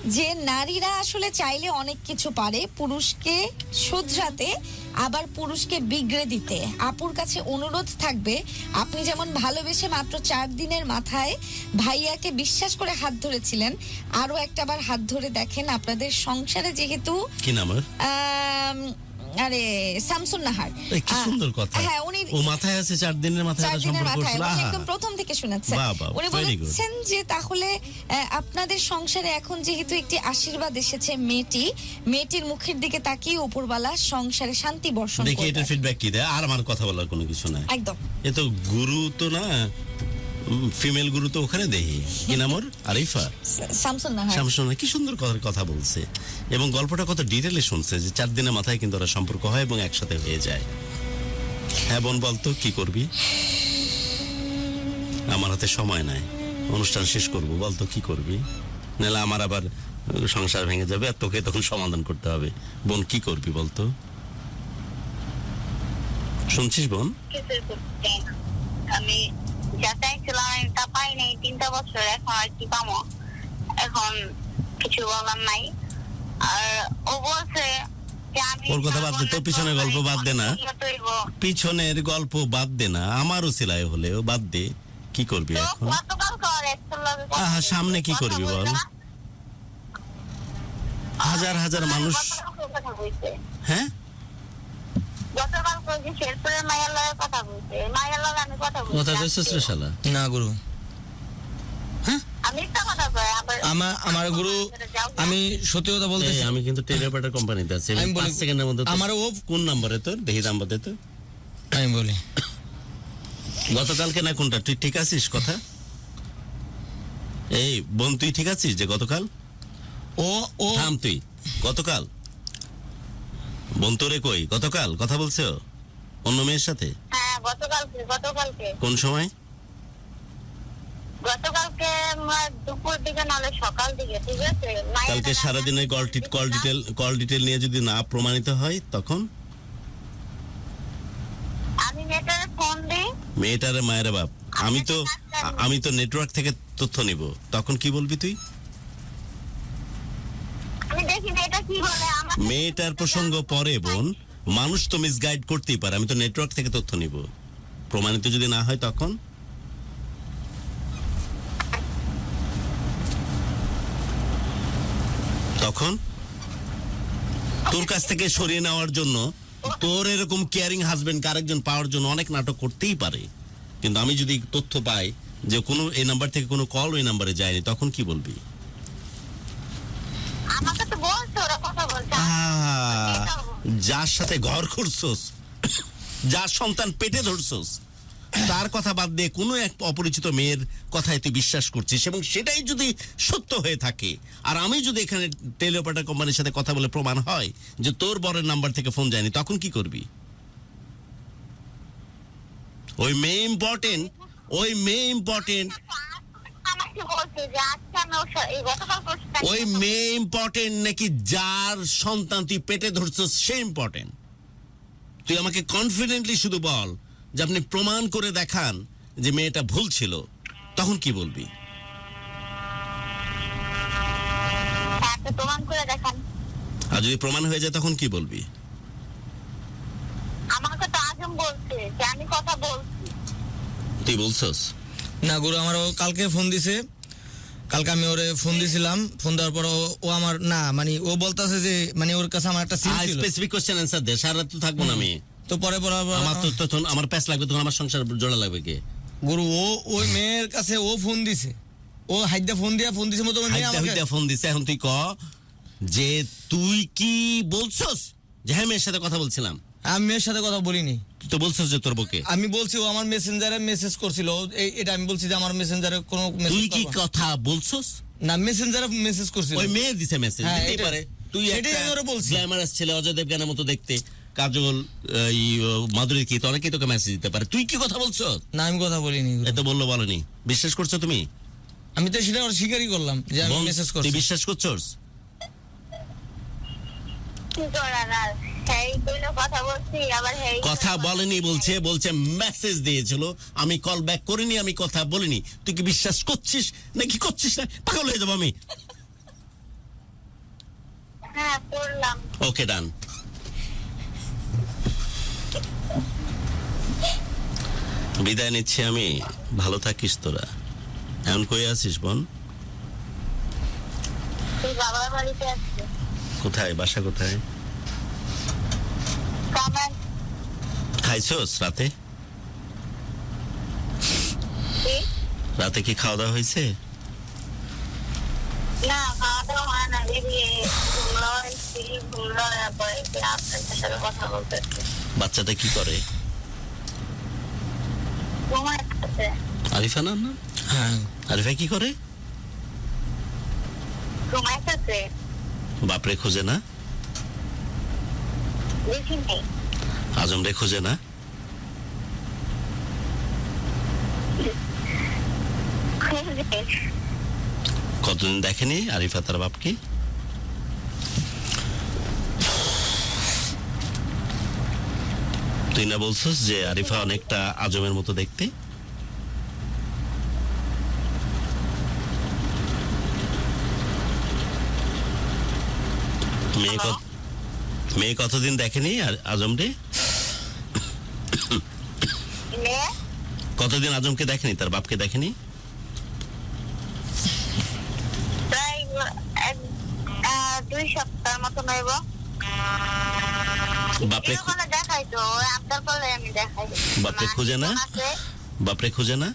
যে নারীরা আসলে চাইলে অনেক কিছু পারে, পুরুষকে শুধরাতে আবার পুরুষকে বিগড়ে দিতে। আপুর কাছে অনুরোধ থাকবে, আপনি যেমন ভালোবেসে মাত্র 4 দিনের মাথায় ভাইয়াকে বিশ্বাস করে হাত ধরেছিলেন, আরো একটাবার হাত ধরে দেখেন। আপনাদের সংসারে যেহেতু কি নাম ওর? আরে শামসুন নাহার, এই কি সুন্দর কথা। হ্যাঁ উনি ও মাথায় আছে 4 দিনের মাথায় 4 একটা দিনের সম্পর্ক মাথায় করছিল। উনি আহা, একদম প্রথম থেকে শোনাচ্ছেন। বাহ, বাহ, উনি very good. বলেছেন যে তাহলে আপনাদের সংসারে এখন যেহেতু একটি আশীর্বাদ এসেছে, মেয়েটির মুখের দিকে তাকিয়ে উপরওয়ালা সংসারে শান্তি বর্ষণ দেখি করবে। এটা ফিডব্যাক কি দেয়। আর আমার কথা বলার কোনো কিছু নাই। একদম এ তো গুরু তো না, ফিমেল গুরু তো ওখানে দেখি। কি নাম ওর? আরিফা শামসুন নাহার। শামসুন, কি সুন্দর কথা বলছে এবং গল্পটা কত ডিটেলে শুনছে যে 4 দিনের মাথায় কিন্তু ওরা সম্পর্ক হয় এবং একসাথে হয়ে যায়। হ্যাঁ বোন, বলতো কি করবি? আমার হাতে সময় নাই, অনুষ্ঠান শেষ করব, বলতো কি করবি? নাহলে আমার আবার সংসার ভেঙে যাবে আর তোকে তখন সমাধান করতে হবে। বোন কি করবি বলতো? শুনছিস বোন? কিছুই করতে চাই না। আমি যা চাইছিলাম আমি তা পাই নাই 3টা বছর, এখন আর কি পাবো? এখন কিছু বলার নাই। আর ও বলছে যে আমি ওর কথা বাদ দে, তোর পিছনের গল্প বাদ দে না। পিছনের গল্প বাদ দে না, আমারও সিলাই হলেও বাদ দে। কি করবি এখন? আহা, সামনে কি করবি বল? হাজার হাজার মানুষ। হ্যাঁ, গতকাল কইছি শেরপুরের মায়ের লগে কথা বলছে, মায়ের লগে আমি কথা বলছি। কথা কইছিস রে শালা? না গুরু, আমি একটা কথা কই আবার আমার গুরু, আমি সত্যি কথা বলতেছি। আমি কিন্তু টেলিঅপারেটর কোম্পানিতে আছি। আমি বলি, 5 সেকেন্ডের মধ্যে আমার ও কোন নম্বরে তোর দেখি নাম্বার দে তো। আমি বলি গতকালকে না কোনটা? তুই ঠিক আছিস? কথা এই বোন, তুই ঠিক আছিস যে গতকাল? ও থাম তুই। গতকাল বোন তোরে কই? গতকাল কথা বলছে ও অন্য মেয়ের সাথে? হ্যাঁ গতকালকে কোন সময়? গতকালকে দুপুর দিকে নাহলে সকাল দিকে, ঠিক আছে? কালকে সারাদিনের কল ডিটেল নিয়ে যদি না প্রমাণিত হয় তখন? আমি মেয়েটারে ফোন দিই। মেয়েটারে মায়ের বাপ, আমি তো নেটওয়ার্ক থেকে তথ্য নিব, তখন কি বলবি তুই? আমি দেখি মেয়েটা কি বলে। আমার মেয়েটার প্রসঙ্গ পরে বোন, মানুষ তো মিসগাইড করতেই পারে। আমি তো নেটওয়ার্ক থেকে তথ্য নিব, প্রমাণিত যদি না হয় তখন? তোর কাছ থেকে সরিয়ে নেওয়ার জন্য, তোর এরকম কেয়ারিং হাজবেন্ড আরেকজন পাওয়ার জন্য অনেক নাটক করতেই পারে, কিন্তু আমি যদি তথ্য পাই যে কোনো এই নাম্বার থেকে কোনো কল ওই নাম্বারে যায়নি, তখন কি বলবি? আমাকে তো বলছে ওরা কথা বলছে। যার সাথে ঘর করছস, যার সন্তান পেটে ধরছস, তার কথা বাদ দিয়ে কোনো এক অপরিচিত মেয়ের কথায় তুই বিশ্বাস করছিস, এবং সেটাই যদি সত্য হয়ে থাকে, আর আমি যদি এখানে টেলিঅপারেটর কোম্পানির সাথে কথা বলে প্রমাণ হয় যে তোর বরের নাম্বার থেকে ফোন যায়নি, তখন কি করবি? ওই মেয়ে ইম্পর্টেন্ট। আমাকে বলছে যে আজকে আমি গতকাল করছি। ওই মেয়ে ইম্পর্টেন্ট নাকি যার সন্তান তুই পেটে ধরছস সে ইম্পর্টেন্ট? তুই আমাকে কনফিডেন্টলি শুধু বল যে আপনি প্রমাণ করে দেখান যে মেয়েটা ভুল ছিল, তখন কি বলবি? একটা প্রমাণ করে দেখান। আর যদি প্রমাণ হয়ে যায় তখন কি বলবি? আমাকে তো আজম বলছে যে আমি কথা বলছি। তুই বলছস? না গুরু, আমার ও কালকে ফোন দিছে। কালকে আমি ওরে ফোন দিছিলাম, ফোন দেওয়ার পর ও আমার না, মানে ও বলতাছে যে মানে ওর কাছে আমার একটা সিম ছিল। স্পেসিফিক কোশ্চেন অ্যানসার দে, সারা রাত তো থাকবো না আমি। তো পরে আমার তো তখন আমার প্যাস লাগবে, তখন আমার সংসার জোড়া লাগবে কে? গুরু, ওই মেয়ের কাছে ও ফোন দিছে, ও হাইদা ফোন দিছে মতো মেয়ে আমাকে হাইদা ফোন দিছে। এখন তুই ক যে তুই কি বলছস যে হ্যাঁ মেয়ের সাথে কথা বলছিলাম? আমি মেয়ের সাথে কথা বলিনি। তুই তো বলছস যে তোর বকে। আমি বলছি ও আমার মেসেঞ্জারে মেসেজ করছিল, এটা আমি বলছি যে আমার মেসেঞ্জারে কোনো মেসেজ। তুই কি কথা বলছস? না, মেসেঞ্জারে মেসেজ করছিল। ওই মেয়ে দিছে মেসেজ, হ্যাঁ, দিতেই পারে। তুই সেটাই আমি ওরে বলছি। গ্ল্যামারাস ছেলে, অজয় দেবগানের মতো দেখতে, কাজল, মাধুরী, কি অনেকেই তোকে মেসেজ দিতে পারে। তুই কি কথা বলছস? না, আমি কথা বলিনি। এত বলেনি। বিশ্বাস করছো তুমি? আমি তো সেটা ওর স্বীকারই করলাম যে আমি মেসেজ করছি। তুই বিশ্বাস করছস? কি করার আর, হ্যাঁ কইলো কথা বলছি, আবার হ্যাঁ কথা বলেনি বলছে মেসেজ দিয়েছিল, আমি কল ব্যাক করিনি, আমি কথা বলিনি। তুই কি বিশ্বাস করছিস নাকি করছিস না? পাগল হয়ে যাবো আমি। হ্যাঁ করলাম। ওকে, ডান। বিদায় নিচ্ছি আমি, ভালো থাকিস তোরা। এখন কই আছিস বোন? তুই বাবার বাড়িতে আসছে কোথায়, বাসা কোথায়? কামান খাইছোস রাতে? কি? রাতে কি খাওয়া দাওয়া হয়েছে? না খাওয়া দাওয়া হয় না, বেরিয়ে ঘুমলো তারপরে আপনার সাথে কথা বলতে বাচ্চাটা কি করে? ঘুমাচ্ছে। আরিফা না? না, হ্যাঁ, আরিফা কি করে? ঘুমাইতেছে, বাপরে খোঁজে না? দেখি নেই। আজম রে খোঁজে না? কতদিন দেখেনি আরিফা তার বাপকে? তুই না বলছিস যে আরিফা অনেকটা আজমের মতো দেখতে? মেয়ে কতদিন দেখেনি আজম রে? মেয়ে কতদিন আজমকে দেখেনি, তার বাপকে দেখেনি? প্রায় 2 সপ্তাহ মতো নইব। বাপরে ওখানে দেখাই তো, ওই আপনার বলে আমি দেখাই। বাপরে খুঁজে না? বাপরে খুঁজে না?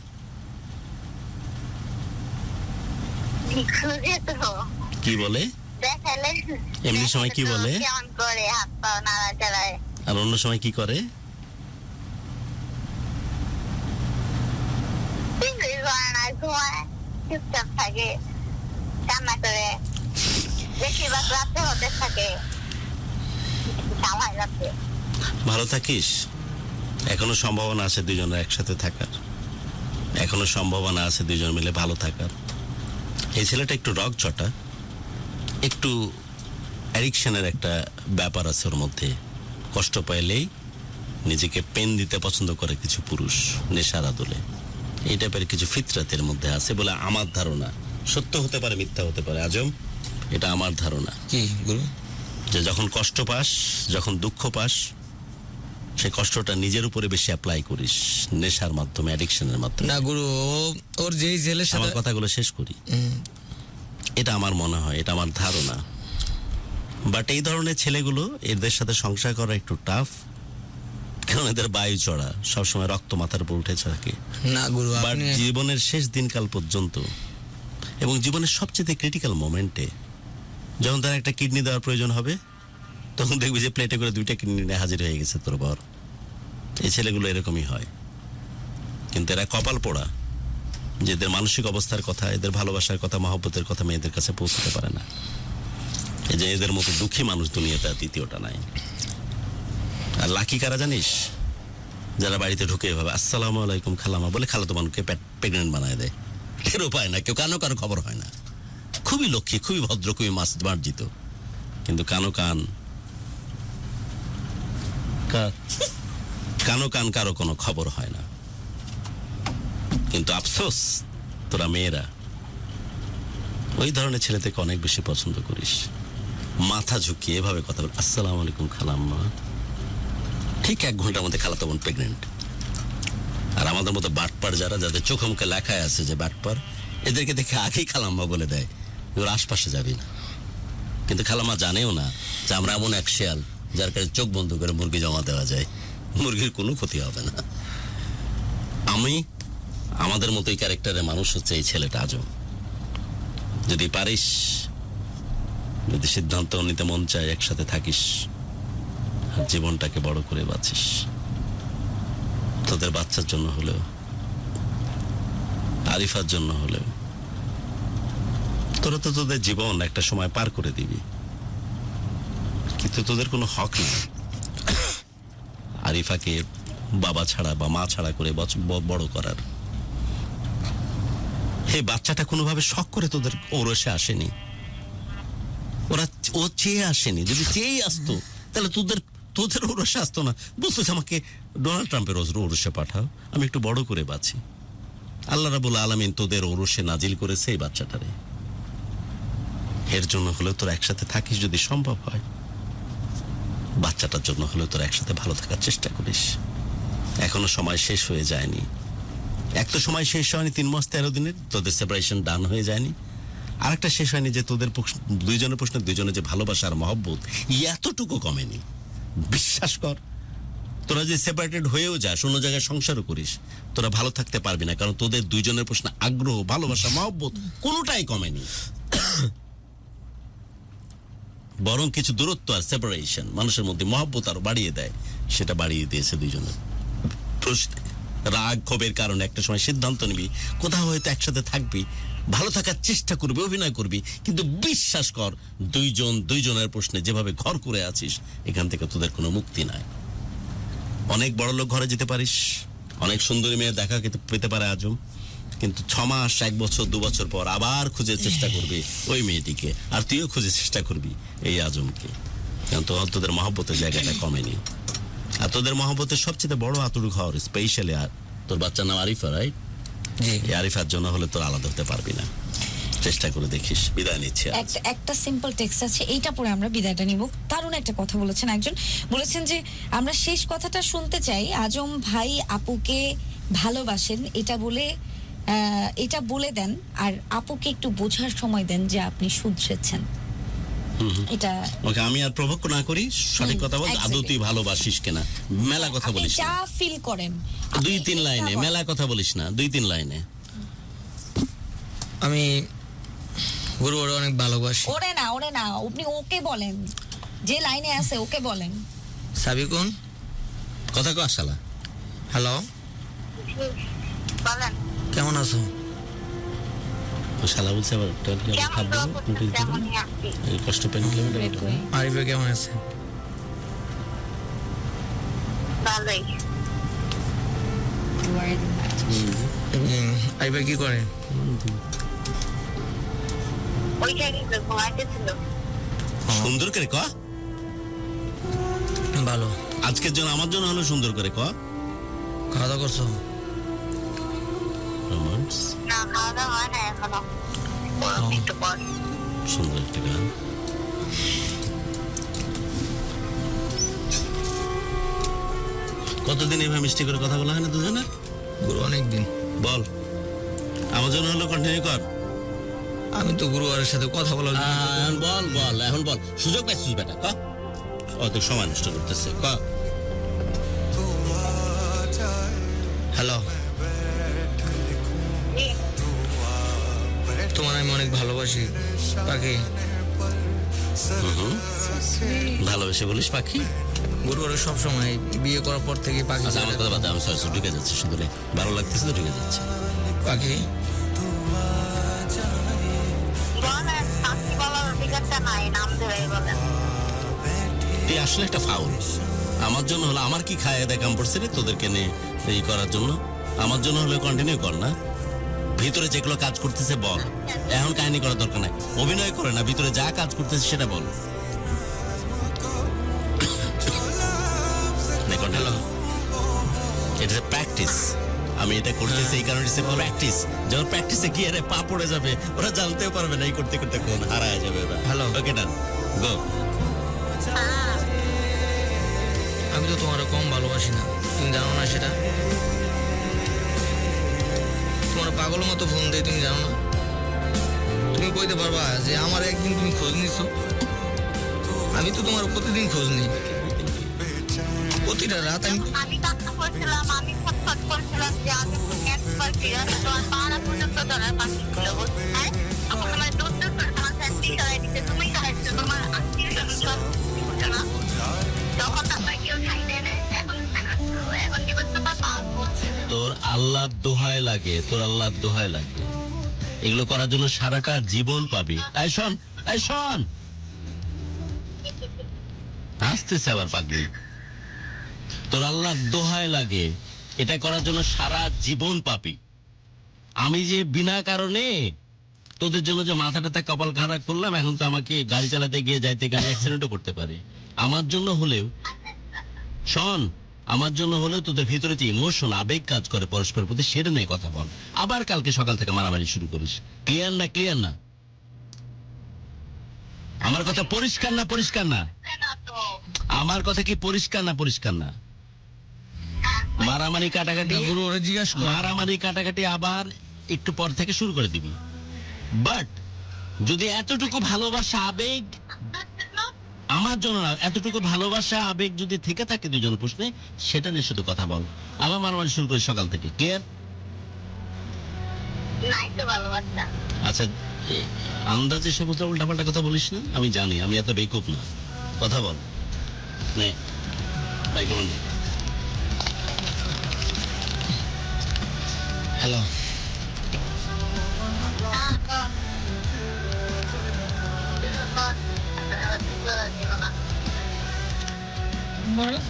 খুঁজে তো কি বলে? দেখাইলে এমনি সময় কি বলে? কেমন করে হাত পা নাড়া চালায়। আর অন্য সময় কি করে? কিছুই করে না, ঘুমায়, চুপচাপ থাকে, কান্না করে, বেশিরভাগ রাতে হতে থাকে, সময় রাতে। ভালো থাকিস। এখনো সম্ভাবনা আছে দুজনের একসাথে থাকার, এখনো সম্ভাবনা আছে দুজন মিলে ভালো থাকার। এই ছেলেটা একটু রক চটা, একটু অ্যাডিকশনের একটা ব্যাপার আছে ওর মধ্যে। কষ্ট পাইলেই নিজেকে পেন দিতে পছন্দ করে কিছু পুরুষ, নেশার আদলে। এই টাইপের কিছু ফিতরাতের মধ্যে আছে বলে আমার ধারণা। সত্য হতে পারে, মিথ্যা হতে পারে আজম, এটা আমার ধারণা। কি গুরু? যে যখন কষ্ট পাস, যখন দুঃখ পাস, সেই কষ্টটা নিজের উপরে বেশি অ্যাপ্লাই করিস নেশার মাধ্যমে, অ্যাডিকশনের মাধ্যমে। না গুরু, ওর যেই ছেলের সাথে আমার কথাগুলো শেষ করি। এটা আমার মনে হয়, এটা আমার ধারণা। বাট এই ধরনের ছেলেগুলো, এদের সাথে সংসার করা একটু টাফ, কারণ এদের বায়ু চড়া, সবসময় রক্ত মাথার উপর উঠে থাকে। না গুরু, বাট আপনি জীবনের শেষ দিনকাল পর্যন্ত এবং জীবনের সবচেয়ে ক্রিটিক্যাল মোমেন্টে, যখন তার একটা কিডনি দেওয়ার প্রয়োজন হবে, তখন দেখবি যে প্লেটে করে 2টা কিডনি নিয়ে হাজির হয়ে গেছে তোর বর। এই ছেলেগুলো এরকমই হয়। কিন্তু এরা কপাল পোড়া, যে এদের মানসিক অবস্থার কথা, এদের ভালোবাসার কথা, মহব্বতের কথা মেয়েদের কাছে পৌঁছতে পারে না। এই যে এদের মতো দুঃখী মানুষ দুনিয়াতে আর দ্বিতীয়টা নাই। আর লাকি কারা জানিস? যারা বাড়িতে ঢুকে এভাবে আসসালামু আলাইকুম খালামা বলে খালাতো মানুষকে প্রেগনেন্ট বানায় দেয়। কেউ পায় না, কেউ কানো খবর হয় না। খুবই লক্ষ্মী, খুবই ভদ্র, খুবই মার্জিত, কিন্তু কানো কান কারো কোনো খবর হয় না। কিন্তু আফসোস, তোরা মেয়েরা ওই ধরনের ছেলে থেকে অনেক বেশি পছন্দ করিস। মাথা ঝুঁকিয়ে এভাবে কথা বল, আসসালামু আলাইকুম খালাম্মা, ঠিক 1 ঘন্টার মধ্যে খালাতো বোন প্রেগনেন্ট। আর আমাদের মতো বাটপার যারা, যাদের চোখে মুখে লেখায় আছে যে বাটপার, এদেরকে দেখে আগেই খালাম্মা বলে দেয়, ওর আশপাশে যাবি না। কিন্তু খালাম্মা জানেও না যে আমরা এমন এক শেয়াল যার কাছে চোখ বন্ধ করে মুরগি জমা দেওয়া যায়, মুরগির কোনো ক্ষতি হবে না। আমাদের মতোই ক্যারেক্টারের মানুষ হচ্ছে এই ছেলেটা আজম। যদি পারিস, যদি সিদ্ধান্ত নিতে মন চায়, একসাথে থাকিস আর জীবনটাকে বড় করে বাঁচিস, তোদের বাচ্চার জন্য হলেও, আরিফার জন্য হলেও। তোরা তো তোদের জীবন একটা সময় পার করে দিবি, কিন্তু তোদের কোনো হক নেই আরিফাকে বাবা ছাড়া বা মা ছাড়া করে বড় করার। এই বাচ্চাটা কোনোভাবে শখ করে তোদের ওরসে আসেনি, ও চেয়ে আসেনি। যদি চেয়েই আসতো তাহলে তোদের ওরসে আসতো না। বলতো আমাকে ডোনাল্ড ট্রাম্পের ওরসে পাঠাও, আমি একটু বড় করে বাঁচি। আল্লাহ রাব্বুল আলামিন তোদের ওরসে নাজিল করেছে এই বাচ্চাটারে। এর জন্য হলেও তোরা একসাথে থাকিস যদি সম্ভব হয়। বাচ্চাটার জন্য হলেও তোরা একসাথে ভালো থাকার চেষ্টা করিস। এখনো সময় শেষ হয়ে যায়নি। এক তো সময় শেষ হয়নি 3 মাস 13 দিনের, তোদের সেপারেশন ডান হয়ে যায়নি। আরেকটা শেষ হয়নি যে তোদের দুইজনের প্রশ্নে দুইজনের যে ভালোবাসা আর মহব্বত এতটুকু কমেনি। বিশ্বাস কর, তোরা যে সেপারেটেড হয়েও যাস, অন্য জায়গায় সংসারও করিস, তোরা ভালো থাকতে পারবি না, কারণ তোদের দুইজনের প্রশ্নে আগ্রহ, ভালোবাসা, মহব্বত কোনোটাই কমেনি। বরং কিছু দূরত্ব আর সেপারেশন মানুষের মধ্যে মহব্বত আরো বাড়িয়ে দেয়, সেটা বাড়িয়ে দিয়েছে দুইজনের প্রশ্নে। রাগ ক্ষোভের কারণে একটা সময় সিদ্ধান্ত নিবি, কোথাও হয়তো একসাথে থাকবি, ভালো থাকার চেষ্টা করবি, অভিনয় করবি, কিন্তু বিশ্বাস কর দুইজনের প্রশ্নে যেভাবে ঘর করে আছিস, এখান থেকে তোদের কোনো মুক্তি নাই। অনেক বড় লোক ঘরে যেতে পারিস, অনেক সুন্দরী মেয়ে দেখা পেতে পারে আজম, কিন্তু 6 মাস 1 বছর 2 বছর পর আবার খুঁজে চেষ্টা করবি ওই মেয়েটিকে, আর তুইও খুঁজে চেষ্টা করবি এই আজমকে, কারণ তোদের মহব্বতের জায়গাটা কমেনি। আর তোদের মহব্বতের সবচেয়ে বড় আতুর ঘর স্পেশালি তোর বাচ্চার নাম আরিফা, রাইট? জি। এই আরিফার জন্য হলে তোর আলাদা হতে পারবি না, চেষ্টা করে দেখিস। বিদায় নিচ্ছি। একটা সিম্পল টেক্সট আছে, এইটা পরে আমরা বিদায়টা নিব। দারুণ একটা কথা বলেছেন একজন, বলেছেন যে আমরা শেষ কথাটা শুনতে চাই, আজম ভাই আপুকে ভালোবাসেন এটা বলে দেন, আর আপুকে একটু বোঝার সময় দেন যে আপনি শুধরেছেন। এটা ওকে আমি আর প্রভোগ না করি, সঠিক কথা বল। exactly. আদৌ তুই ভালোবাসিস কিনা, মেলা কথা বলিস যা না, ফিল করেন 2-3 লাইনে, মেলা কথা বলিস না, 2-3 লাইনে। আমি গুরুর অনেক ভালোবাসি। ওরে না আপনি ওকে বলেন, যে লাইনে আছে ওকে বলেন। সাবিকুন, কথা কো শালা। হ্যালো, বলেন কেমন আছো? ও শালা বলছে আবার কেমন খাবো দোয়া করতেছে, তেমনই আছি। এই কষ্ট পেন কিলোমিটার। আরিফা কেমন আছে? ভালোই। আরিফা কি করে? ওইখানে ঘুমাইতেছিল। সুন্দর করে ক। ভালো। আজকের জন্য আমার জন্য হলো সুন্দর করে ক। খাওয়া দাওয়া করছো? রোমান্স না, খাওয়া দাওয়া হয় না এখনো, একটু পর। সুন্দর একটা গান। কতদিন এভাবে মিষ্টি করে কথা বলা হয় না দুজনে? গুরু অনেকদিন। বল, আমার জন্য হলো কন্টিনিউ কর। আমি তো গুরুয়ারের সাথে কথা বলার জন্য এখন বল সুযোগ পাইছিস বেটা, ক। অত সময় নষ্ট করতেছে, ক। হ্যালো, তোমার আমি অনেক ভালোবাসি পাখি। ভালোবেসে বলিস পাখি? গুরুয়ারের সবসময় বিয়ে করার পর থেকে পাখি। আচ্ছা আমার কথা বাদ, আমি সরি ঢুকে যাচ্ছি, শুধু ভালো লাগতেছে তো ঢুকে যাচ্ছে। পাখি বলেন, সাক্ষী বলার অধিকারটা নাই, নাম ধরেই বলেন। তুই আসলে একটা ফাউল। আমার জন্য হলো, আমার কি খায় দেখাম পড়ছে রে তোদেরকে নিয়ে এই করার জন্য? আমার জন্য হলে কন্টিনিউ কর না, ভিতরে যেগুলো কাজ করতেছে বল। এখন কাহিনী করার দরকার নাই, অভিনয় করে না, ভিতরে যা কাজ করতেছে সেটা বল। এটা প্র্যাকটিস, আমি এটা করতেছি এই কারণে প্র্যাকটিস। যখন প্র্যাকটিসে গিয়ে রে পা পড়ে যাবে, ওরা জানতেও পারবে না এই করতে করতে কোন হারায় যাবে ওরা। হ্যালো, ওকে ডান, গো। আমি তো তোমার কম ভালোবাসি না, তুমি জানো না সেটা? তোমার পাগল মতো ফোন দেয়, তুমি জানো না? তুমি কইতে পারবা যে আমার একদিন তুমি খোঁজ নিছো? আমি তো তোমার প্রতিদিন খোঁজ নিই, প্রতিটা রাত। আমি কান্না করছিলাম, আমি ছটফট করছিলাম যে আমি একবার ফিরে আসো, তোমার পাড়া পর্যন্ত ধরার পাখি ছিল, হ্যাঁ? এখন আমার দুধ করে তোমার ফ্যামিলি সরাই দিতে, তুমি খাইছো, তোমার আত্মীয় সব বুঝছো না? তখন তারপর কেউ খাই দেয় না, এখন কি করতে পারবো? তোর আল্লাহর দোহাই লাগে, তোর আল্লাহর দোহাই লাগে, এগুলো করার জন্য সারাটা জীবন পাবি। এই শোন, এই শোন, আসতেছে আবার পাগলি। তোর আল্লাহর দোহাই লাগে, এটা করার জন্য সারা জীবন পাবি। আমি যে বিনা কারণে তোদের জন্য যে মাথাটাতে কপাল খারাপ করলাম, এখন তো আমাকে গাড়ি চালাতে গিয়ে যাইতে গাড়ি অ্যাক্সিডেন্টও করতে পারে। আমার জন্য হলেও শোন, আমার জন্য হলেও তোদের ভিতরে যে ইমোশন, আবেগ কাজ করে পরস্পরের প্রতি, সেটা নিয়ে কথা বল। আবার কালকে সকাল থেকে মারামারি শুরু করিস। ক্লিয়ার না? ক্লিয়ার না? আমার কথা পরিষ্কার না পরিষ্কার না? আমার কথা কি পরিষ্কার না পরিষ্কার না? মারামারি কাটাকাটি, গুরু ওরা জিজ্ঞাসা কর। মারামারি কাটাকাটি আবার একটু পর থেকে শুরু করে দিবি। বাট যদি এতটুকু ভালোবাসা আবেগ আমার জন্য না, এতটুকু ভালোবাসা আবেগ যদি থেকে থাকে দুজন প্রশ্নে, সেটা নিয়ে শুধু কথা বল। আবার মারামারি শুরু করি সকাল থেকে, ক্লিয়ার? নাই তো ভালোবাসা। আচ্ছা, আন্দাজে সে কোথাও উল্টাপাল্টা কথা বলিস না, আমি জানি, আমি এত বেকুব না। কথা বল। নে, মাইক্রোফোন নে। হ্যালো,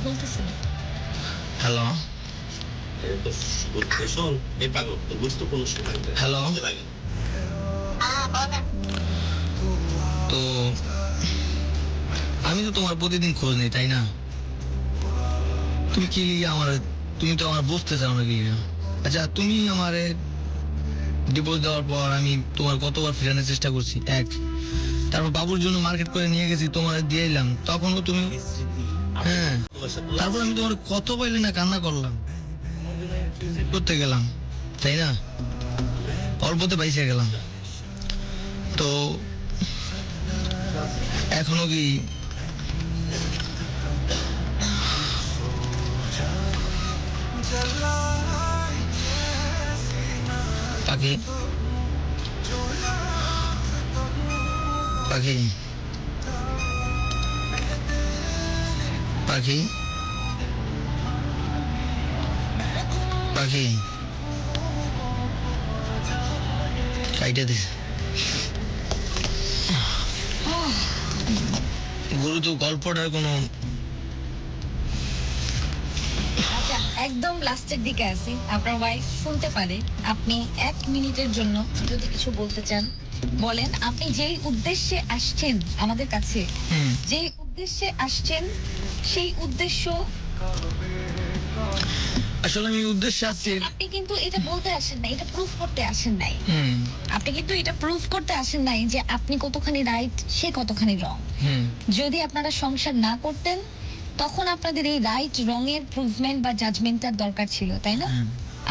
বলতেছি হ্যালো, শোন, এই পাগল, তোর গুরুত্বপূর্ণ সময়। হ্যালো। তো আমি তো তোমার প্রতিদিন খোঁজ নেই, তাই না? তুমি কি আমার, তুমি তো আমার বুঝতে চাও না কি? আচ্ছা, তুমি আমারে ডিভোর্স দেওয়ার পর আমি তোমার কতবার ফেরানোর চেষ্টা করছি, এক। তারপর বাবুর জন্য মার্কেট করে নিয়ে গেছি, তোমার দিয়ে এলাম, তখনও তুমি, হ্যাঁ। তারপর আমি তোমার কত পাইলে না কান্না করলাম, করতে গেলাম, তাই না? অল্পতে পাইছে গেলাম। তো এখনো কি পাখি, পাখি, পাখি, পাখি কাইটা দিস। গুরু তো গল্পটার কোনো, আচ্ছা, একদম লাস্টের দিকে আছি, আপনার ওয়াইফ শুনতে পারে। আপনি 1 মিনিটের জন্য যদি কিছু বলতে চান বলেন। আপনি যেই উদ্দেশ্যে আসছেন আমাদের কাছে, যেই উদ্দেশ্যে আসছেন সেই উদ্দেশ্য, আসলে আমি উদ্দেশ্যে আসছি। আপনি কিন্তু এটা বলতে আসেন নাই, এটা প্রুফ করতে আসেন নাই। আপনি কিন্তু এটা প্রুফ করতে আসেন নাই যে আপনি কতখানি রাইট, সে কতখানি রং। যদি আপনারা সংসার না করতেন তখন আপনাদের এই রাইট রঙের প্রুভমেন্ট বা জাজমেন্টটার দরকার ছিল, তাই না?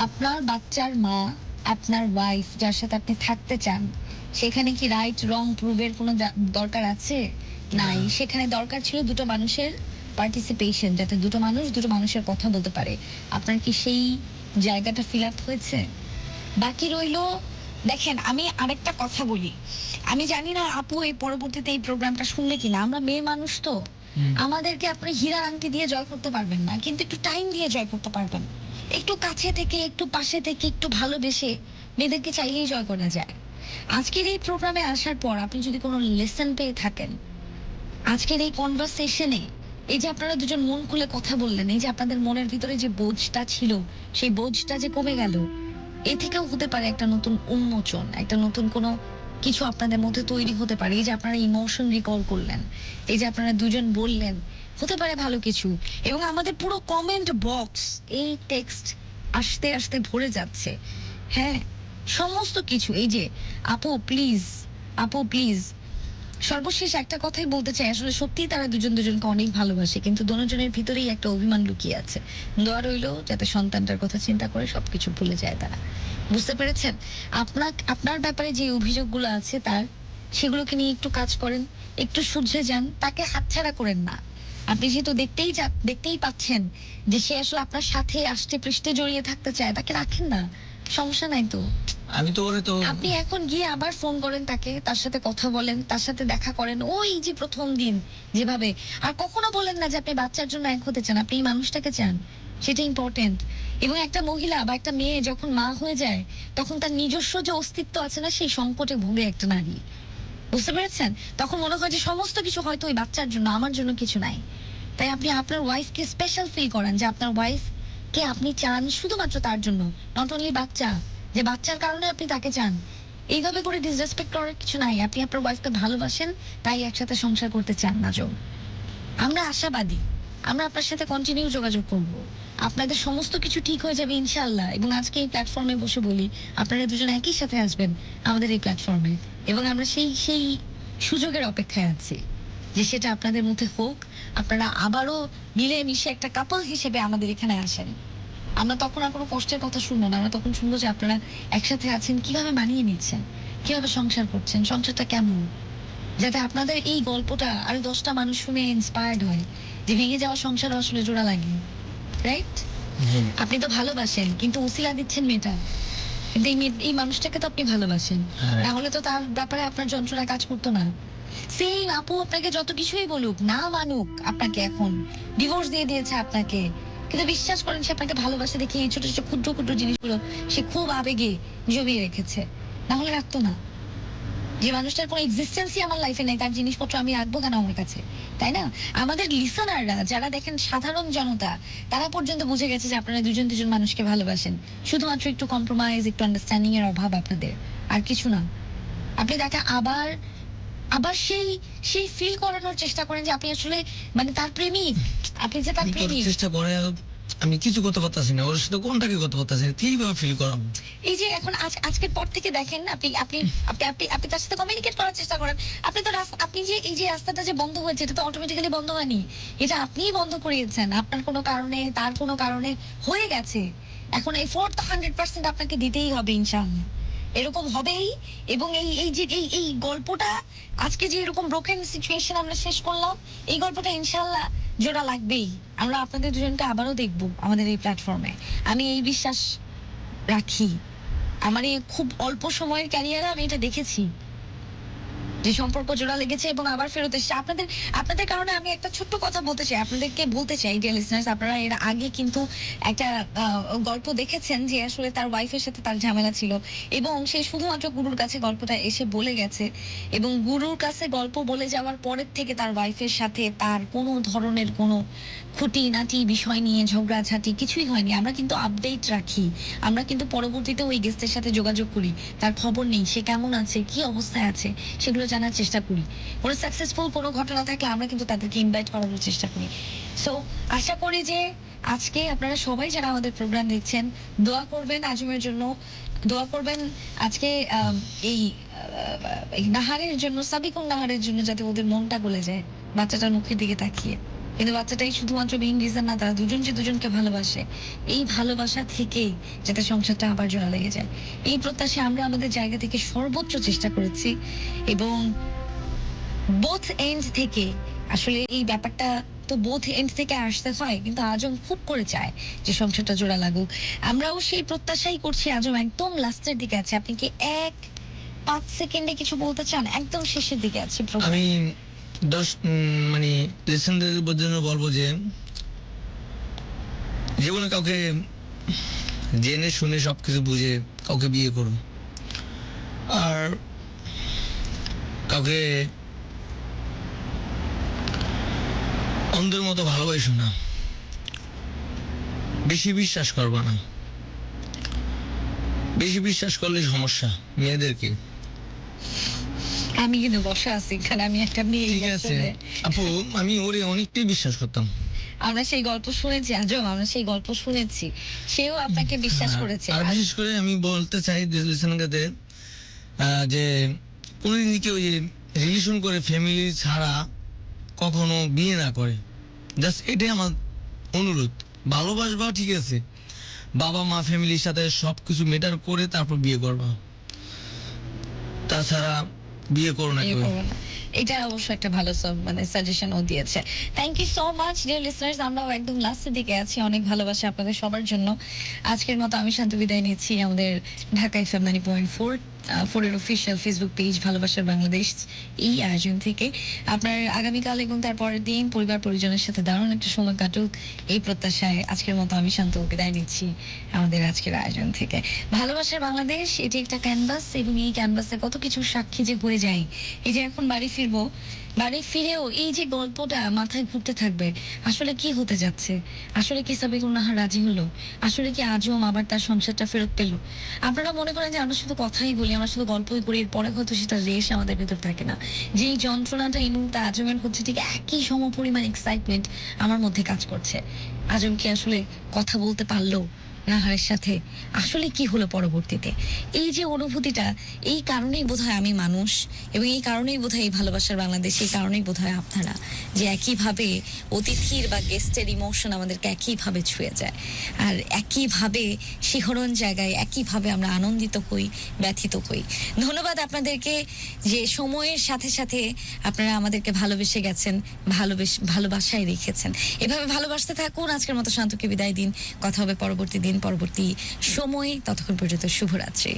আপনার বাচ্চার মা, আপনার ওয়াইফ, যার সাথে আপনি থাকতে চান, সেখানে কি রাইট রং প্রুভের কোনো দরকার আছে? নাই। সেখানে দরকার ছিল দুটো মানুষের পার্টিসিপেশন, যাতে দুটো মানুষের কথা বলতে পারে। আপনার কি সেই জায়গাটা ফিল আপ হয়েছে? বাকি রইলো, দেখেন আমি আরেকটা কথা বলি। আমি জানি না আপু এই পরবর্তীতে এই প্রোগ্রামটা শুনলে কিনা। আমরা মেয়ে মানুষ তো, আমাদেরকে আপনি হীরা আংটি দিয়ে জয় করতে পারবেন না, কিন্তু একটু টাইম দিয়ে জয় করতে পারবেন। একটু কাছে থেকে, একটু পাশে থেকে, একটু ভালোবেসে মেয়েদেরকে চাইলেই জয় করা যায়। আজকের এই প্রোগ্রামে আসার পর আপনি যদি কোনো লেসন পেয়ে থাকেন, আজকের এই কনভারসেশনে, এই যে আপনারা দুজন মন খুলে কথা বললেন, এই যে আপনাদের মনের ভিতরে যে বোঝটা ছিল সেই বোঝটা যে কমে গেল, এ থেকেও হতে পারে একটা নতুন উন্মোচন, একটা নতুন কোনো কিছু আপনাদের মধ্যে তৈরি হতে পারে। এই যে আপনারা ইমোশন রিকল করলেন, এই যে আপনারা দুজন বললেন, হতে পারে ভালো কিছু। এবং আমাদের পুরো কমেন্ট বক্স এই টেক্সট আসতে আসতে ভরে যাচ্ছে। হ্যাঁ, সমস্ত কিছু। এই যে আপু প্লিজ, আপু প্লিজ। সর্বশেষ একটা কথাই বলতে চাই, আসলে সত্যিই তারা দুজন দুজনকে অনেক ভালোবাসে, কিন্তু দুজনের ভিতরেই একটা অভিমান লুকিয়ে আছে। দোয়া রইলো যাতে সন্তানটার কথা চিন্তা করে সবকিছু ভুলে যায় তারা। বুঝতে পেরেছেন? আপনার ব্যাপারে যে অভিযোগগুলো আছে তার, সেগুলোকে নিয়ে একটু কাজ করেন, একটু শুধরে যান, তাকে হাতছাড়া করেন না। আপনি যেহেতু দেখতেই পাচ্ছেন যে সে আসলে আপনার সাথে আষ্টে পৃষ্ঠে জড়িয়ে থাকতে চায়, তাকে রাখেন না, সমস্যা নাই তো। আমি তো ওরে তো, আপনি এখন গিয়ে আবার ফোন করেন তাকে, তার সাথে কথা বলেন, তার সাথে দেখা করেন, ওই যে প্রথম দিন যেভাবে। আর কখনো বলেন না যে আপনি বাচ্চার জন্য এক হতে চান, আপনি এই মানুষটাকে চান, সেটা ইম্পর্টেন্ট। এবং একটা মহিলা বা একটা মেয়ে যখন মা হয়ে যায়, তখন তার নিজস্ব যে অস্তিত্ব আছে না, সেই সংকটে ভোগে একটা নারী। বুঝতে পেরেছেন? তখন মনে হয় যে সমস্ত কিছু হয়তো ওই বাচ্চার জন্য, আমার জন্য কিছু নাই। তাই আপনি আপনার ওয়াইফকে স্পেশাল ফিল করেন, যে আপনার ওয়াইফ কে আপনি চান শুধুমাত্র তার জন্য, নট অনলি বাচ্চা, যে বাচ্চার কারণে আপনি তাকে চান। এইভাবে করে ডিসরেসপেক্ট করার কিছু নাই। আপনি আপনার ওয়াইফকে ভালোবাসেন, তাই একসাথে সংসার করতে চান না। আমরা আশাবাদী, আমরা আপনার সাথে কন্টিনিউ যোগাযোগ করব। আপনাদের সমস্ত কিছু ঠিক হয়ে যাবে ইনশাআল্লাহ। এবং আজকে এই প্ল্যাটফর্মে বসে বলি, আপনারা দুজন একই সাথে আসবেন আমাদের এই প্ল্যাটফর্মে, এবং আমরা সেই সুযোগের অপেক্ষায় আছি যে সেটা আপনাদের মধ্যে হোক, আপনারা আবারও মিলেমিশে একটা কাপল হিসেবে আমাদের এখানে আসেন। আমরা তখন আর কোনো কষ্টের কথা শুনবো না, আমরা তখন শুনবো যে আপনারা একসাথে আছেন, কিভাবে মানিয়ে নিচ্ছেন, কিভাবে সংসার করছেন, সংসারটা কেমন, যাতে আপনাদের এই গল্পটা আরো 10টা মানুষ শুনে ইন্সপায়ার্ড হয় যে ভেঙে যাওয়া সংসার আসলে জোড়া লাগে। রাইট? আপনি তো ভালোবাসেন, কিন্তু উসিলা দিচ্ছেন মেয়েটা, কিন্তু এই মানুষটাকে তো আপনি ভালোবাসেন, হ্যাঁ। তাহলে তো তার ব্যাপারে আপনার যন্ত্রণা কাজ করতো না। সেই আপু আপনাকে যত কিছুই বলুক, না মানুক আপনাকে, এখন ডিভোর্স দিয়ে দিয়েছে আপনাকে, কিন্তু বিশ্বাস করেন সে আপনাকে ভালোবাসে দেখে এই ছোট ছোট ক্ষুদ্র ক্ষুদ্র জিনিসগুলো সে খুব আবেগে জমিয়ে রেখেছে, না হলে রাখতো না। যে মানুষটার কোনো এক্সিস্টেন্সই আমার লাইফে নেই, তার জিনিসপত্র আমি রাখবো কেন আমার কাছে, তাই না? আমাদের লিসনাররা যারা দেখেন, সাধারণ জনতা, তারা পর্যন্ত বুঝে গেছে যে আপনারা দুজন দুজন মানুষকে ভালোবাসেন, শুধুমাত্র একটু কম্প্রোমাইজ, একটু আন্ডারস্ট্যান্ডিং এর অভাব আপনাদের, আর কিছু না। আপনি তাকে আবার আবার সেই সেই ফিল করানোর চেষ্টা করেন যে আপনি আসলে মানে তার প্রেমিক, আপনি যে তার আমি করার প্রেমিক। চেষ্টা করে আমি কিছু করতে পারতাছি না, ওর সাথে কোনটাকে করতে পারতাছি না, কিভাবে ফিল করাম? এই যে এখন আজকের পর থেকে দেখেন, আপনি আপনি আপনি আপনি আপনি তার সাথে কমিউনিকেট করার চেষ্টা করেন। আপনি তো আপনি যে এই যে রাস্তাটা যে বন্ধ হয়েছে, এটা তো অটোমেটিক্যালি বন্ধ হয়নি, এটা আপনিই বন্ধ করিয়েছেন, আপনার কোনো কারণে, তার কোনো কারণে হয়ে গেছে। এখন এফোর্ট তো 100% আপনাকে দিতেই হবে, ইনশাআল্লাহ এরকম হবেই। এবং এই এই যে এই গল্পটা, আজকে যে এরকম ব্রোকেন সিচুয়েশন আমরা শেষ করলাম, এই গল্পটা ইনশাআল্লাহ জোড়া লাগবেই। আমরা আপনাদের দুজনকে আবারও দেখবো আমাদের এই প্ল্যাটফর্মে, আমি এই বিশ্বাস রাখি। আমার এই খুব অল্প সময়ের ক্যারিয়ারে আমি এটা দেখেছি যে সম্পর্ক জোড়া লেগেছে এবং আবার ফেরত এসেছে। আপনাদের আপনাদের কারণে আমি একটা ছোট্ট কথা বলতে চাই, আপনাদেরকে বলতে চাই, ডিয়ার লিসনার্স, আপনারা এর আগে কিন্তু একটা গল্প দেখেছেন যে আসলে তার ওয়াইফের সাথে তার ঝামেলা ছিল, এবং সে শুধুমাত্র গুরুর কাছে গল্পটা এসে বলে গেছে, এবং গুরুর কাছে গল্প বলে যাওয়ার পরের থেকে তার ওয়াইফের সাথে তার কোনো ধরনের কোনো খুঁটিনাটি বিষয় নিয়ে ঝগড়াঝাটি কিছুই হয়নি। আমরা কিন্তু আপডেট রাখি, আমরা কিন্তু পরবর্তীতে ওই গেস্টের সাথে যোগাযোগ করি, তার খবর নেই, সে কেমন আছে, কি অবস্থায় আছে, সেগুলো জানার চেষ্টা করি। কোনো সাকসেসফুল কোনো ঘটনা থাকলে আমরা কিন্তু তাদেরকে ইনভাইট করানোর চেষ্টা করি। সো আশা করি যে আজকে আপনারা সবাই যারা আমাদের প্রোগ্রাম দেখছেন, দোয়া করবেন আজমের জন্য, দোয়া করবেন আজকে এই নাহারের জন্য, সাবিকুন নাহারের জন্য, যাতে ওদের মনটা গলে যায় বাচ্চাটার মুখের দিকে তাকিয়ে। কিন্তু বাচ্চাটাই শুধুমাত্র মেইন রিজন না, তারা দুজন যে দুজনকে ভালোবাসে, এই ভালোবাসা থেকেই যাতে সংসারটা আবার জোড়া লেগে যায়, এই প্রত্যাশা আমরা আমাদের জায়গা থেকে সর্বোচ্চ চেষ্টা করেছি। এবং বোথ এন্ড থেকে, আসলে এই ব্যাপারটা তো বোথ এন্ড থেকে আসতে হয়, কিন্তু আজম খুব করে চায় যে সংসারটা জোড়া লাগুক। আমরাও সেই প্রত্যাশাই করছি। আজম একদম লাস্টের দিকে আছে, আপনি কি 1-5 সেকেন্ডে কিছু বলতে চান? একদম শেষের দিকে আছে program। আমি মানে লিসেনদের জন্য বলবো যে জীবনে কাউকে জেনে শুনে সবকিছু বুঝে কাউকে বিয়ে করুন, আর কাউকে অন্ধের মতো ভালোবাসো না, বেশি বিশ্বাস করবা না, বেশি বিশ্বাস করলে সমস্যা মেয়েদেরকে। আমি কিন্তু বসা আছি, কারণ আমি একটা মেয়ে। ঠিক আছে আপু, আমি ওরে অনেকটাই বিশ্বাস করতাম। আমরা সেই গল্প শুনেছি আজম, আমরা সেই গল্প শুনেছি, সেও আপনাকে বিশ্বাস করেছে। আর বিশেষ করে আমি বলতে চাই লিসেনারদের যে কোনোদিন কেউ যে রিলেশন করে ফ্যামিলি ছাড়া কখনো বিয়ে না করে, জাস্ট এটাই আমার অনুরোধ। ভালোবাসবা ঠিক আছে, বাবা মা ফ্যামিলির সাথে সবকিছু মেটার করে তারপর বিয়ে করবা, তাছাড়া বিয়ে করো না কেউ। এটা অবশ্য একটা ভালো মানে সাজেশন ও দিয়েছে। Thank you so much dear listeners, আমরাও একদম লাস্টের দিকে আছি, অনেক ভালোবাসা আপনাদের সবার জন্য। আজকের মতো আমি শান্ত বিদায় নিচ্ছি আমাদের ঢাকা FM 90.4 এর অফিসিয়াল ফেসবুক পেজ ভালোবাসার বাংলাদেশ এই আয়োজন থেকে। আপনার আগামীকাল এবং তার পরের দিন পরিবার পরিজনের সাথে দারুণ একটা সময় কাটুক, এই প্রত্যাশায় আজকের মতো আমি শান্ত বিদায় নিচ্ছি আমাদের আজকের আয়োজন থেকে। ভালোবাসার বাংলাদেশ এটি একটা ক্যানভাস, এবং এই ক্যানভাসে কত কিছু সাক্ষী যে হয়ে যায়। এই যে এখন বাড়ি ফিরবো, বাড়ি ফিরেও এই যে গল্পটা মাথায় ঘুরতে থাকবে, আসলে কি হতে যাচ্ছে, আসলে কি সাবিকুন নাহার রাজি হলো, আসলে কি আজম আবার তার সংসারটা ফেরত পেল। আপনারা মনে করেন যে আমরা শুধু কথাই বলি, আমরা শুধু গল্পই করি, এরপরে হয়তো সেটা রেশ আমাদের ভেতর থাকে না। যে এই যন্ত্রণাটা এই মুহূর্তে আজমের হচ্ছে, ঠিক একই সমপরিমাণ এক্সাইটমেন্ট আমার মধ্যে কাজ করছে। আজম কি আসলে কথা বলতে পারলো, নাহারের সাথে আসলে কি হলো পরবর্তীতে, এই যে অনুভূতিটা, এই কারণেই বোধহয় আমি মানুষ, এবং এই কারণেই বোধহয় এই ভালোবাসার বাংলাদেশ, এই কারণেই বোধহয় আপনারা, যে একইভাবে অতিথির বা গেস্টের ইমোশন আমাদেরকে একইভাবে ছুঁয়ে যায়, আর একইভাবে শিহরণ জায়গায় একইভাবে আমরা আনন্দিত হই, ব্যথিত হই। ধন্যবাদ আপনাদেরকে যে সময়ের সাথে সাথে আপনারা আমাদেরকে ভালোবেসে গেছেন, ভালোবাসায় রেখেছেন। এভাবে ভালোবাসতে থাকুন। আজকের মতো শান্তকে বিদায় দিন। কথা হবে পরবর্তী দিন, পরবর্তী সময়ে। ততক্ষণ পর্যন্ত শুভরাত্রি।